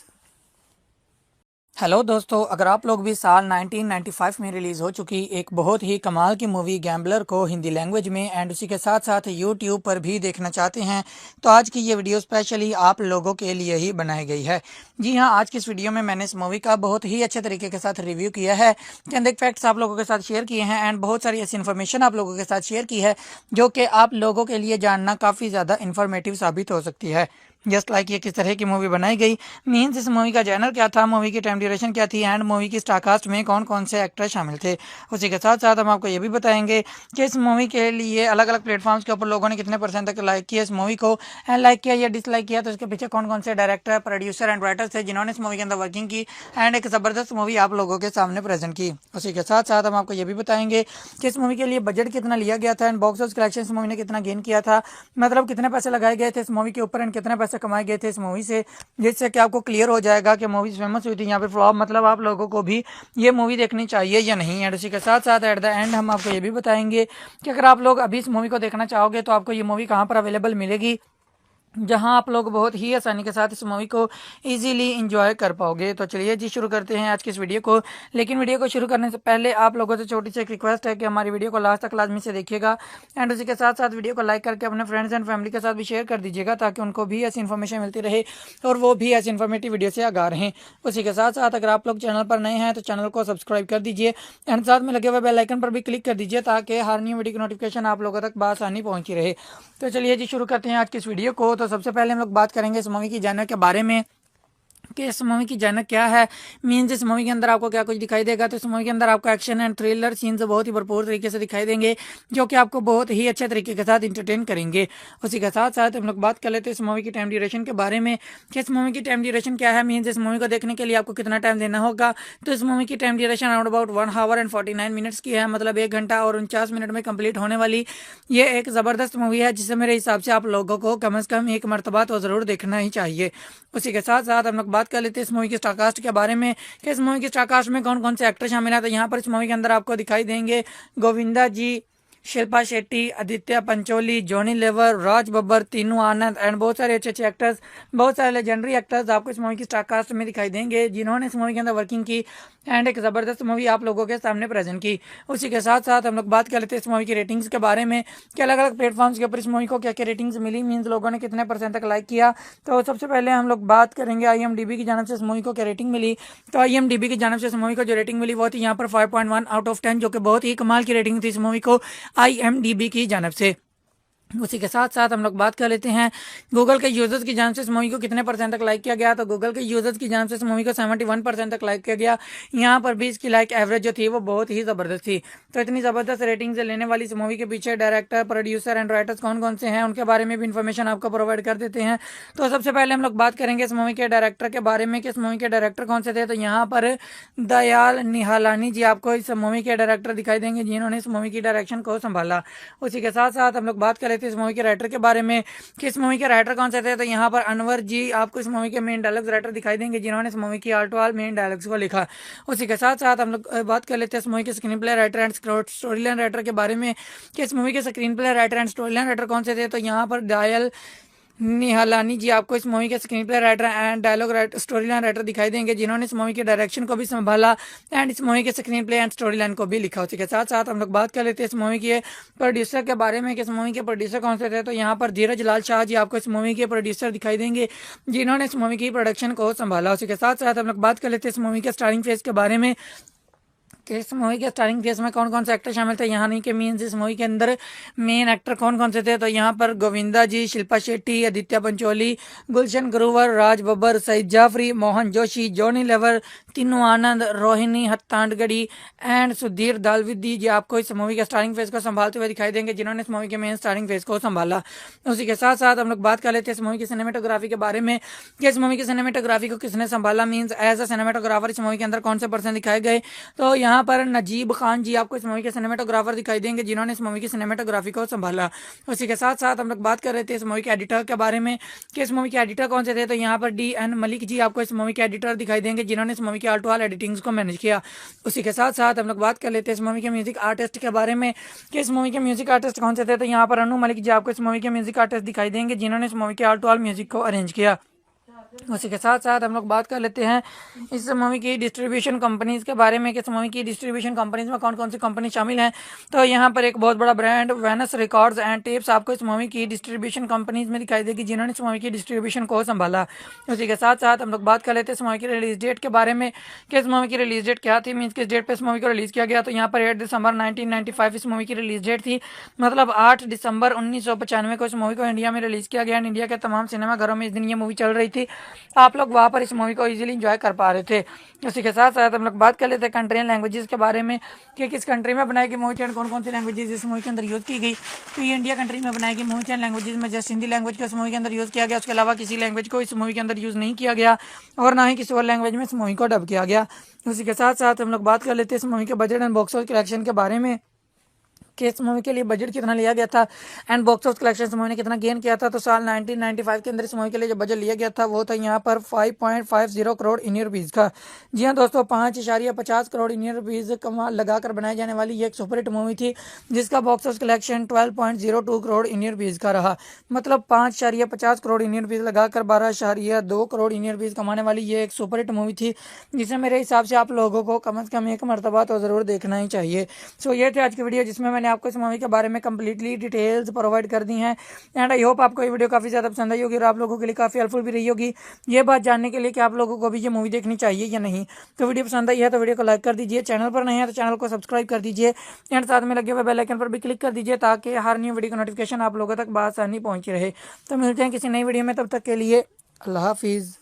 हेलो दोस्तों, अगर आप लोग भी साल 1995 में रिलीज़ हो चुकी एक बहुत ही कमाल की मूवी गैम्बलर को हिंदी लैंग्वेज में एंड उसी के साथ साथ यूट्यूब पर भी देखना चाहते हैं तो आज की ये वीडियो स्पेशली आप लोगों के लिए ही बनाई गई है। जी हाँ, आज की इस वीडियो में मैंने इस मूवी का बहुत ही अच्छे तरीके के साथ रिव्यू किया है, चंद एक फैक्ट्स आप लोगों के साथ शेयर किए हैं एंड बहुत सारी ऐसी इन्फॉर्मेशन आप लोगों के साथ शेयर की है जो कि आप लोगों के लिए जानना काफ़ी ज़्यादा इन्फॉर्मेटिव साबित हो सकती है। जस्ट लाइक ये किस तरह की मूवी बनाई गई, मीन्स इस मूवी का जैनर क्या था, मूवी की टाइम ड्यूरेशन क्या थी एंड मूवी की स्टारकास्ट में कौन कौन से एक्टर शामिल थे। उसी के साथ साथ हम आपको ये भी बताएंगे कि इस मूवी के लिए अलग अलग प्लेटफॉर्म्स के ऊपर लोगों ने कितने परसेंट तक लाइक किया इस मूवी को, एंड लाइक किया या डिसलाइक किया, तो इसके पीछे कौन कौन से डायरेक्टर, प्रोड्यूसर एंड राइटर्स थे जिन्होंने इस मूवी के अंदर वर्किंग की एंड एक ज़बरदस्त मूवी आप लोगों के सामने प्रेजेंट की। उसी के साथ साथ हम आपको ये भी बताएंगे कि इस मूवी के लिए बजट कितना लिया गया था एंड बॉक्स ऑफिस कलेक्शन इस मूवी ने कितना गेन किया था, मतलब कितने पैसे लगाए गए थे इस मूवी के ऊपर एंड कितने पैसे कमाए गए थे इस मूवी से, जिससे कि आपको क्लियर हो जाएगा कि मूवी फेमस हुई थी यहाँ पे फ्लॉप, मतलब आप लोगों को भी ये मूवी देखनी चाहिए या नहीं। एंड उसी के साथ साथ एट द एंड हम आपको ये भी बताएंगे कि अगर आप लोग अभी इस मूवी को देखना चाहोगे तो आपको ये मूवी कहाँ पर अवेलेबल मिलेगी, जहां आप लोग बहुत ही आसानी के साथ इस मूवी को इजीली एंजॉय कर पाओगे। तो चलिए जी शुरू करते हैं आज की इस वीडियो को। लेकिन वीडियो को शुरू करने से पहले आप लोगों से छोटी सी एक रिक्वेस्ट है कि हमारी वीडियो को लास्ट तक लाजमी से देखिएगा एंड उसी के साथ साथ वीडियो को लाइक करके अपने फ्रेंड्स एंड फैमिली के साथ भी शेयर कर दीजिएगा ताकि उनको भी ऐसी इन्फॉर्मेशन मिलती रहे और वो भी ऐसी इन्फॉर्मेटिव वीडियो से आगाह रहें। उसी के साथ साथ अगर आप लोग चैनल पर नए हैं तो चैनल को सब्सक्राइब कर दीजिए एंड साथ में लगे हुए बेल आइकन पर भी क्लिक कर दीजिए ताकि हर न्यू वीडियो की नोटिफिकेशन आप लोगों तक बआसानी पहुंची रहे। तो चलिए जी शुरू करते हैं आज की इस वीडियो को। तो सबसे पहले हम लोग बात करेंगे इस मूवी की जानर के बारे में कि इस मूवी की जानर क्या है, मीन्स इस मूवी के अंदर आपको क्या कुछ दिखाई देगा। तो इस मूवी के अंदर आपको एक्शन एंड थ्रिलर सीन्स बहुत ही भरपूर तरीके से दिखाई देंगे जो कि आपको बहुत ही अच्छे तरीके के साथ इंटरटेन करेंगे। उसी के साथ साथ हम लोग बात कर लेते हैं इस मूवी की टाइम ड्यूरेशन के बारे में कि इस मूवी की टाइम ड्यूरेशन क्या है, मीन्स इस मूवी को देखने के लिए आपको कितना टाइम देना होगा। तो इस मूवी की time duration around about 1 our and 49 minutes की है, मतलब 1 घंटा और 49 मिनट में कंप्लीट होने वाली ये एक ज़बरदस्त मूवी है जिसे मेरे हिसाब से आप लोगों को कम से कम एक मरतबा तो ज़रूर देखना ही चाहिए। उसी के साथ साथ हम लोग बात कर लेते हैं इस मूवी की स्टारकास्ट के बारे में कि इस मूवी की स्टारकास्ट में कौन कौन से एक्टर शामिल हैं। तो यहाँ पर इस मूवी के अंदर आपको दिखाई देंगे गोविंदा जी, शिल्पा शेट्टी, आदित्य पंचोली, जॉनी लेवर, राज बब्बर, तीनू आनंद एंड बहुत सारे अच्छे अच्छे एक्टर्स, बहुत सारे लेजेंडरी एक्टर्स आपको इस मूवी की स्टारकास्ट में दिखाई देंगे जिन्होंने इस मूवी के अंदर वर्किंग की एंड एक ज़बरदस्त मूवी आप लोगों के सामने प्रेजेंट की। उसी के साथ साथ हम लोग बात कर लेते हैं इस मूवी की रेटिंग्स के बारे में कि अलग अलग प्लेटफॉर्म्स के ऊपर इस मूवी को क्या क्या रेटिंग्स मिली, मीन्स लोगों ने कितने परसेंट तक लाइक किया। तो सबसे पहले हम लोग बात करेंगे IMDb की जानब से इस मूवी को क्या रेटिंग मिली। तो IMDb की जानब से इस मूवी को जो रेटिंग मिली वो थी यहाँ पर 5.1 आउट ऑफ 10, जो कि बहुत ही कमाल की रेटिंग थी इस मूवी को IMDb की जानब से। उसी के साथ साथ हम लोग बात कर लेते हैं गूगल के यूजर्स की जान से इस मूवी को कितने परसेंट तक लाइक किया गया। तो गूगल के यूजर्स की जान से इस मूवी को 71% तक लाइक किया गया। यहाँ पर भी इसकी लाइक एवरेज जो थी वो बहुत ही ज़बरदस्त थी। तो इतनी ज़बरदस्त रेटिंग से लेने वाली इस मूवी के पीछे डायरेक्टर, प्रोड्यूसर एंड राइटर्स कौन कौन से हैं उनके बारे में भी इन्फॉर्मेशन आपको प्रोवाइड कर देते हैं। तो सबसे पहले हम लोग बात करेंगे इस मूवी के डायरेक्टर के बारे में कि इस मूवी के डायरेक्टर कौन से थे। तो यहाँ पर दयाल निहालानी जी आपको इस मूवी के डायरेक्टर दिखाई देंगे जिन्होंने इस मूवी की डायरेक्शन को संभाला। उसी के साथ साथ हम लोग बात कर लेते हैं इस मूवी के राइटर के बारे में कि इस मूवी के राइटर कौन से थे। तो यहाँ पर अनवर जी आपको इस मूवी के मेन डायलॉग्स राइटर दिखाई देंगे जिन्होंने इस मूवी की all to all main dialogues को लिखा। उसी के साथ साथ हम लोग बात कर लेते हैं इस मूवी के screenplay writer and story line writer के बारे में कि इस मूवी के screenplay writer and story line writer कौन से थे। तो यहाँ पर दयाल निहालानी जी आपको इस मूवी के screenplay writer and dialogue story line writer दिखाई देंगे जिन्होंने इस मूवी के डायरेक्शन को भी संभाला एंड इस मूवी के screen play and story line को भी लिखा। उसी के साथ साथ हम लोग बात कर लेते हैं इस मूवी के प्रोड्यूसर के बारे में कि इस मूवी के प्रोड्यूसर कौन से थे। तो यहाँ पर धीरज लाल शाह जी आपको इस मूवी के प्रोड्यूसर दिखाई देंगे जिन्होंने इस मूवी की प्रोडक्शन को संभाला। उसी के साथ साथ हम लोग बात कर लेते हैं इस मूवी के स्टारिंग फेस के बारे में कि इस मूवी के स्टारिंग फेस में कौन कौन से एक्टर शामिल थे। यहाँ नहीं कि मीन्स इस मूवी के अंदर मेन एक्टर कौन कौन से थे। तो यहाँ पर गोविंदा जी, शिल्पा शेट्टी, आदित्य पंचोली, गुलशन ग्रोवर, राज बब्बर, सईद जाफरी, मोहन जोशी, जॉनी लेवर, तीनू आनंद, रोहिणी हत्तांडगढ़ी एंड सुधीर दालविदी जी आपको इस मूवी के स्टारिंग फेस को संभालते हुए दिखाई देंगे जिन्होंने इस मूवी के मेन स्टारिंग फेस को संभाला। उसी के साथ साथ हम लोग बात कर लेते हैं इस मूवी की सिनेमेटोग्राफी के बारे में कि इस मूवी की सिनेमेटोग्राफी को किसने संभाला, मीन्स एज अ सिनेमेटोग्राफर इस मूवी के अंदर कौन से पर्सन दिखाए गए। तो यहाँ पर नजीब खान जी आपको इस मूवी के सिनेमेटोग्राफर दिखाई देंगे जिन्होंने इस मूवी की सिनेमेटोग्राफी को संभाला। उसी के साथ साथ हम लोग बात कर रहे थे इस मूवी के एडिटर के बारे में कि इस मूवी के एडिटर कौन से थे। तो यहाँ पर DN मलिक जी आपको इस मूवी के एडिटर दिखाई देंगे जिन्होंने इस मूवी की ऑल टू ऑल एडिटिंग्स को मैनेज किया। उसी के साथ साथ हम लोग बात कर लेते हैं इस मूवी के म्यूजिक आर्टिस्ट के बारे में कि इस मूवी के म्यूजिक आर्टिस्ट कौन से थे। तो यहाँ पर अनु मलिक जी आपको इस मूवी के म्यूजिक आर्टिस्ट दिखाई देंगे जिन्होंने इस मूवी के ऑल टू ऑल म्यूजिक को अरेंज किया। उसी के साथ साथ हम लोग बात कर लेते हैं इस मूवी की डिस्ट्रीब्यूशन कंपनीज के बारे में कि इस मूवी की डिस्ट्रीब्यूशन कंपनीज में कौन कौन सी कंपनी शामिल हैं। तो यहाँ पर एक बहुत बड़ा brand Venus records and tapes आपको इस मूवी की डिस्ट्रीब्यूशन कंपनीज में दिखाई देगी, जिन्होंने इस मूवी की डिस्ट्रीब्यूशन को संभाला। उसी के साथ साथ हम लोग बात कर लेते हैं इस मूवी की रिलीज डेट के बारे में कि इस मूवी की रिलीज डेट क्या थी, मीन्स किस डेट पर इस मूवी को रिलीज किया गया। तो यहाँ पर 8 दिसंबर 1995 इस मूवी की रिलीज डेट थी, मतलब 8 दिसंबर 1995 को इस मूवी को इंडिया में रिलीज किया गया। इंडिया के तमाम सिनेमाघरों में इस दिन ये मूवी चल रही थी, आप लोग वहाँ पर इस मूवी को इजीली एंजॉय कर पा रहे थे। उसी के साथ साथ हम लोग बात कर लेते हैं कंट्री एंड लैंग्वेजेस के बारे में कि किस कंट्री में बनाई गई मूवी थी एंड कौन कौन सी लैंग्वेजेस इस मूवी के अंदर यूज़ की गई। तो ये इंडिया कंट्री में बनाई गई मूवी थी एंड लैंग्वेजेस में जस्ट हिंदी लैंग्वेज को इस मूवी के अंदर यूज़ किया गया, उसके अलावा किसी लैंग्वेज को इस मूवी के अंदर यूज़ नहीं किया गया और ना ही किसी और लैंग्वेज में इस मूवी को डब किया गया। उसी के साथ साथ हम लोग बात कर लेते हैं इस मूवी के budget and box office collection के बारे में कि इस मूवी के लिए बजट कितना लिया गया था एंड बॉक्स ऑफिस कलेक्शन इस मूवी ने कितना गेन किया था। तो साल 1995 के अंदर इस मूवी के लिए जो बजट लिया गया था वो था यहाँ पर 5.50 करोड़ इंडियन रुपीज़ का। जी हाँ दोस्तों, 5.50 करोड़ इंडियन रुपीज़ कमा लगाकर बनाई जाने वाली ये एक सुपरहिट मूवी थी, जिसका box office collection 12.02 crore Indian rupees का रहा। मतलब 5.50 करोड़ इंडियन रुपीज़ लगाकर 12.2 करोड़ इंडियन रुपीज़ कमाने वाली ये एक सुपरहिट मूवी थी, जिसे मेरे हिसाब से आप लोगों को कम से कम एक मरतबा तो ज़रूर देखना ही चाहिए। सो ये थी आज की वीडियो, जिसमें मैंने आपको इस मूवी के बारे में कंप्लीटली डिटेल्स प्रोवाइड कर दी हैं एंड आई होप आपको ये वीडियो काफ़ी ज़्यादा पसंद आई होगी और आप लोगों के लिए काफ़ी हेल्पफुल भी रही होगी ये बात जानने के लिए कि आप लोगों को भी ये मूवी देखनी चाहिए या नहीं। तो वीडियो पसंद आई है तो वीडियो को लाइक कर दीजिए, चैनल पर नहीं है तो चैनल को सब्सक्राइब कर दीजिए एंड साथ में लगे हुए बेल आइकन पर भी क्लिक कर दीजिए ताकि हर न्यू वीडियो का नोटिफिकेशन आप लोगों तक बआसानी पहुँची रहे। तो मिलते हैं किसी नई वीडियो में, तब तक के लिए अल्लाह हाफिज़।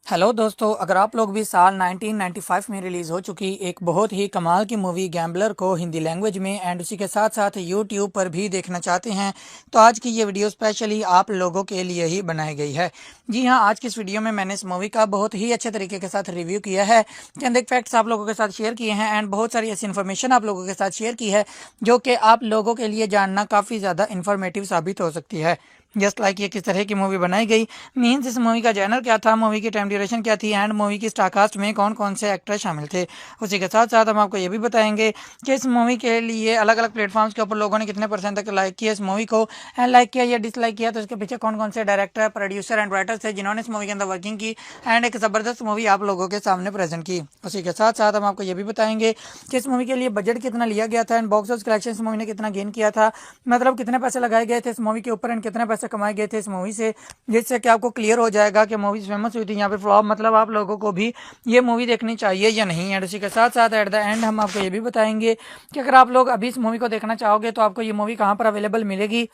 हेलो दोस्तों, अगर आप लोग भी साल 1995 में रिलीज़ हो चुकी एक बहुत ही कमाल की मूवी गैम्बलर को हिंदी लैंग्वेज में एंड उसी के साथ साथ यूट्यूब पर भी देखना चाहते हैं तो आज की ये वीडियो स्पेशली आप लोगों के लिए ही बनाई गई है। जी हाँ, आज की इस वीडियो में मैंने इस मूवी का बहुत ही अच्छे तरीके के साथ रिव्यू किया है, चंद एक फैक्ट्स आप लोगों के साथ शेयर किए हैं एंड बहुत सारी ऐसी इन्फॉर्मेशन आप लोगों के साथ शेयर की है जो कि आप लोगों के लिए जानना काफ़ी ज़्यादा इन्फॉर्मेटिव साबित हो सकती है। जस्ट लाइक ये किस तरह की मूवी बनाई गई, मीन्स इस मूवी का जॉनर क्या था, मूवी की टाइम ड्यूरेशन क्या थी एंड मूवी की स्टारकास्ट में कौन कौन से एक्टर शामिल थे। उसी के साथ साथ हम आपको ये भी बताएंगे कि इस मूवी के लिए अलग अलग प्लेटफॉर्म्स के ऊपर लोगों ने कितने परसेंट तक लाइक किया इस मूवी को एंड लाइक किया या डिसलाइक किया, तो इसके पीछे कौन कौन से डायरेक्टर, प्रोड्यूसर एंड राइटर्स थे जिन्होंने इस मूवी के अंदर वर्किंग की एंड एक ज़बरदस्त मूवी आप लोगों के सामने प्रेजेंट की। उसी के साथ साथ हम आपको ये भी बताएंगे कि इस मूवी के लिए बजट कितना लिया गया था एंड बॉक्स ऑफिस कलेक्शन इस मूवी ने कितना गेन किया था, मतलब कितने पैसे लगाए गए थे इस मूवी के ऊपर एंड कितने पैसे कमाए गए थे इस मूवी से, जिससे कि आपको क्लियर हो जाएगा कि मूवी फेमस हुई थी यहाँ पे फ्लॉप, मतलब आप लोगों को भी ये मूवी देखनी चाहिए या नहीं। एंड उसी के साथ साथ एट द एंड हम आपको ये भी बताएंगे कि अगर आप लोग अभी इस मूवी को देखना चाहोगे तो आपको ये मूवी कहाँ पर अवेलेबल मिलेगी,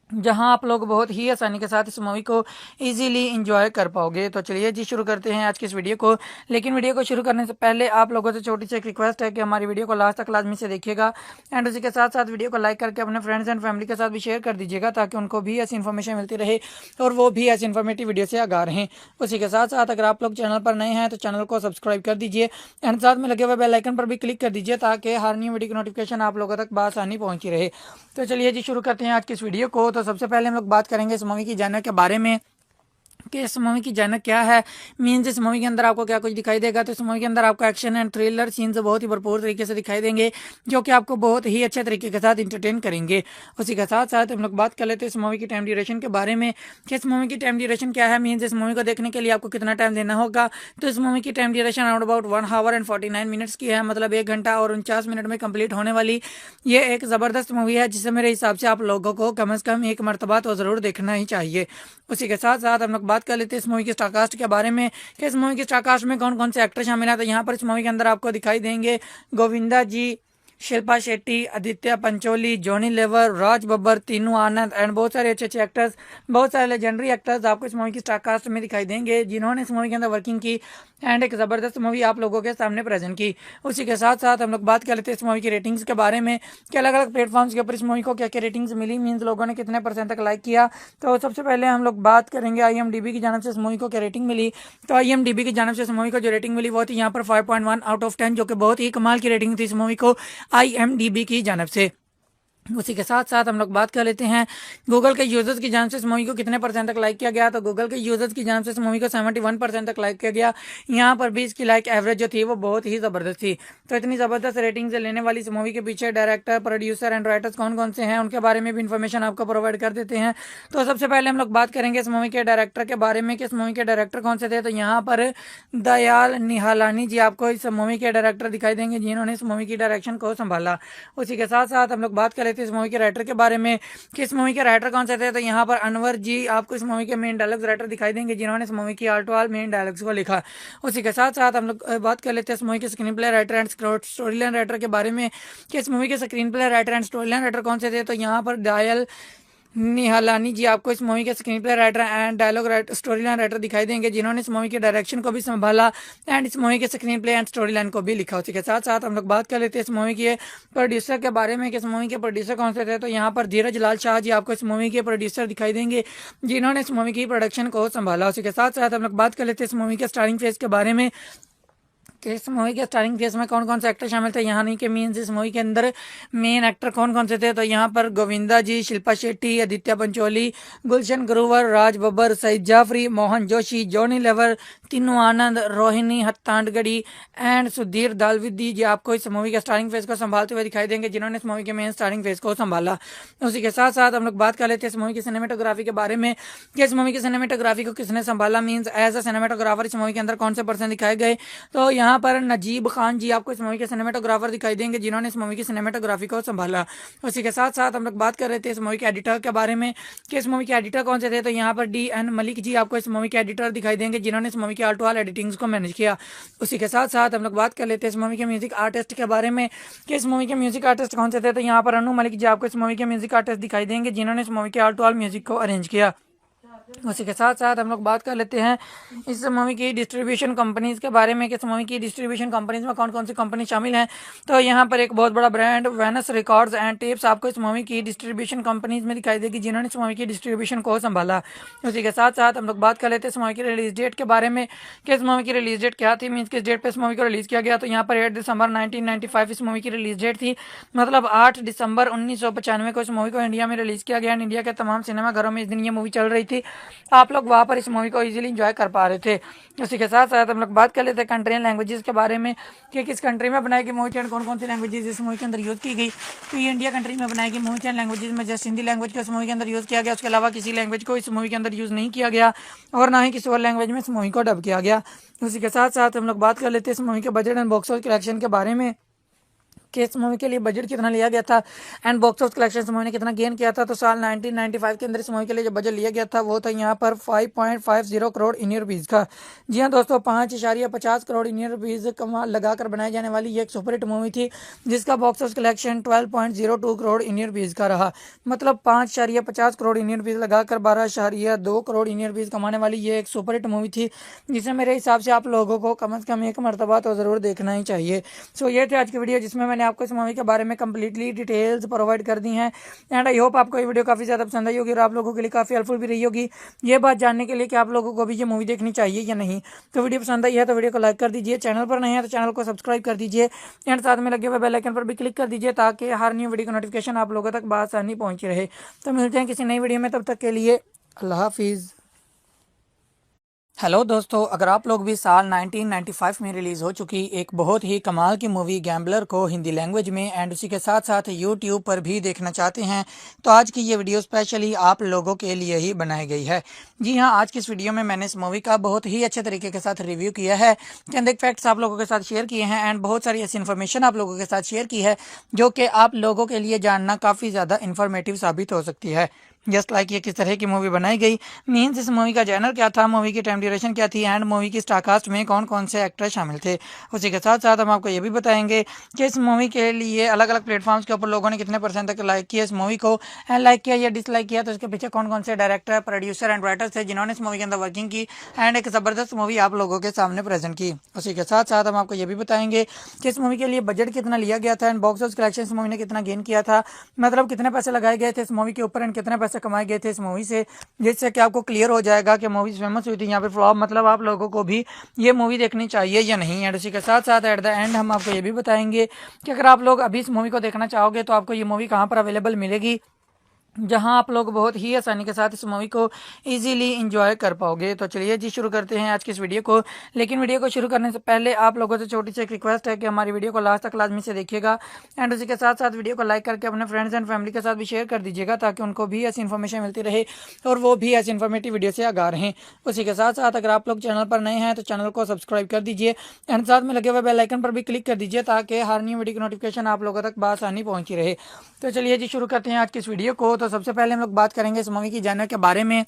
जहां आप लोग बहुत ही आसानी के साथ इस मूवी को इजीली एंजॉय कर पाओगे। तो चलिए जी शुरू करते हैं आज की इस वीडियो को। लेकिन वीडियो को शुरू करने से पहले आप लोगों से छोटी सी एक रिक्वेस्ट है कि हमारी वीडियो को लास्ट तक लाजमी से देखिएगा एंड उसी के साथ साथ वीडियो को लाइक करके अपने फ्रेंड्स एंड फैमिली के साथ भी शेयर कर दीजिएगा ताकि उनको भी ऐसी इन्फॉर्मेशन मिलती रहे और वो भी ऐसी इन्फॉर्मेटिव वीडियो से आगाह रहें। उसी के साथ साथ अगर आप लोग चैनल पर नए हैं तो चैनल को सब्सक्राइब कर दीजिए एंड साथ में लगे हुए बेल आइकन पर भी क्लिक कर दीजिए ताकि हर न्यू वीडियो की नोटिफिकेशन आप लोगों तक बआसानी पहुंची रहे। तो चलिए जी शुरू करते हैं आज की इस वीडियो को। तो सबसे पहले हम लोग बात करेंगे इस मूवी की जॉनर के बारे में कि इस मूवी की जॉनर क्या है, मीन्स इस मूवी के अंदर आपको क्या कुछ दिखाई देगा। तो इस मूवी के अंदर आपको एक्शन एंड थ्रिलर सीन्स बहुत ही भरपूर तरीके से दिखाई देंगे जो कि आपको बहुत ही अच्छे तरीके के साथ इंटरटेन करेंगे। उसी के साथ साथ हम लोग बात कर लेते हैं इस मूवी की टाइम ड्यूरेशन के बारे में कि इस मूवी की टाइम ड्यूरेशन क्या है, मीन्स इस मूवी को देखने के लिए आपको कितना टाइम देना होगा। तो इस मूवी की time duration around about 1 our and 49 minutes की है, मतलब 1 घंटा और 49 मिनट में कंप्लीट होने वाली ये एक ज़बरदस्त मूवी है जिसे मेरे हिसाब से आप लोगों को कम से कम एक मरतबा तो ज़रूर देखना ही चाहिए। उसी के साथ साथ हम लोग बात कर लेते हैं इस मूवी की स्टारकास्ट के बारे में कि इस मूवी की स्टारकास्ट में कौन कौन से एक्टर शामिल हैं। तो यहाँ पर इस मूवी के अंदर आपको दिखाई देंगे गोविंदा जी, शिल्पा शेट्टी, आदित्य पंचोली, जॉनी लेवर, राज बब्बर, तीनू आनंद एंड बहुत सारे अच्छे अच्छे एक्टर्स, बहुत सारे लेजेंडरी एक्टर्स आपको इस मूवी की स्टारकास्ट में दिखाई देंगे जिन्होंने इस मूवी के अंदर वर्किंग की एंड एक ज़बरदस्त मूवी आप लोगों के सामने प्रेजेंट की। उसी के साथ साथ हम लोग बात कर लेते हैं इस मूवी की रेटिंग्स के बारे में कि अलग अलग प्लेटफॉर्म्स के ऊपर इस मूवी को क्या क्या रेटिंग्स मिली, मीन्स लोगों ने कितने परसेंट तक लाइक किया। तो सबसे पहले हम लोग बात करेंगे IMDb की जानब से इस मूवी को क्या रेटिंग मिली। तो IMDb की जानब से इस मूवी को जो रेटिंग मिली वो थी यहाँ पर 5.1 आउट ऑफ 10, जो कि बहुत ही कमाल की रेटिंग थी इस मूवी को IMDb की जानब से। उसी के साथ साथ हम लोग बात कर लेते हैं गूगल के यूजर्स की जानिब से इस मूवी को कितने परसेंट तक लाइक किया गया। तो गूगल के यूजर्स की जानिब से इस मूवी को 71% तक लाइक किया गया। यहाँ पर भी इसकी लाइक एवरेज जो थी वो बहुत ही ज़बरदस्त थी। तो इतनी ज़बरदस्त रेटिंग से लेने वाली इस मूवी के पीछे डायरेक्टर, प्रोड्यूसर एंड राइटर्स कौन कौन से हैं उनके बारे में भी इन्फॉर्मेशन आपको प्रोवाइड कर देते हैं। तो सबसे पहले हम लोग बात करेंगे इस मूवी के डायरेक्टर के बारे में कि इस मूवी के डायरेक्टर कौन से थे। तो यहाँ पर दयाल निहालानी जी आपको इस मूवी के डायरेक्टर दिखाई देंगे जिन्होंने इस मूवी की डायरेक्शन को संभाला। उसी के साथ साथ हम लोग बात कर लेते हैं इस मूवी के राइटर के बारे में कि इस मूवी के राइटर कौन से थे। तो यहाँ पर अनवर जी आपको इस मूवी के मेन डायलॉग्स राइटर दिखाई देंगे जिन्होंने इस मूवी की आर्टवाल मेन डायलॉग्स को लिखा। उसी के साथ साथ हम लोग बात कर लेते हैं इस मूवी के screenplay writer and story line writer के बारे में कि इस मूवी के screenplay writer and story line writer कौन से थे। तो यहाँ पर दयाल निहालानी जी आपको इस मूवी के screenplay writer and dialogue writer, story line writer दिखाई देंगे जिन्होंने इस मूवी के डायरेक्शन को भी संभाला एंड इस मूवी के screen play and story line को भी लिखा। उसी के साथ साथ हम लोग बात कर लेते हैं इस मूवी के प्रोड्यूसर के बारे में कि इस मूवी के प्रोड्यूसर कौन से थे। तो यहाँ पर धीरज लाल शाह जी आपको इस मूवी के प्रोड्यूसर दिखाई देंगे जिन्होंने इस मूवी की प्रोडक्शन को संभाला। उसी के साथ साथ हम लोग बात कर लेते हैं इस मूवी के स्टारिंग फेस के बारे में कि इस मूवी के स्टारिंग फेस में कौन कौन से एक्टर शामिल थे। यहाँ नहीं कि मीन्स इस मूवी के अंदर मेन एक्टर कौन कौन से थे। तो यहाँ पर गोविंदा जी, शिल्पा शेट्टी, आदित्य पंचोली, गुलशन ग्रोवर, राज बब्बर, सईद जाफरी, मोहन जोशी, जॉनी लेवर, तीनू आनंद, रोहिणी हत्तांडगढ़ी एंड सुधीर दालविदी जी आपको इस मूवी के स्टारिंग फेस को संभालते हुए दिखाई देंगे जिन्होंने इस मूवी के मेन स्टारिंग फेस को संभाला। उसी के साथ साथ हम लोग बात कर लेते हैं इस मूवी की सिनेमेटोग्राफी के बारे में कि इस मूवी की सिनेमेटोग्राफी को किसने संभाला, मीन्स एज अ सिनेमेटोग्राफर इस मूवी के अंदर कौन से पर्सन दिखाए गए। तो यहाँ पर नजीब खान जी आपको इस मूवी के सिनेमेटोग्राफर दिखाई देंगे जिन्होंने इस मूवी की सिनेमेटोग्राफी को संभाला। उसी के साथ साथ हम लोग बात कर रहे थे इस मूवी के एडिटर के बारे में कि इस मूवी के एडिटर कौन से थे। तो यहाँ पर DN मलिक जी आपको इस मूवी के एडिटर दिखाई देंगे जिन्होंने इस मूवी की आर्ट वाल एडिटिंग्स को मैनेज किया। उसी के साथ साथ हम लोग बात कर लेते हैं इस मूवी के म्यूजिक आर्टिस्ट के बारे में कि इस मूवी के म्यूजिक आर्टिस्ट कौन से थे। तो यहाँ पर अनु मलिक जी आपको इस मूवी के म्यूजिक आर्टिस्ट दिखाई देंगे जिन्होंने इस मूवी के आर्ट वाल म्यूजिक को अरेंज किया। उसी के साथ साथ हम लोग बात कर लेते हैं इस मूवी की डिस्ट्रीब्यूशन कंपनीज के बारे में कि इस मूवी की डिस्ट्रीब्यूशन कंपनीज में कौन कौन सी कंपनी शामिल हैं। तो यहाँ पर एक बहुत बड़ा brand Venus records and tapes आपको इस मूवी की डिस्ट्रीब्यूशन कंपनीज में दिखाई देगी जिन्होंने इस मूवी की डिस्ट्रीब्यूशन को संभाला। उसी के साथ साथ हम लोग बात कर लेते हैं इस मूवी की रिलीज डेट के बारे में कि इस मूवी की रिलीज डेट क्या थी, मीन्स किस डेट पर इस मूवी को रिलीज किया गया। तो यहाँ पर 8 दिसंबर 1995 इस मूवी की रिलीज डेट थी, मतलब 8 दिसंबर 1995 को इस मूवी को इंडिया में रिलीज किया गया। इंडिया के तमाम सिनेमाघरों में इस दिन ये मूवी चल रही थी, आप लोग वहाँ पर इस मूवी को इजीली एंजॉय कर पा रहे थे। उसी के साथ साथ हम लोग बात कर लेते हैं कंट्री एंड लैंग्वेजेस के बारे में कि किस कंट्री में बनाई गई मूवी एंड कौन कौन सी लैंग्वेजेस इस मूवी के अंदर यूज़ की गई। तो ये इंडिया कंट्री में बनाई गई मूवी एंड लैंग्वेजेस में जस्ट हिंदी लैंग्वेज को इस मूवी के अंदर यूज़ किया गया, उसके अलावा किसी लैंग्वेज को इस मूवी के अंदर यूज़ नहीं किया गया और ना ही किसी और लैंग्वेज में इस मूवी को डब किया गया। उसी के साथ साथ हम लोग बात कर लेते हैं इस मूवी के budget and box office collection के बारे में कि इस मूवी के लिए बजट कितना लिया गया था एंड बॉक्स ऑफिस कलेक्शन इस मूवी ने कितना गेन किया था। तो साल 1995 के अंदर इस मूवी के लिए जो बजट लिया गया था वो था यहाँ पर 5.50 करोड़ इंडियन रुपीज़ का। जी हाँ दोस्तों, 5.50 करोड़ इंडियन रुपीज़ कमा लगाकर बनाई जाने वाली ये एक सुपरहिट मूवी थी जिसका box office collection 12.02 crore Indian rupees का रहा, मतलब 5.50 करोड़ इंडियन रुपीज़ लगाकर 12.2 करोड़ इंडियन रुपीज़ कमाने वाली ये एक सुपरहिट मूवी थी जिसे मेरे हिसाब से आप लोगों को कम से कम एक मरतबा तो ज़रूर देखना ही चाहिए। सो ये थे आज की वीडियो जिसमें मैंने आपको इस मूवी के बारे में कंप्लीटली डिटेल्स प्रोवाइड कर दी हैं एंड आई होप आपको ये वीडियो काफ़ी ज़्यादा पसंद आई होगी और आप लोगों के लिए काफ़ी हेल्पफुल भी रही होगी ये बात जानने के लिए कि आप लोगों को भी ये मूवी देखनी चाहिए या नहीं। तो वीडियो पसंद आई है तो वीडियो को लाइक कर दीजिए, चैनल पर नहीं है तो चैनल को सब्सक्राइब कर दीजिए एंड साथ में लगे हुए बेल आइकन पर भी क्लिक कर दीजिए ताकि हर न्यू वीडियो का नोटिफिकेशन आप लोगों तक बआसानी पहुँची रहे। तो मिलते हैं किसी नई वीडियो में, तब तक के लिए अल्लाह हाफिज़। हेलो दोस्तों, अगर आप लोग भी साल 1995 में रिलीज़ हो चुकी एक बहुत ही कमाल की मूवी गैम्बलर को हिंदी लैंग्वेज में एंड उसी के साथ साथ यूट्यूब पर भी देखना चाहते हैं तो आज की ये वीडियो स्पेशली आप लोगों के लिए ही बनाई गई है। जी हाँ, आज की इस वीडियो में मैंने इस मूवी का बहुत ही अच्छे तरीके के साथ रिव्यू किया है, चंद एक फैक्ट्स आप लोगों के साथ शेयर किए हैं एंड बहुत सारी ऐसी इन्फॉर्मेशन आप लोगों के साथ शेयर की है जो कि आप लोगों के लिए जानना काफ़ी ज़्यादा इन्फॉर्मेटिव साबित हो सकती है। जस्ट लाइक ये किस तरह की मूवी बनाई गई, मीन्स इस मूवी का जैनर क्या था, मूवी की टाइम ड्यूरेशन क्या थी एंड मूवी की स्टारकास्ट में कौन कौन से एक्टर शामिल थे। उसी के साथ साथ हम आपको ये भी बताएंगे कि इस मूवी के लिए अलग अलग प्लेटफॉर्म्स के ऊपर लोगों ने कितने परसेंट तक लाइक किया इस मूवी को एंड लाइक किया या डिसलाइक किया, तो इसके पीछे कौन कौन से डायरेक्टर, प्रोड्यूसर एंड राइटर्स थे जिन्होंने इस मूवी के अंदर वर्किंग की एंड एक ज़बरदस्त मूवी आप लोगों के सामने प्रेजेंट की। उसी के साथ साथ हम आपको ये भी बताएंगे कि इस मूवी के लिए बजट कितना लिया गया था एंड बॉक्स ऑफिस कलेक्शन इस मूवी ने कितना गेन किया था, मतलब कितने पैसे लगाए गए थे इस मूवी के ऊपर एंड कितने पैसे पैसे कमाए गए थे इस मूवी से, जिससे कि आपको क्लियर हो जाएगा कि मूवी फेमस हुई थी यहाँ पे फ्लॉप, मतलब आप लोगों को भी ये मूवी देखनी चाहिए या नहीं। एंड उसी के साथ साथ एट द एंड हम आपको ये भी बताएंगे कि अगर आप लोग अभी इस मूवी को देखना चाहोगे तो आपको ये मूवी कहाँ पर अवेलेबल मिलेगी, जहां आप लोग बहुत ही आसानी के साथ इस मूवी को इजीली एंजॉय कर पाओगे। तो चलिए जी शुरू करते हैं आज की इस वीडियो को। लेकिन वीडियो को शुरू करने से पहले आप लोगों से छोटी सी एक रिक्वेस्ट है कि हमारी वीडियो को लास्ट तक लाजमी से देखिएगा एंड उसी के साथ साथ वीडियो को लाइक करके अपने फ्रेंड्स एंड फैमिली के साथ भी शेयर कर दीजिएगा, ताकि उनको भी ऐसी इन्फॉर्मेशन मिलती रहे और वो भी ऐसी इन्फॉर्मेटिव वीडियो से आगाह रहें। उसी के साथ साथ अगर आप लोग चैनल पर नए हैं तो चैनल को सब्सक्राइब कर दीजिए एंड साथ में लगे हुए बेल आइकन पर भी क्लिक कर दीजिए, ताकि हर न्यू वीडियो की नोटिफिकेशन आप लोगों तक बआसानी पहुंची रहे। तो चलिए जी शुरू करते हैं आज की इस वीडियो को। तो सबसे पहले हम लोग बात करेंगे इस मूवी की जॉनर के बारे में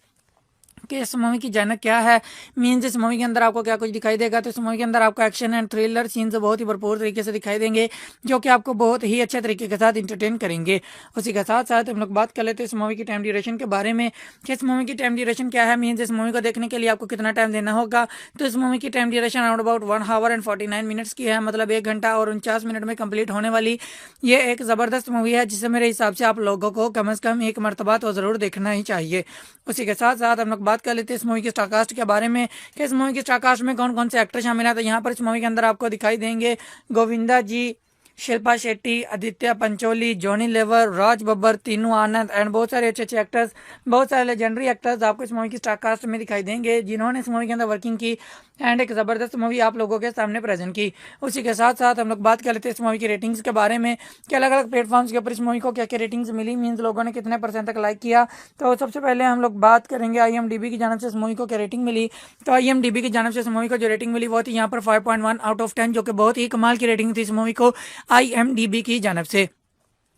कि इस मूवी की जॉनर क्या है, मीन्स इस मूवी के अंदर आपको क्या कुछ दिखाई देगा। तो इस मूवी के अंदर आपको एक्शन एंड थ्रिलर सीन्स बहुत ही भरपूर तरीके से दिखाई देंगे, जो कि आपको बहुत ही अच्छे तरीके के साथ इंटरटेन करेंगे। उसी के साथ साथ हम लोग बात कर लेते हैं इस मूवी की टाइम ड्यूरेशन के बारे में कि इस मूवी की टाइम ड्यूरेशन क्या है, मीन्स इस मूवी को देखने के लिए आपको कितना टाइम देना होगा। तो इस मूवी की time duration around about 1 our and 49 minutes की है, मतलब 1 घंटा और 49 मिनट में कंप्लीट होने वाली ये एक ज़बरदस्त मूवी है, जिसे मेरे हिसाब से आप लोगों को कम से कम एक मरतबा तो ज़रूर देखना ही चाहिए। उसी के साथ साथ हम लोग बात कर लेते हैं इस मूवी की स्टारकास्ट के बारे में कि इस मूवी की स्टारकास्ट में कौन कौन से एक्टर शामिल हैं। तो यहाँ पर इस मूवी के अंदर आपको दिखाई देंगे गोविंदा जी, शिल्पा शेट्टी, आदित्य पंचोली, जॉनी लेवर, राज बब्बर, तीनू आनंद एंड बहुत सारे अच्छे अच्छे एक्टर्स, बहुत सारे लेजेंडरी एक्टर्स आपको इस मूवी की स्टारकास्ट में दिखाई देंगे, जिन्होंने इस मूवी के अंदर वर्किंग की एंड एक ज़बरदस्त मूवी आप लोगों के सामने प्रेजेंट की। उसी के साथ साथ हम लोग बात कर लेते हैं इस मूवी की रेटिंग्स के बारे में कि अलग अलग प्लेटफॉर्म्स के ऊपर इस मूवी को क्या क्या रेटिंग्स मिली, मीन्स लोगों ने कितने % तक लाइक किया। तो सबसे पहले हम लोग बात करेंगे IMDb की जानब से इस मूवी को क्या रेटिंग मिली। तो IMDb की जानब से इस मूवी को जो रेटिंग मिली वो थी यहाँ पर 5.1 आउट ऑफ 10, जो कि बहुत ही कमाल की रेटिंग थी इस मूवी को IMDb की जानब से।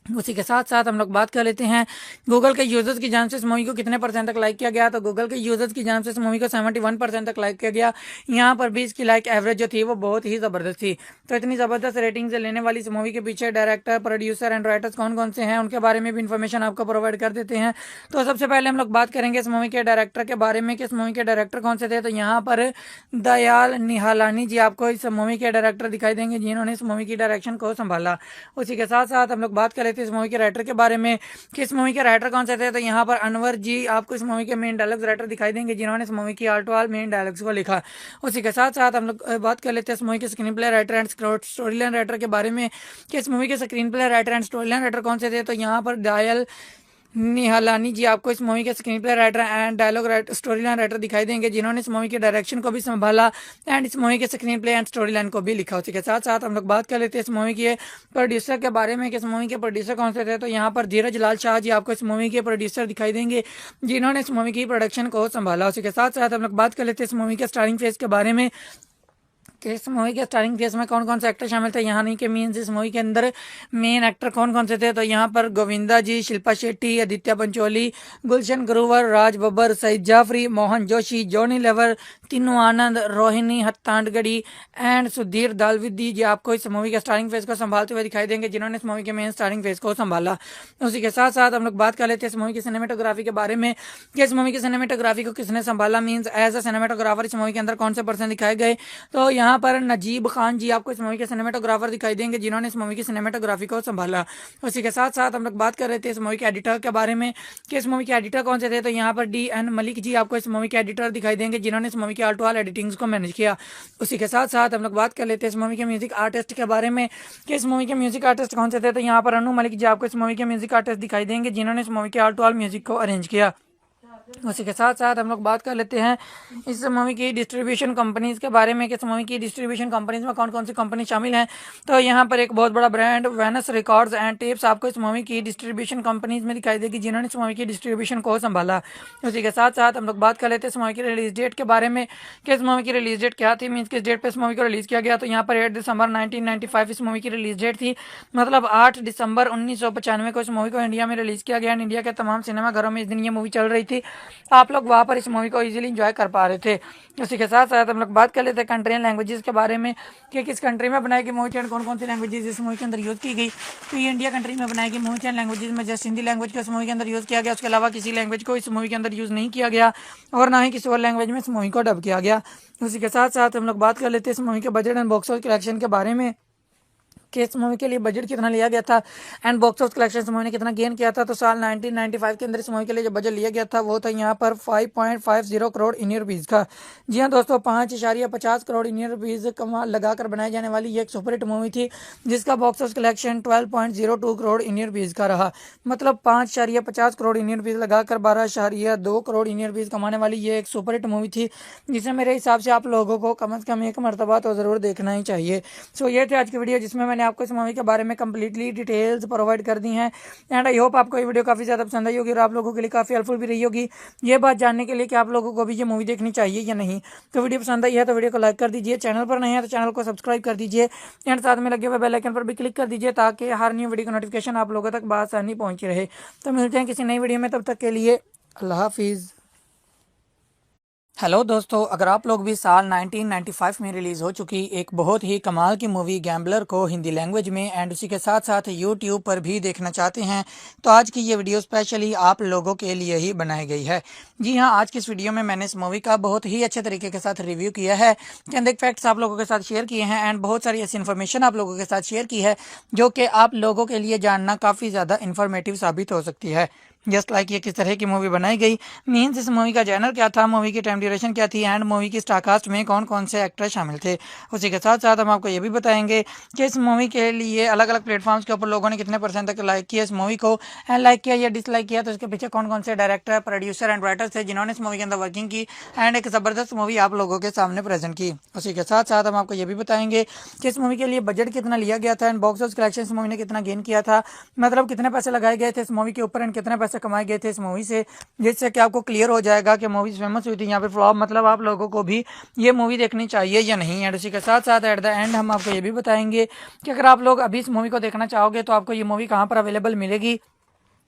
उसी के साथ साथ हम लोग बात कर लेते हैं गूगल के यूजर्स की जान से इस मूवी को कितने % तक लाइक किया गया। तो गूगल के यूजर्स की जान से इस मूवी को 71% तक लाइक किया गया। यहाँ पर भी इसकी लाइक एवरेज जो थी वो बहुत ही ज़बरदस्त थी। तो इतनी ज़बरदस्त रेटिंग से लेने वाली इस मूवी के पीछे डायरेक्टर, प्रोड्यूसर एंड राइटर्स कौन कौन से हैं, उनके बारे में भी इन्फॉर्मेशन आपको प्रोवाइड कर देते हैं। तो सबसे पहले हम लोग बात करेंगे इस मूवी के डायरेक्टर के बारे में कि इस मूवी के डायरेक्टर कौन से थे। तो यहाँ पर दयाल निहालानी जी आपको इस मूवी के डायरेक्टर दिखाई देंगे, जिन्होंने इस मूवी की डायरेक्शन को संभाला। उसी के साथ साथ हम लोग बात कर लेते हैं इस मूवी के राइटर बारे में कि इस मूवी के राइटर कौन से थे। तो यहाँ पर अनवर जी आपको इस मूवी के मेन डायलॉग्स राइटर दिखाई देंगे, जिन्होंने इस मूवी की all to all main dialogues को लिखा। उसी के साथ साथ हम लोग बात कर लेते हैं इस मूवी के screenplay writer and story line writer के बारे में कि इस मूवी के screenplay writer and story line writer कौन से थे। तो यहाँ पर दयाल निहालानी जी आपको इस मूवी के screenplay writer and dialogue story line writer दिखाई देंगे, जिन्होंने इस मूवी के डायरेक्शन को भी संभाला एंड इस मूवी के screen play and story line को भी लिखा। उसी के साथ साथ हम लोग बात कर लेते हैं इस मूवी के प्रोड्यूसर के बारे में कि इस मूवी के प्रोड्यूसर कौन से थे। तो यहाँ पर धीरज लाल शाह जी आपको इस मूवी के प्रोड्यूसर दिखाई देंगे, जिन्होंने इस मूवी की प्रोडक्शन को संभाला। उसी के साथ साथ हम लोग बात कर लेते हैं इस मूवी के स्टारिंग फेस के बारे में कि इस मूवी के स्टारिंग फेस में कौन कौन से एक्टर शामिल थे। यहाँ नहीं कि मीन्स इस मूवी के अंदर मेन एक्टर कौन कौन से थे। तो यहाँ पर गोविंदा जी, शिल्पा शेट्टी, आदित्य पंचोली, गुलशन ग्रोवर, राज बब्बर, सईद जाफरी, मोहन जोशी, जॉनी लेवर, तीनू आनंद, रोहिणी हत्तांडगढ़ी एंड सुधीर दालविदी जी आपको इस मूवी के स्टारिंग फेस को संभालते हुए दिखाई देंगे, जिन्होंने इस मूवी के मेन स्टारिंग फेस को संभाला। उसी के साथ साथ हम लोग बात कर लेते हैं इस मूवी की सिनेमेटोग्राफी के बारे में कि इस मूवी की सिनेमेटोग्राफी को किसने संभाला, मीन्स एज अ सिनेमेटोग्राफर इस मूवी के अंदर कौन से पर्सन दिखाए गए। तो यहाँ पर नजीब खान जी आपको इस मूवी के सिनेमेटोग्राफर दिखाई देंगे, जिन्होंने इस मूवी की सिनेमेटोग्राफी को संभाला। उसी के साथ साथ हम लोग बात कर रहे थे इस मूवी के एडिटर के बारे में कि इस मूवी के एडिटर कौन से थे। तो यहाँ पर DN मलिक जी आपको इस मूवी के एडिटर दिखाई देंगे, जिन्होंने इस मूवी की ऑल टू ऑल एडिटिंग्स को मैनेज किया। उसी के साथ साथ हम लोग बात कर लेते हैं इस मूवी के म्यूजिक आर्टिस्ट के बारे में कि इस मूवी के म्यूजिक आर्टिस्ट कौन से थे। तो यहाँ पर अनु मलिक जी आपको इस मूवी के म्यूजिक आर्टिस्ट दिखाई देंगे, जिन्होंने इस मूवी के ऑल टू ऑल म्यूजिक को अरेंज किया। उसी के साथ साथ हम लोग बात कर लेते हैं इस मूवी की डिस्ट्रीब्यूशन कंपनीज के बारे में कि इस मूवी की डिस्ट्रीब्यूशन कंपनीज में कौन कौन सी कंपनी शामिल हैं। तो यहाँ पर एक बहुत बड़ा brand Venus records and tapes आपको इस मूवी की डिस्ट्रीब्यूशन कंपनीज में दिखाई देगी, जिन्होंने इस मूवी की डिस्ट्रीब्यूशन को संभाला। उसी के साथ साथ हम लोग बात कर लेते हैं इस मूवी की रिलीज डेट के बारे में कि इस मूवी की रिलीज डेट क्या थी, मीन्स किस डेट पर इस मूवी को रिलीज किया गया। तो यहाँ पर 8 दिसंबर 1995 इस मूवी की रिलीज डेट थी, मतलब 8 दिसंबर 1995 को इस मूवी को इंडिया में रिलीज किया गया। इंडिया के तमाम सिनेमाघरों में इस दिन ये मूवी चल रही थी, आप लोग वहाँ पर इस मूवी को इजीली एंजॉय कर पा रहे थे। उसी के साथ साथ हम लोग बात कर लेते हैं कंट्री एंड लैंग्वेजेस के बारे में कि किस कंट्री में बनाई गई मूवी थी एंड कौन कौन सी लैंग्वेजेस इस मूवी के अंदर यूज़ की गई। तो ये इंडिया कंट्री में बनाई गई मूवी थी एंड लैंग्वेजेस में जस्ट हिंदी लैंग्वेज को इस मूवी के अंदर यूज़ किया गया, उसके अलावा किसी लैंग्वेज को इस मूवी के अंदर यूज़ नहीं किया गया और ना ही किसी और लैंग्वेज में इस मूवी को डब किया गया। उसी के साथ साथ हम लोग बात कर लेते हैं इस मूवी के budget and box office collection के बारे में कि इस मूवी के लिए बजट कितना लिया गया था एंड बॉक्स ऑफिस कलेक्शन इस मूवी ने कितना गेन किया था। तो साल 1995 के अंदर इस मूवी के लिए जो बजट लिया गया था वो था यहाँ पर 5.50 करोड़ इंडियन रुपीज़ का। जी हाँ दोस्तों, 5.50 करोड़ इंडियन रुपीज़ कमा लगाकर बनाई जाने वाली ये एक सुपरहिट मूवी थी जिसका box office collection 12.02 crore Indian rupees का रहा। मतलब 5.50 करोड़ इंडियन रुपीज़ लगाकर 12.2 करोड़ इंडियन रुपीज़ कमाने वाली ये एक सुपरहिट मूवी थी जिसे मेरे हिसाब से आप लोगों को कम से कम एक मरतबा तो ज़रूर देखना ही चाहिए। सो ये थी आज की वीडियो जिसमें मैंने आपको इस मूवी के बारे में कंप्लीटली डिटेल्स प्रोवाइड कर दी हैं एंड आई होप आपको ये वीडियो काफ़ी ज़्यादा पसंद आई होगी और आप लोगों के लिए काफ़ी हेल्पफुल भी रही होगी ये बात जानने के लिए कि आप लोगों को भी ये मूवी देखनी चाहिए या नहीं। तो वीडियो पसंद आई है तो वीडियो को लाइक कर दीजिए, चैनल पर नहीं है तो चैनल को सब्सक्राइब कर दीजिए एंड साथ में लगे हुए बेल आइकन पर भी क्लिक कर दीजिए ताकि हर न्यू वीडियो का नोटिफिकेशन आप लोगों तक बआसानी पहुंची रहे। तो मिलते हैं किसी नई वीडियो में, तब तक के लिए अल्लाह हाफिज़। हेलो दोस्तों, अगर आप लोग भी साल 1995 में रिलीज़ हो चुकी एक बहुत ही कमाल की मूवी गैम्बलर को हिंदी लैंग्वेज में एंड उसी के साथ साथ यूट्यूब पर भी देखना चाहते हैं तो आज की ये वीडियो स्पेशली आप लोगों के लिए ही बनाई गई है। जी हाँ, आज की इस वीडियो में मैंने इस मूवी का बहुत ही अच्छे तरीके के साथ रिव्यू किया है, चंद एक फैक्ट्स आप लोगों के साथ शेयर किए हैं एंड बहुत सारी ऐसी इन्फॉर्मेशन आप लोगों के साथ शेयर की है जो कि आप लोगों के लिए जानना काफ़ी ज़्यादा इन्फॉर्मेटिव साबित हो सकती है। जस्ट लाइक ये किस तरह की मूवी बनाई गई, मीन्स इस मूवी का जॉनर क्या था, मूवी की टाइम ड्यूरेशन क्या थी एंड मूवी की स्टारकास्ट में कौन कौन से एक्टर शामिल थे। उसी के साथ साथ हम आपको ये भी बताएंगे कि इस मूवी के लिए अलग अलग प्लेटफॉर्म्स के ऊपर लोगों ने कितने परसेंट तक लाइक किया इस मूवी को एंड लाइक किया या डिसलाइक किया, तो इसके पीछे कौन कौन से डायरेक्टर, प्रोड्यूसर एंड राइटर्स थे जिन्होंने इस मूवी के अंदर वर्किंग की एंड एक ज़बरदस्त मूवी आप लोगों के सामने प्रेजेंट की। उसी के साथ साथ हम आपको ये भी बताएंगे कि इस मूवी के लिए बजट कितना लिया गया था एंड बॉक्स ऑफिस कलेक्शन इस मूवी ने कितना गेन किया था, मतलब कितने पैसे लगाए गए थे इस मूवी के ऊपर एंड कितने पैसे कमाए गए थे इस मूवी से, जिससे कि आपको क्लियर हो जाएगा कि मूवी फेमस हुई थी यहाँ पे फ्लॉप, मतलब आप लोगों को भी ये मूवी देखनी चाहिए या नहीं। एंड उसी के साथ साथ एट द एंड हम आपको ये भी बताएंगे कि अगर आप लोग अभी इस मूवी को देखना चाहोगे तो आपको ये मूवी कहाँ पर अवेलेबल मिलेगी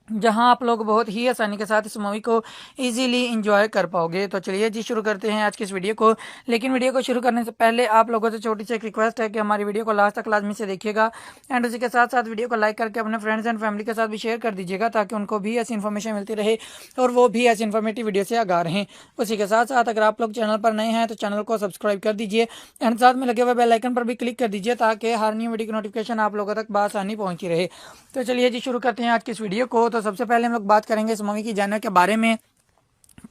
जहां आप लोग बहुत ही आसानी के साथ इस मूवी को इजीली एंजॉय कर पाओगे। तो चलिए जी शुरू करते हैं आज की इस वीडियो को, लेकिन वीडियो को शुरू करने से पहले आप लोगों से छोटी सी एक रिक्वेस्ट है कि हमारी वीडियो को लास्ट तक लाजमी से देखिएगा एंड उसी के साथ साथ वीडियो को लाइक करके अपने फ्रेंड्स एंड फैमिली के साथ भी शेयर कर दीजिएगा ताकि उनको भी ऐसी इन्फॉर्मेशन मिलती रहे और वो भी ऐसी इन्फॉर्मेटिव वीडियो से आगाह रहें। उसी के साथ साथ अगर आप लोग चैनल पर नए हैं तो चैनल को सब्सक्राइब कर दीजिए एंड साथ में लगे हुए बेल आइकन पर भी क्लिक कर दीजिए ताकि हर न्यू वीडियो की नोटिफिकेशन आप लोगों तक बआसानी पहुंची रहे। तो चलिए जी शुरू करते हैं आज की इस वीडियो को। तो सबसे पहले हम लोग बात करेंगे इस मूवी की जॉनर के बारे में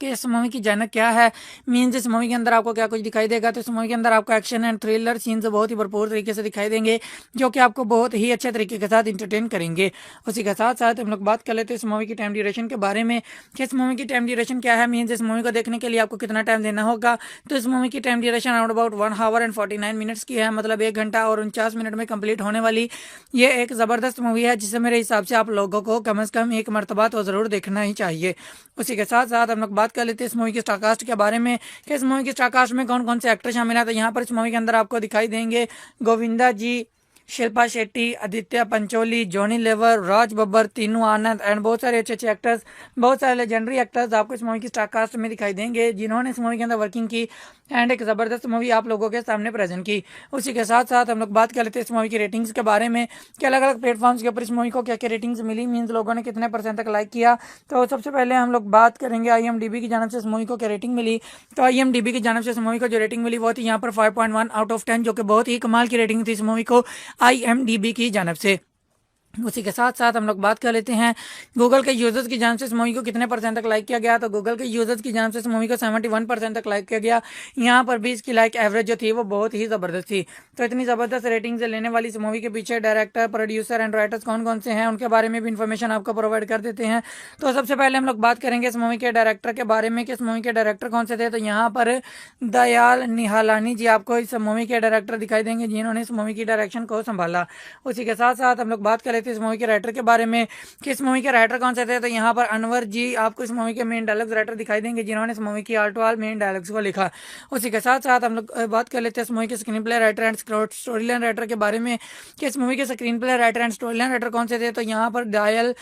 कि इस मूवी की जॉनर क्या है, मीन्स इस मूवी के अंदर आपको क्या कुछ दिखाई देगा। तो इस मूवी के अंदर आपको एक्शन एंड थ्रिलर सीन्स बहुत ही भरपूर तरीके से दिखाई देंगे जो कि आपको बहुत ही अच्छे तरीके के साथ इंटरटेन करेंगे। उसी के साथ साथ हम लोग बात कर लेते हैं इस मूवी की टाइम ड्यूरेशन के बारे में कि इस मूवी की टाइम ड्यूरेशन क्या है, मीन्स इस मूवी को देखने के लिए आपको कितना टाइम देना होगा। तो इस मूवी की time duration around about 1 our and 49 minutes की है, मतलब 1 घंटा और 49 मिनट में कंप्लीट होने वाली ये एक ज़बरदस्त मूवी है जिसे मेरे हिसाब से आप लोगों को कम से कम एक मरतबा तो ज़रूर देखना ही चाहिए। उसी के साथ साथ हम लोग बात कर लेते हैं इस मूवी की स्टारकास्ट के बारे में कि इस मूवी की स्टारकास्ट में कौन कौन से एक्टर शामिल है। तो यहाँ पर इस मूवी के अंदर आपको दिखाई देंगे गोविंदा जी, शिल्पा शेट्टी, आदित्य पंचोली, जॉनी लेवर, राज बब्बर, तीनू आनंद एंड बहुत सारे अच्छे अच्छे एक्टर्स, बहुत सारे लेजेंडरी एक्टर्स आपको इस मूवी की स्टारकास्ट में दिखाई देंगे जिन्होंने इस मूवी के अंदर वर्किंग की एंड एक ज़बरदस्त मूवी आप लोगों के सामने प्रेजेंट की। उसी के साथ साथ हम लोग बात कर लेते हैं इस मूवी की रेटिंग्स के बारे में कि अलग अलग प्लेटफॉर्म्स के ऊपर इस मूवी को क्या क्या रेटिंग्स मिली, मीन्स लोगों ने कितने परसेंट तक लाइक किया। तो सबसे पहले हम लोग बात करेंगे IMDb की जानिब से इस मूवी को क्या रेटिंग मिली। तो IMDb की जानिब से इस मूवी को जो रेटिंग मिली वो थी यहाँ पर 5.1 आउट ऑफ 10, जो कि बहुत ही कमाल की रेटिंग थी इस मूवी को IMDb की जानिब से। उसी के साथ साथ हम लोग बात कर लेते हैं गूगल के यूजर्स की जानिब से इस मूवी को कितने परसेंट तक लाइक किया गया। तो गूगल के यूजर्स की जानिब से इस मूवी को 71% तक लाइक किया गया। यहाँ पर भी इसकी लाइक एवरेज जो थी वो बहुत ही ज़बरदस्त थी। तो इतनी ज़बरदस्त रेटिंग से लेने वाली इस मूवी के पीछे डायरेक्टर, प्रोड्यूसर एंड राइटर्स कौन कौन से हैं उनके बारे में भी इन्फॉर्मेशन आपको प्रोवाइड कर देते हैं। तो सबसे पहले हम लोग बात करेंगे इस मूवी के डायरेक्टर के बारे में कि इस मूवी के डायरेक्टर कौन से थे। तो यहाँ पर दयाल निहालानी जी आपको इस मूवी के डायरेक्टर दिखाई देंगे जिन्होंने इस मूवी की डायरेक्शन को संभाला। उसी के साथ साथ हम लोग बात कर लेते हैं इस मूवी के राइटर के बारे में कि इस मूवी के राइटर कौन से थे। तो यहाँ पर अनवर जी आपको इस मूवी के मेन डायलॉग्स राइटर दिखाई देंगे जिन्होंने इस मूवी की आल टू आल मेन डायलॉग्स को लिखा। उसी के साथ साथ हम लोग बात कर लेते हैं इस मूवी के screenplay writer and story line writer के बारे में कि इस मूवी के screenplay writer and story line writer कौन से थे। तो यहाँ पर दयाल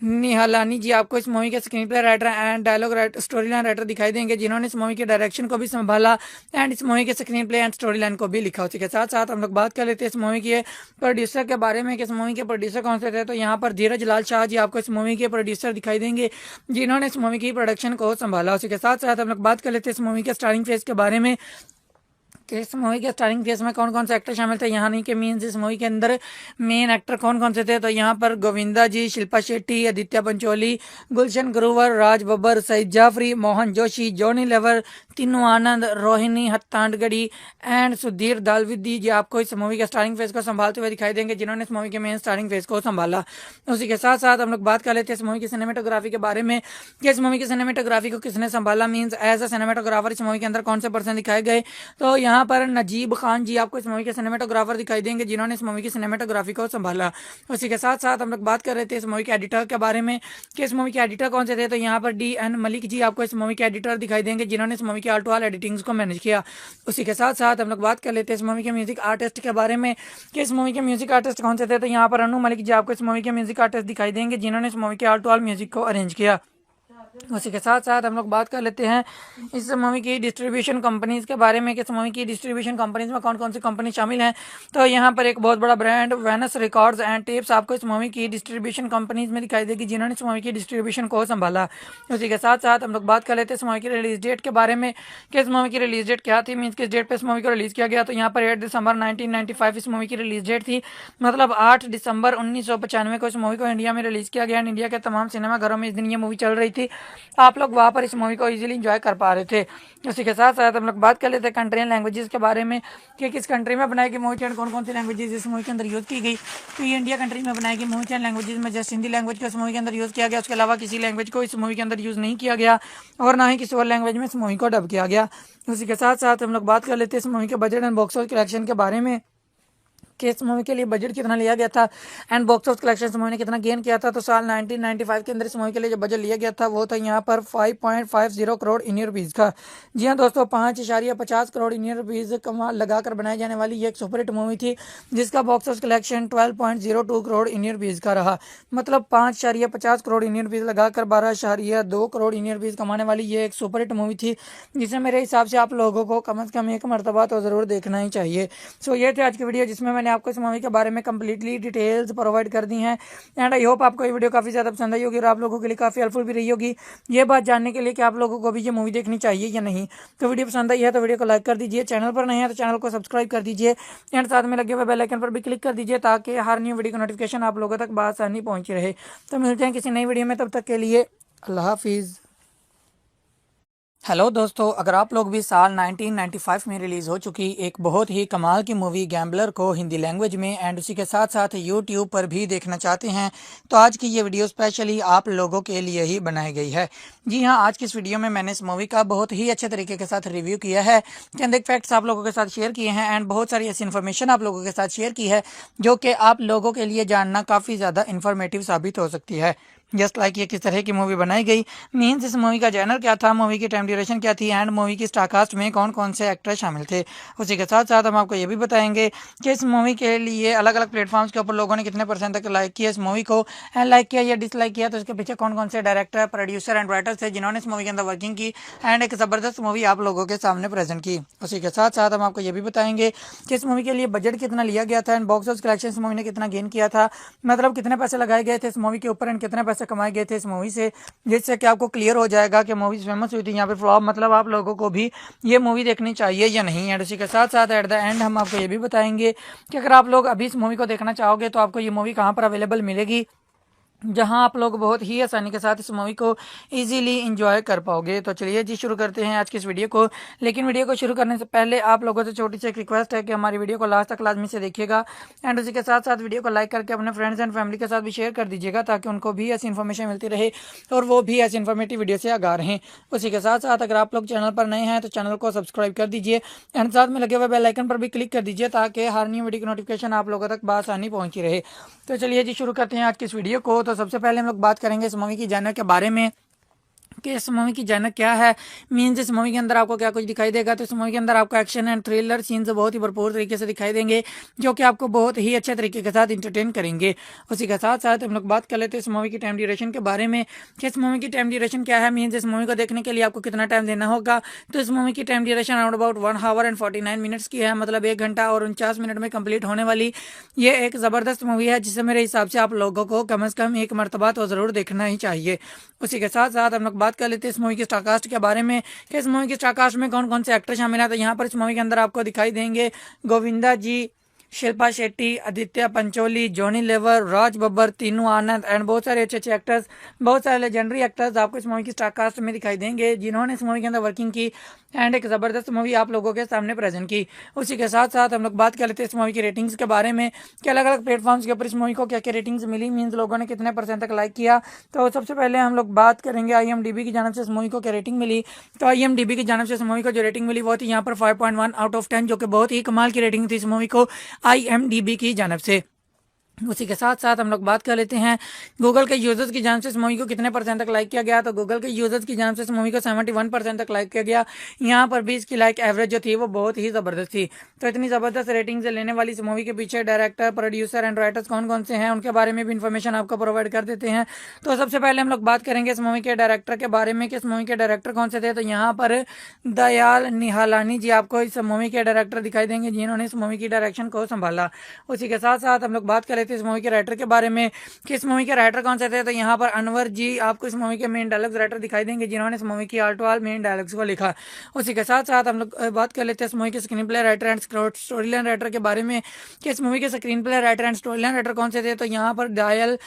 निहालानी जी आपको इस मूवी के screenplay writer and dialogue story line writer दिखाई देंगे जिन्होंने इस मूवी के डायरेक्शन को भी संभाला एंड इस मूवी के screen play and story line को भी लिखा। उसी के साथ साथ हम लोग बात कर लेते हैं इस मूवी के प्रोड्यूसर के बारे में कि इस मूवी के प्रोड्यूसर कौन से थे। तो यहाँ पर धीरज लाल शाह जी आपको इस मूवी के प्रोड्यूसर दिखाई देंगे जिन्होंने इस मूवी की प्रोडक्शन को संभाला। उसी के साथ साथ हम लोग बात कर लेते हैं इस मूवी के स्टारिंग फेज के बारे में इस मूवी के स्टारिंग केस में कौन कौन से एक्टर शामिल थे, यहाँ नहीं कि मीन्स इस मूवी के अंदर मेन एक्टर कौन कौन से थे, तो यहाँ पर गोविंदा जी, शिल्पा शेट्टी, आदित्य पंचोली, गुलशन ग्रोवर, राज बब्बर, सईद जाफरी, मोहन जोशी, जॉनी लेवर, तीनू आनंद, रोहिणी हत्तांडगढ़ी एंड सुधीर दालविदी जी आपको इस मूवी के स्टारिंग फेस को संभालते हुए दिखाई देंगे, जिन्होंने इस मूवी के मेन स्टारिंग फेस को संभाला। उसी के साथ साथ हम लोग बात कर लेते हैं इस मूवी की सिनेमेटोग्राफी के बारे में कि इस मूवी की सिनेमेटोग्राफी को किसने संभाला, मीन्स एज अ सिनेमेटोग्राफर इस मूवी के अंदर कौन से पर्सन दिखाए गए, तो यहाँ पर नजीब खान जी आपको इस मूवी के सिनेमेटोग्राफर दिखाई देंगे, जिन्होंने इस मूवी की सिनेमेटोग्राफी को संभाला। उसी के साथ साथ हम लोग बात कर रहे थे इस मूवी के एडिटर के बारे में कि इस मूवी के एडिटर कौन से थे, तो यहाँ पर DN मलिक जी आपको इस मूवी के एडिटर दिखाई देंगे, जिन्होंने इस मूवी की ऑल टू ऑल एडिटिंग्स को मैनेज किया। उसी के साथ साथ हम लोग बात कर लेते हैं इस मूवी के म्यूजिक आर्टिस्ट के बारे में कि इस मूवी के म्यूजिक आर्टिस्ट कौन से थे, तो यहाँ पर अनु मलिक जी आपको इस मूवी के म्यूजिक आर्टिस्ट दिखाई देंगे, जिन्होंने इस मूवी के ऑल टू ऑल म्यूजिक को अरेंज किया। उसी के साथ साथ हम लोग बात कर लेते हैं इस मूवी की डिस्ट्रीब्यूशन कंपनीज के बारे में कि इस मूवी की डिस्ट्रीब्यूशन कंपनीज में कौन कौन सी कंपनी शामिल हैं, तो यहाँ पर एक बहुत बड़ा brand Venus records and tapes आपको इस मूवी की डिस्ट्रीब्यूशन कंपनीज में दिखाई देगी, जिन्होंने इस मूवी की डिस्ट्रीब्यूशन को संभाला। उसी के साथ साथ हम लोग बात कर लेते हैं इस मूवी की रिलीज डेट के बारे में कि इस मूवी की रिलीज डेट क्या थी, मीन्स किस डेट पर इस मूवी को रिलीज किया गया, तो यहाँ पर 8 दिसंबर 1995 इस मूवी की रिलीज डेट थी, मतलब 8 दिसंबर 1995 को इस मूवी को इंडिया में रिलीज किया गया। इंडिया के तमाम सिनेमाघरों में इस दिन ये मूवी चल रही थी, आप लोग वहाँ पर इस मूवी को इजीली एंजॉय कर पा रहे थे। उसी के साथ साथ हम लोग बात कर लेते हैं कंट्री एंड लैंग्वेजेस के बारे में कि किस कंट्री में बनाई गई मूवी एंड कौन कौन सी लैंग्वेजेस इस मूवी के अंदर यूज़ की गई, तो ये इंडिया कंट्री में बनाई गई मूवी एंड लैंग्वेजेस में जस्ट हिंदी लैंग्वेज को इस मूवी के अंदर यूज़ किया गया, उसके अलावा किसी लैंग्वेज को इस मूवी के अंदर यूज़ नहीं किया गया और ना ही किसी और लैंग्वेज में इस मूवी को डब किया गया। उसी के साथ साथ हम लोग बात कर लेते हैं इस मूवी के budget and box office collection के बारे में कि इस मूवी के लिए बजट कितना लिया गया था एंड बॉक्स ऑफिस कलेक्शन इस मूवी ने कितना गेन किया था, तो साल 1995 के अंदर इस मूवी के लिए जो बजट लिया गया था वो था यहाँ पर 5.50 करोड़ इंडियन रुपीज़ का। जी हाँ दोस्तों, 5.50 करोड़ इंडियन रुपीज़ कमा लगाकर बनाई जाने वाली ये एक सुपरहिट मूवी थी, जिसका box office collection 12.02 crore Indian rupees का रहा, मतलब 5.50 करोड़ इंडियन रुपीज़ लगाकर 12.2 करोड़ इंडियन रुपीज़ कमाने वाली ये एक सुपरहिट मूवी थी, जिसे मेरे हिसाब से आप लोगों को कम से कम एक मरतबा तो ज़रूर देखना ही चाहिए। सो ये थे आज की वीडियो, जिसमें मैंने आपको इस मूवी के बारे में कंप्लीटली डिटेल्स प्रोवाइड कर दी हैं एंड आई होप आपको ये वीडियो काफ़ी ज़्यादा पसंद आई होगी और आप लोगों के लिए काफ़ी हेल्पफुल भी रही होगी ये बात जानने के लिए कि आप लोगों को भी ये मूवी देखनी चाहिए या नहीं। तो वीडियो पसंद आई है तो वीडियो को लाइक कर दीजिए, चैनल पर नहीं है तो चैनल को सब्सक्राइब कर दीजिए एंड साथ में लगे हुए बेल आइकन पर भी क्लिक कर दीजिए ताकि हर न्यू वीडियो की नोटिफिकेशन आप लोगों तक बआसानी पहुंची रहे। तो मिलते हैं किसी नई वीडियो में, तब तक के लिए अल्लाह हाफिज़। हेलो दोस्तों, अगर आप लोग भी साल 1995 में रिलीज़ हो चुकी एक बहुत ही कमाल की मूवी गैम्बलर को हिंदी लैंग्वेज में एंड उसी के साथ साथ यूट्यूब पर भी देखना चाहते हैं, तो आज की ये वीडियो स्पेशली आप लोगों के लिए ही बनाई गई है। जी हाँ, आज की इस वीडियो में मैंने इस मूवी का बहुत ही अच्छे तरीके के साथ रिव्यू किया है, चंद एक फैक्ट्स आप लोगों के साथ शेयर किए हैं एंड बहुत सारी ऐसी इन्फॉर्मेशन आप लोगों के साथ शेयर की है जो कि आप लोगों के लिए जानना काफ़ी ज़्यादा इन्फॉर्मेटिव साबित हो सकती है। जस्ट लाइक ये किस तरह की मूवी बनाई गई, मीन्स इस मूवी का जैनर क्या था, मूवी की टाइम ड्यूरेशन क्या थी एंड मूवी की स्टारकास्ट में कौन कौन से एक्टर शामिल थे। उसी के साथ साथ हम आपको ये भी बताएंगे कि इस मूवी के लिए अलग अलग प्लेटफॉर्म्स के ऊपर लोगों ने कितने परसेंट तक लाइक किया इस मूवी को एंड लाइक किया या डिसलाइक किया, तो इसके पीछे कौन कौन से डायरेक्टर, प्रोड्यूसर एंड राइटर्स थे जिन्होंने इस मूवी के अंदर वर्किंग की एंड एक ज़बरदस्त मूवी आप लोगों के सामने प्रेजेंट की। उसी के साथ साथ हम आपको ये भी बताएंगे कि इस मूवी के लिए बजट कितना लिया गया था एंड बॉक्स ऑफिस कलेक्शन इस मूवी ने कितना गेन किया था, मतलब कितने पैसे लगाए गए थे इस मूवी के ऊपर एंड कितने पैसे कमाए गए थे इस मूवी से, जिससे कि आपको क्लियर हो जाएगा कि मूवी फेमस हुई थी यहाँ पे फ्लॉप, मतलब आप लोगों को भी ये मूवी देखनी चाहिए या नहीं। एंड उसी के साथ साथ एट द एंड हम आपको ये भी बताएंगे कि अगर आप लोग अभी इस मूवी को देखना चाहोगे तो आपको ये मूवी कहाँ पर अवेलेबल मिलेगी, जहां आप लोग बहुत ही आसानी के साथ इस मूवी को इजीली एंजॉय कर पाओगे। तो चलिए जी शुरू करते हैं आज की इस वीडियो को, लेकिन वीडियो को शुरू करने से पहले आप लोगों से छोटी सी एक रिक्वेस्ट है कि हमारी वीडियो को लास्ट तक लाजमी से देखिएगा एंड उसी के साथ साथ वीडियो को लाइक करके अपने फ्रेंड्स एंड फैमिली के साथ भी शेयर कर दीजिएगा ताकि उनको भी ऐसी इन्फॉर्मेशन मिलती रहे और वो भी ऐसी इन्फॉर्मेटिव वीडियो से आगाह रहें। उसी के साथ साथ अगर आप लोग चैनल पर नए हैं तो चैनल को सब्सक्राइब कर दीजिए एंड साथ में लगे हुए बेल आइकन पर भी क्लिक कर दीजिए ताकि हर न्यू वीडियो की नोटिफिकेशन आप लोगों तक बआसानी पहुंची रहे। तो चलिए जी शुरू करते हैं आज की इस वीडियो को। तो सबसे पहले हम लोग बात करेंगे इस मूवी की जानर के बारे में कि इस मूवी की जानर क्या है, मीन्स इस मूवी के अंदर आपको क्या कुछ दिखाई देगा। तो इस मूवी के अंदर आपको एक्शन एंड थ्रिलर सीन्स बहुत ही भरपूर तरीके से दिखाई देंगे जो कि आपको बहुत ही अच्छे तरीके के साथ इंटरटेन करेंगे। उसी के साथ साथ हम लोग बात कर लेते हैं इस मूवी की टाइम ड्यूरेशन के बारे में कि इस मूवी की टाइम ड्यूरेशन क्या है, मीन्स इस मूवी को देखने के लिए आपको कितना टाइम देना होगा। तो इस मूवी की time duration around about 1 our and 49 minutes की है, मतलब 1 घंटा और 49 मिनट में कंप्लीट होने वाली ये एक ज़बरदस्त मूवी है जिसे मेरे हिसाब से आप लोगों को कम से कम एक मरतबा तो ज़रूर देखना ही चाहिए। उसी के साथ साथ हम लोग बात बात कर लेते हैं इस मूवी की स्टारकास्ट के बारे में कि इस मूवी की स्टारकास्ट में कौन कौन से एक्टर शामिल हैं। तो यहाँ पर इस मूवी के अंदर आपको दिखाई देंगे गोविंदा जी, शिल्पा शेट्टी, आदित्य पंचोली, जॉनी लेवर, राज बब्बर, तीनू आनंद एंड बहुत सारे अच्छे अच्छे एक्टर्स, बहुत सारे लेजेंडरी एक्टर्स आपको इस मूवी की स्टारकास्ट में दिखाई देंगे जिन्होंने इस मूवी के अंदर वर्किंग की एंड एक ज़बरदस्त मूवी आप लोगों के सामने प्रेजेंट की। उसी के साथ साथ हम लोग बात कर लेते हैं इस मूवी की रेटिंग्स के बारे में कि अलग अलग प्लेटफॉर्म्स के ऊपर इस मूवी को क्या क्या रेटिंग्स मिली, मीन्स लोगों ने कितने % तक लाइक किया। तो सबसे पहले हम लोग बात करेंगे IMDb की जानब से इस मूवी को क्या रेटिंग मिली। तो IMDb की जानब से इस मूवी को जो रेटिंग मिली वो थी यहाँ पर 5.1 आउट ऑफ 10, जो कि बहुत ही कमाल की रेटिंग थी इस मूवी को IMDb की जानब से। उसी के साथ साथ हम लोग बात कर लेते हैं गूगल के यूजर्स की जान से इस मूवी को कितने % तक लाइक किया गया। तो गूगल के यूजर्स की जान से इस मूवी को 71% तक लाइक किया गया। यहाँ पर 20 की लाइक एवरेज जो थी वो बहुत ही ज़बरदस्त थी। तो इतनी ज़बरदस्त रेटिंग से लेने वाली इस मूवी के पीछे डायरेक्टर, प्रोड्यूसर एंड राइटर्स कौन कौन से हैं उनके बारे में भी इन्फॉर्मेशन आपको प्रोवाइड कर देते हैं। तो सबसे पहले हम लोग बात करेंगे इस मूवी के डायरेक्टर के बारे में कि इस मूवी के डायरेक्टर कौन से थे। तो यहाँ पर दयाल निहालानी जी आपको इस मूवी के डायरेक्टर दिखाई देंगे जिन्होंने इस मूवी की डायरेक्शन को संभाला। उसी के साथ साथ हम लोग बात कर लेते हैं इस मूवी के राइटर के बारे में कि इस मूवी के राइटर कौन से थे। तो यहाँ पर अनवर जी आपको इस मूवी के मेन डायलॉग्स राइटर दिखाई देंगे जिन्होंने इस मूवी की all to all main dialogues को लिखा। उसी के साथ साथ हम लोग बात कर लेते हैं इस मूवी के screenplay writer and story line writer के बारे में कि इस मूवी के screenplay writer and story line writer कौन से थे। तो यहाँ पर दयाल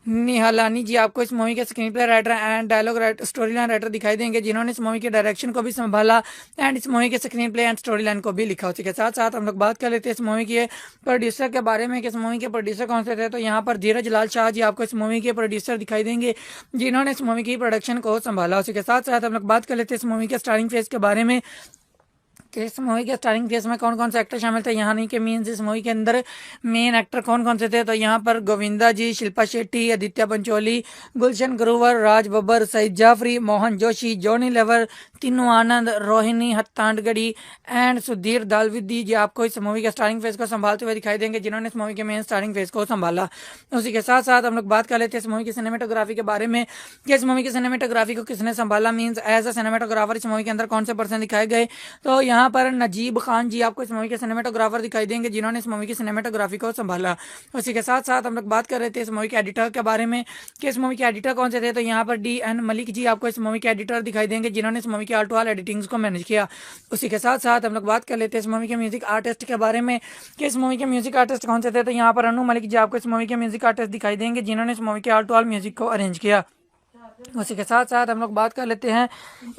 निहालानी जी आपको इस मूवी के screenplay writer and dialogue writer, story line writer दिखाई देंगे जिन्होंने इस मूवी के डायरेक्शन को भी संभाला एंड इस मूवी के screen play and story line को भी लिखा। उसी के साथ साथ हम लोग बात कर लेते हैं इस मूवी के प्रोड्यूसर के बारे में कि इस मूवी के प्रोड्यूसर कौन से थे। तो यहाँ पर धीरज लाल शाह जी आपको इस मूवी के प्रोड्यूसर दिखाई देंगे जिन्होंने इस मूवी की प्रोडक्शन को संभाला। उसी के साथ साथ हम लोग बात कर लेते हैं इस मूवी के स्टारिंग फेस के बारे में कि इस मूवी के स्टारिंग फेस में कौन कौन से एक्टर शामिल थे। यहाँ नहीं कि मीन्स इस मूवी के अंदर मेन एक्टर कौन कौन से थे। तो यहाँ पर गोविंदा जी, शिल्पा शेट्टी, आदित्य पंचोली, गुलशन ग्रोवर, राज बब्बर, सईद जाफरी, मोहन जोशी, जॉनी लेवर, तीनू आनंद, रोहिणी हत्तांडगढ़ी एंड सुधीर दालविदी जी आपको इस मूवी के स्टारिंग फेस को संभालते हुए दिखाई देंगे जिन्होंने इस मूवी के मेन स्टारिंग फेस को संभाला। उसी के साथ साथ हम लोग बात कर लेते हैं इस मूवी की सिनेमेटोग्राफी के बारे में कि इस मूवी की सिनेमेटोग्राफी को किसने संभाला, मीन्स एज अ सिनेमेटोग्राफर इस मूवी के अंदर कौन से पर्सन दिखाए गए। तो यहाँ पर नजीब खान जी आपको इस मूवी के सिनेमेटोग्राफर दिखाई देंगे जिन्होंने इस मूवी की सिनेमेटोग्राफी को संभाला। उसी के साथ साथ हम लोग बात कर रहे थे इस मूवी के एडिटर के बारे में कि इस मूवी के एडिटर कौन से थे। तो यहाँ पर DN मलिक जी आपको इस मूवी के एडिटर दिखाई देंगे जिन्होंने इस मूवी की ऑल टू ऑल एडिटिंग्स को मैनेज किया। उसी के साथ साथ हम लोग बात कर लेते हैं इस मूवी के म्यूजिक आर्टिस्ट के बारे में कि इस मूवी के म्यूजिक आर्टिस्ट कौन से थे। तो यहाँ पर अनु मलिक जी आपको इस मूवी के म्यूजिक आर्टिस्ट दिखाई देंगे जिन्होंने इस मूवी के ऑल टू ऑल म्यूजिक को अरेंज किया। उसी के साथ साथ हम लोग बात कर लेते हैं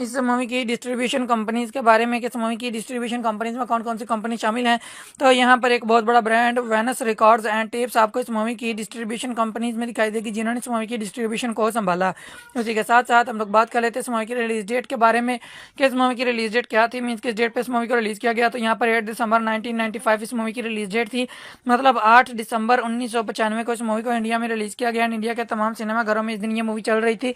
इस मूवी की डिस्ट्रीब्यूशन कंपनीज के बारे में कि इस मूवी की डिस्ट्रीब्यूशन कंपनीज में कौन कौन सी कंपनी शामिल हैं। तो यहाँ पर एक बहुत बड़ा brand Venus records and tapes आपको इस मूवी की डिस्ट्रीब्यूशन कंपनीज में दिखाई देगी जिन्होंने इस मूवी की डिस्ट्रीब्यूशन को संभाला। उसी के साथ साथ हम लोग बात कर लेते हैं इस मूवी की रिलीज डेट के बारे में कि इस मूवी की रिलीज डेट क्या थी, मीन्स किस डेट पर इस मूवी को रिलीज किया गया। तो यहाँ पर 8 दिसंबर 1995 इस मूवी की रिलीज डेट थी, मतलब 8 दिसंबर 1995 को इस मूवी को इंडिया में रिलीज किया गया। इंडिया के तमाम सिनेमाघरों में इस दिन ये मूवी चल रही थी,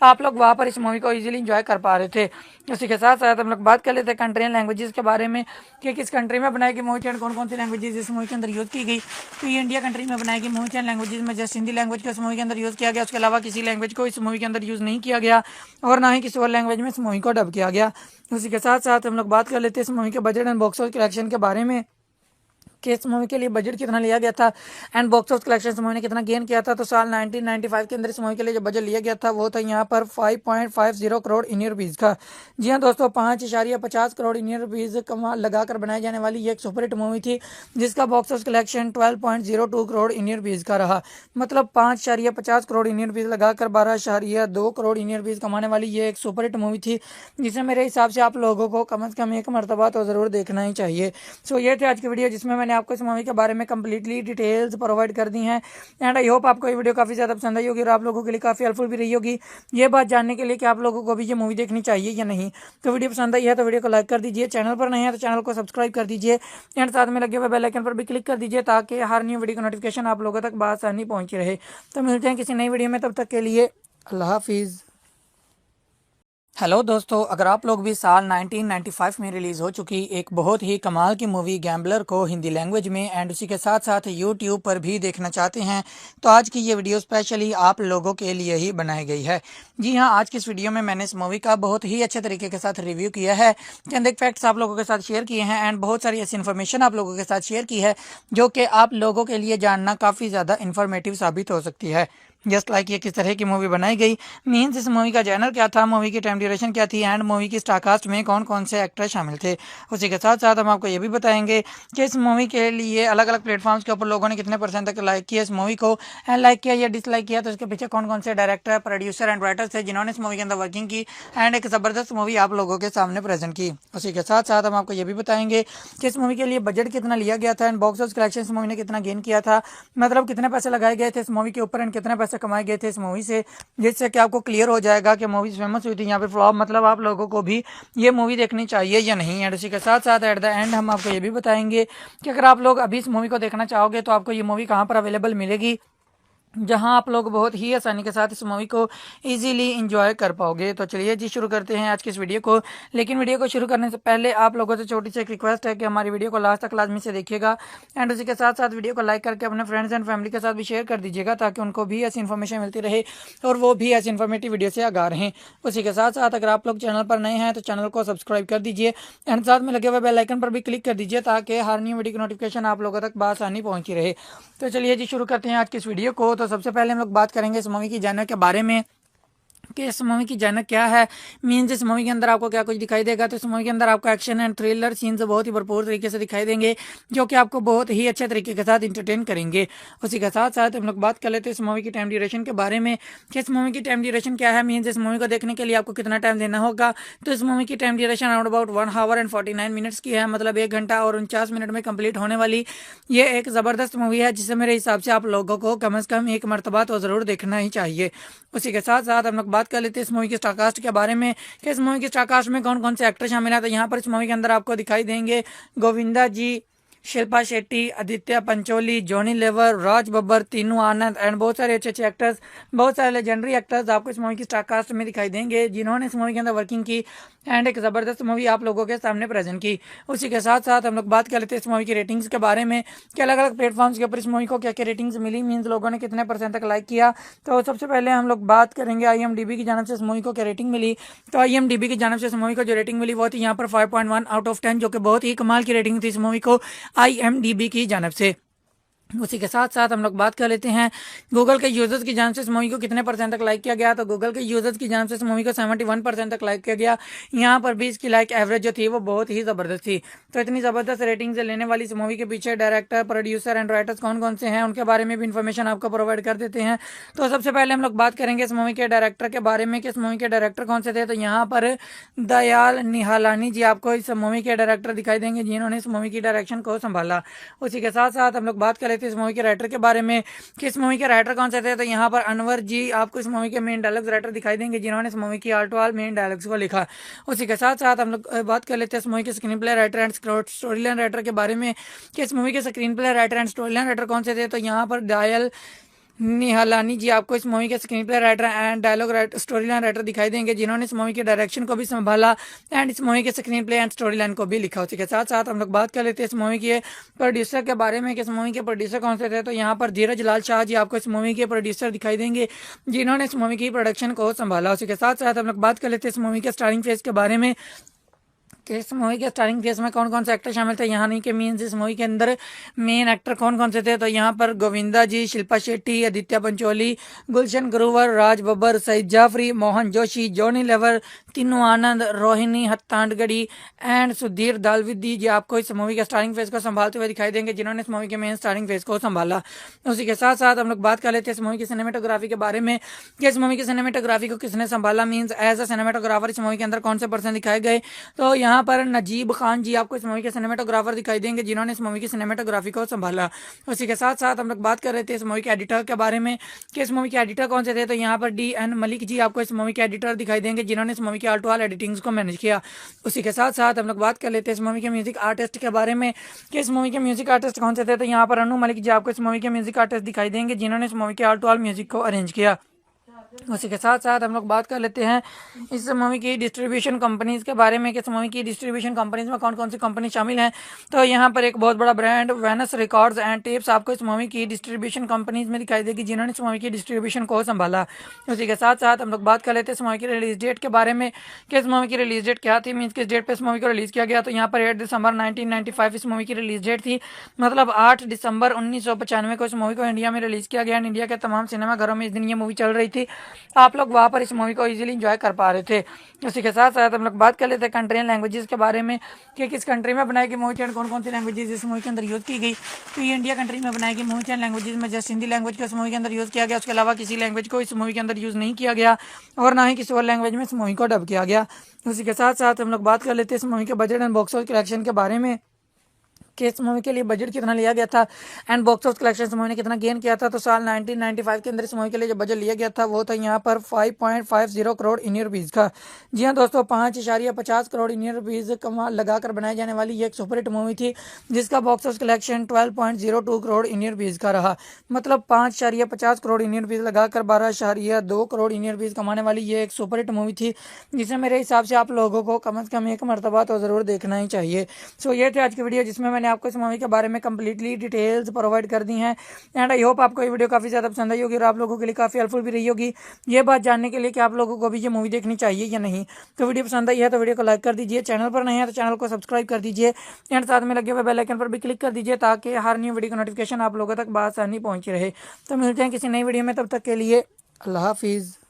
आप लोग वहाँ पर इस मूवी को इजीली एंजॉय कर पा रहे थे। उसी के साथ साथ हम लोग बात कर लेते हैं कंट्री एंड लैंग्वेजेस के बारे में कि किस कंट्री में बनाई गई मूवी थी एंड कौन कौन सी लैंग्वेजेस इस मूवी के अंदर यूज़ की गई। तो ये इंडिया कंट्री में बनाई गई मूवी थी एंड लैंग्वेजेस में जस्ट हिंदी लैंग्वेज को इस मूवी के अंदर यूज़ किया गया, उसके अलावा किसी लैंग्वेज को इस मूवी के अंदर यूज़ नहीं किया गया और ना ही किसी और लैंग्वेज में इस मूवी को डब किया गया। उसी के साथ साथ हम लोग बात कर लेते हैं इस मूवी के budget and box office collection के बारे में कि इस मूवी के लिए बजट कितना लिया गया था एंड बॉक्स ऑफिस कलेक्शन इस मूवी ने कितना गेन किया था। तो साल 1995 के अंदर इस मूवी के लिए जो बजट लिया गया था वो था यहाँ पर 5.50 करोड़ इंडियन रुपीज़ का। जी हाँ दोस्तों, 5.50 करोड़ इंडियन रुपीज़ कमा लगाकर बनाई जाने वाली ये एक सुपरहिट मूवी थी जिसका box office collection 12.02 crore Indian rupees का रहा, मतलब 5.50 करोड़ इंडियन रुपीज़ लगाकर 12.2 करोड़ इंडियन रुपीज़ कमाने वाली ये एक सुपरहिट मूवी थी जिसे मेरे हिसाब से आप लोगों को कम से कम एक मरतबा तो ज़रूर देखना ही चाहिए। सो ये थी आज की वीडियो जिसमें मैंने आपको इस मूवी के बारे में कंप्लीटली डिटेल्स प्रोवाइड कर दी हैं एंड आई होप आपको ये वीडियो काफ़ी ज़्यादा पसंद आई होगी और आप लोगों के लिए काफ़ी हेल्पफुल भी रही होगी ये बात जानने के लिए कि आप लोगों को भी ये मूवी देखनी चाहिए या नहीं। तो वीडियो पसंद आई है तो वीडियो को लाइक कर दीजिए, चैनल पर नहीं है तो चैनल को सब्सक्राइब कर दीजिए एंड साथ में लगे हुए बेल आइकन पर भी क्लिक कर दीजिए ताकि हर न्यू वीडियो का नोटिफिकेशन आप लोगों तक बआसानी पहुँची रहे। तो मिलते हैं किसी नई वीडियो में, तब तक के लिए अल्लाह हाफिज़। हेलो दोस्तों, अगर आप लोग भी साल 1995 में रिलीज़ हो चुकी एक बहुत ही कमाल की मूवी गैम्बलर को हिंदी लैंग्वेज में एंड उसी के साथ साथ यूट्यूब पर भी देखना चाहते हैं तो आज की ये वीडियो स्पेशली आप लोगों के लिए ही बनाई गई है। जी हाँ, आज की इस वीडियो में मैंने इस मूवी का बहुत ही अच्छे तरीके के साथ रिव्यू किया है, चंद एक फैक्ट्स आप लोगों के साथ शेयर किए हैं एंड बहुत सारी ऐसी इन्फॉर्मेशन आप लोगों के साथ शेयर की है जो कि आप लोगों के लिए जानना काफ़ी ज़्यादा इन्फॉर्मेटिव साबित हो सकती है। जस्ट लाइक ये किस तरह की मूवी बनाई गई, मीन्स इस मूवी का जॉनर क्या था, मूवी की टाइम ड्यूरेशन क्या थी एंड मूवी की स्टारकास्ट में कौन कौन से एक्टर शामिल थे। उसी के साथ साथ हम आपको ये भी बताएंगे कि इस मूवी के लिए अलग अलग प्लेटफॉर्म्स के ऊपर लोगों ने कितने परसेंट तक लाइक किया इस मूवी को, एंड लाइक किया या डिसलाइक किया, तो इसके पीछे कौन कौन से डायरेक्टर, प्रोड्यूसर एंड राइटर्स थे जिन्होंने इस मूवी के अंदर वर्किंग की एंड एक ज़बरदस्त मूवी आप लोगों के सामने प्रेजेंट की। उसी के साथ साथ हम आपको ये भी बताएंगे कि इस मूवी के लिए बजट कितना लिया गया था एंड बॉक्स ऑफिस कलेक्शन इस मूवी ने कितना गेन किया था, मतलब कितने पैसे लगाए गए थे इस मूवी के ऊपर एंड कितने पैसे कमाए गए थे इस मूवी से, जिससे कि आपको क्लियर हो जाएगा कि मूवी फेमस हुई थी यहाँ पे फ्लॉप, मतलब आप लोगों को भी ये मूवी देखनी चाहिए या नहीं। एंड उसी के साथ साथ एट द एंड हम आपको ये भी बताएंगे कि अगर आप लोग अभी इस मूवी को देखना चाहोगे तो आपको ये मूवी कहाँ पर अवेलेबल मिलेगी, जहां आप लोग बहुत ही आसानी के साथ इस मूवी को इजीली एंजॉय कर पाओगे। तो चलिए जी शुरू करते हैं आज की इस वीडियो को। लेकिन वीडियो को शुरू करने से पहले आप लोगों से छोटी सी एक रिक्वेस्ट है कि हमारी वीडियो को लास्ट तक लाजमी से देखिएगा एंड उसी के साथ साथ वीडियो को लाइक करके अपने फ्रेंड्स एंड फैमिली के साथ भी शेयर कर दीजिएगा ताकि उनको भी ऐसी इन्फॉर्मेशन मिलती रहे और वो भी ऐसी इन्फॉर्मेटिव वीडियो से आगाह रहें। उसी के साथ साथ अगर आप लोग चैनल पर नए हैं तो चैनल को सब्सक्राइब कर दीजिए एंड साथ में लगे हुए बेल आइकन पर भी क्लिक कर दीजिए ताकि हर न्यू वीडियो की नोटिफिकेशन आप लोगों तक बआसानी पहुंची रहे। तो चलिए जी शुरू करते हैं आज की इस वीडियो को। तो सबसे पहले हम लोग बात करेंगे इस मूवी की जॉनर के बारे में कि इस मूवी की जॉनर क्या है, मीन्स इस मूवी के अंदर आपको क्या कुछ दिखाई देगा। तो इस मूवी के अंदर आपको एक्शन एंड थ्रिलर सीन्स बहुत ही भरपूर तरीके से दिखाई देंगे जो कि आपको बहुत ही अच्छे तरीके के साथ इंटरटेन करेंगे। उसी के साथ साथ हम लोग बात कर लेते हैं इस मूवी की टाइम ड्यूरेशन के बारे में कि इस मूवी की टाइम ड्यूरेशन क्या है, मीन्स इस मूवी को देखने के लिए आपको कितना टाइम देना होगा। तो इस मूवी की time duration around about 1 our and 49 minutes की है, मतलब 1 घंटा और 49 मिनट में कंप्लीट होने वाली ये एक ज़बरदस्त मूवी है जिसे मेरे हिसाब से आप लोगों को कम से कम एक मरतबा तो ज़रूर देखना ही चाहिए। उसी के साथ साथ हम लोग बात कर लेते हैं इस मूवी की स्टारकास्ट के बारे में कि इस मूवी की स्टारकास्ट में कौन कौन से एक्टर शामिल है। तो यहाँ पर इस मूवी के अंदर आपको दिखाई देंगे गोविंदा जी, शिल्पा शेट्टी, आदित्य पंचोली, जॉनी लेवर, राज बब्बर, तीनू आनंद एंड बहुत सारे अच्छे अच्छे एक्टर्स, बहुत सारे लेजेंडरी एक्टर्स आपको इस मूवी की स्टारकास्ट में दिखाई देंगे जिन्होंने इस मूवी के अंदर वर्किंग की एंड एक ज़बरदस्त मूवी आप लोगों के सामने प्रेजेंट की। उसी के साथ साथ हम लोग बात कर लेते हैं इस मूवी की रेटिंग्स के बारे में कि अलग अलग प्लेटफॉर्म्स के ऊपर इस मूवी को क्या क्या रेटिंग्स मिली, मीन्स लोगों ने कितने परसेंट तक लाइक किया। तो सबसे पहले हम लोग बात करेंगे IMDb की जानिब से इस मूवी को क्या रेटिंग मिली। तो IMDb की जानिब से इस मूवी को जो रेटिंग मिली वो थी यहाँ पर 5.1 आउट ऑफ 10, जो कि बहुत ही कमाल की रेटिंग थी इस मूवी को IMDb की जानिब से। उसी के साथ साथ हम लोग बात कर लेते हैं गूगल के यूजर्स की जानिब से इस मूवी को कितने परसेंट तक लाइक किया गया। तो गूगल के यूजर्स की जानिब से इस मूवी को 71% तक लाइक किया गया। यहाँ पर भी इसकी लाइक एवरेज जो थी वो बहुत ही ज़बरदस्त थी। तो इतनी ज़बरदस्त रेटिंग से लेने वाली इस मूवी के पीछे डायरेक्टर, प्रोड्यूसर एंड राइटर्स कौन कौन से हैं उनके बारे में भी इन्फॉर्मेशन आपको प्रोवाइड कर देते हैं। तो सबसे पहले हम लोग बात करेंगे इस मूवी के डायरेक्टर के बारे में कि इस मूवी के डायरेक्टर कौन से थे। तो यहाँ पर दयाल निहालानी जी आपको इस मूवी के डायरेक्टर दिखाई देंगे जिन्होंने इस मूवी की डायरेक्शन को संभाला। उसी के साथ साथ हम लोग बात कर लेते हैं इस मूवी के राइटर के बारे में कि इस मूवी के राइटर कौन से थे। तो यहाँ पर अनवर जी आपको इस मूवी के मेन डायलॉग्स राइटर दिखाई देंगे जिन्होंने इस मूवी की आल टू आल मेन डायलॉग्स को लिखा। उसी के साथ साथ हम लोग बात कर लेते हैं इस मूवी के screenplay writer and story line writer के बारे में कि इस मूवी के screenplay writer and story line writer कौन से थे। तो यहाँ पर दयाल निहालानी जी आपको इस मूवी के screenplay writer and dialogue writer, story line writer दिखाई देंगे जिन्होंने इस मूवी के डायरेक्शन को भी संभाला एंड इस मूवी के screen play and story line को भी लिखा। उसी के साथ साथ हम लोग बात कर लेते हैं इस मूवी के प्रोड्यूसर के बारे में कि इस मूवी के प्रोड्यूसर कौन से थे। तो यहाँ पर धीरज लाल शाह जी आपको इस मूवी के प्रोड्यूसर दिखाई देंगे जिन्होंने इस मूवी की प्रोडक्शन को संभाला। उसी के साथ साथ हम लोग बात कर लेते हैं इस मूवी के स्टारिंग फेज के बारे में कि इस मूवी के स्टारिंग फेस में कौन कौन से एक्टर शामिल थे। यहाँ नहीं कि मीन्स इस मूवी के अंदर मेन एक्टर कौन कौन से थे। तो यहाँ पर गोविंदा जी, शिल्पा शेट्टी, आदित्य पंचोली, गुलशन ग्रोवर, राज बब्बर, सईद जाफरी, मोहन जोशी, जॉनी लेवर, तीनू आनंद, रोहिणी हत्तांडगढ़ी एंड सुधीर दालविदी जी आपको इस मूवी के स्टारिंग फेस को संभालते हुए दिखाई देंगे जिन्होंने इस मूवी के मेन स्टारिंग फेस को संभाला। उसी के साथ साथ हम लोग बात कर लेते हैं इस मूवी की सिनेमेटोग्राफी के बारे में कि इस मूवी की सिनेमेटोग्राफी को किसने संभाला, मीन्स एज अ सिनेमेटोग्राफर इस मूवी के अंदर कौन से पर्सन दिखाए गए। तो यहाँ पर नजीब खान जी आपको इस मूवी के सिनेमेटोग्राफर दिखाई देंगे जिन्होंने इस मूवी की सिनेमेटोग्राफी को संभाला। उसी के साथ साथ हम लोग बात कर रहे थे इस मूवी के एडिटर के बारे में कि इस मूवी के एडिटर कौन से थे। तो यहाँ पर DN मलिक जी आपको इस मूवी के एडिटर दिखाई देंगे जिन्होंने इस मूवी की ऑल टू ऑल एडिटिंग्स को मैनेज किया। उसी के साथ साथ हम लोग बात कर लेते हैं इस मूवी के म्यूजिक आर्टिस्ट के बारे में कि इस मूवी के म्यूजिक आर्टिस्ट कौन से थे। तो यहाँ पर अनु मलिक जी आपको इस मूवी के म्यूजिक आर्टिस्ट दिखाई देंगे जिन्होंने इस मूवी के ऑल टू ऑल म्यूजिक को अरेंज किया। उसी के साथ साथ हम लोग बात कर लेते हैं इस मूवी की डिस्ट्रीब्यूशन कंपनीज़ के बारे में कि इस मूवी की डिस्ट्रीब्यूशन कंपनीज़ में कौन कौन सी कंपनी शामिल हैं। तो यहाँ पर एक बहुत बड़ा brand Venus records and tapes आपको इस मूवी की डिस्ट्रीब्यूशन कंपनीज़ में दिखाई देगी जिन्होंने इस मूवी की डिस्ट्रीब्यूशन को संभाला। उसी के साथ साथ हम लोग बात कर लेते हैं इस मूवी की रिलीज डेट के बारे में कि इस मूवी की रिलीज डेट क्या थी, मीन्स किस डेट पर इस मूवी को रिलीज़ किया गया। तो यहाँ पर 8 दिसंबर 1995 इस मूवी की रिलीज डेट थी, मतलब 8 दिसंबर 1995 को इस मूवी को इंडिया में रिलीज़ किया गया। इंडिया के तमाम सिनेमाघरों में इस दिन ये मूवी चल रही थी, आप लोग वहाँ पर इस मूवी को इजीली एंजॉय कर पा रहे थे। उसी के साथ साथ हम लोग बात कर लेते हैं कंट्री एंड लैंग्वेजेस के बारे में कि किस कंट्री में बनाई गई मूवी थी, कौन कौन सी लैंग्वेजेस इस मूवी के अंदर यूज़ की गई। तो ये इंडिया कंट्री में बनाई गई मूवी थी, लैंग्वेजेस में जस्ट हिंदी लैंग्वेज को इस मूवी के अंदर यूज़ किया गया। उसके अलावा किसी लैंग्वेज को इस मूवी के अंदर यूज़ नहीं किया गया और ना ही किसी और लैंग्वेज में इस मूवी को डब किया गया। उसी के साथ साथ हम लोग बात कर लेते हैं इस मूवी के budget and box office collection के बारे में कि इस मूवी के लिए बजट कितना लिया गया था एंड बॉक्स ऑफिस कलेक्शन इस मूवी ने कितना गेन किया था। तो साल 1995 के अंदर इस मूवी के लिए जो बजट लिया गया था वो था यहाँ पर 5.50 करोड़ इंडियन रुपीज़ का। जी हाँ दोस्तों, 5.50 करोड़ इंडियन रुपीज़ कमाल लगाकर बनाई जाने वाली ये एक सुपरहिट मूवी थी जिसका box office collection 12.02 crore Indian rupees का रहा। मतलब 5.50 करोड़ इंडियन रुपीज़ लगाकर 12.2 करोड़ इंडियन रुपीज़ कमाने वाली ये एक सुपरहिट मूवी थी जिसे मेरे हिसाब से आप लोगों को कम से कम एक मरतबा तो ज़रूर देखना ही चाहिए। सो ये थे आज की वीडियो जिसमें मैंने आपको इस मूवी के बारे में कंप्लीटली डिटेल्स प्रोवाइड कर दी हैं एंड आई होप आपको ये वीडियो काफ़ी ज़्यादा पसंद आई होगी और आप लोगों के लिए काफ़ी हेल्पफुल भी रही होगी ये बात जानने के लिए कि आप लोगों को भी ये मूवी देखनी चाहिए या नहीं। तो वीडियो पसंद आई है तो वीडियो को लाइक कर दीजिए, चैनल पर नहीं है तो चैनल को सब्सक्राइब कर दीजिए एंड साथ में लगे हुए बेल आइकन पर भी क्लिक कर दीजिए ताकि हर न्यू वीडियो का नोटिफिकेशन आप लोगों तक बआसानी पहुँची रहे। तो मिलते हैं किसी नई वीडियो में, तब तक के लिए अल्लाह हाफिज़।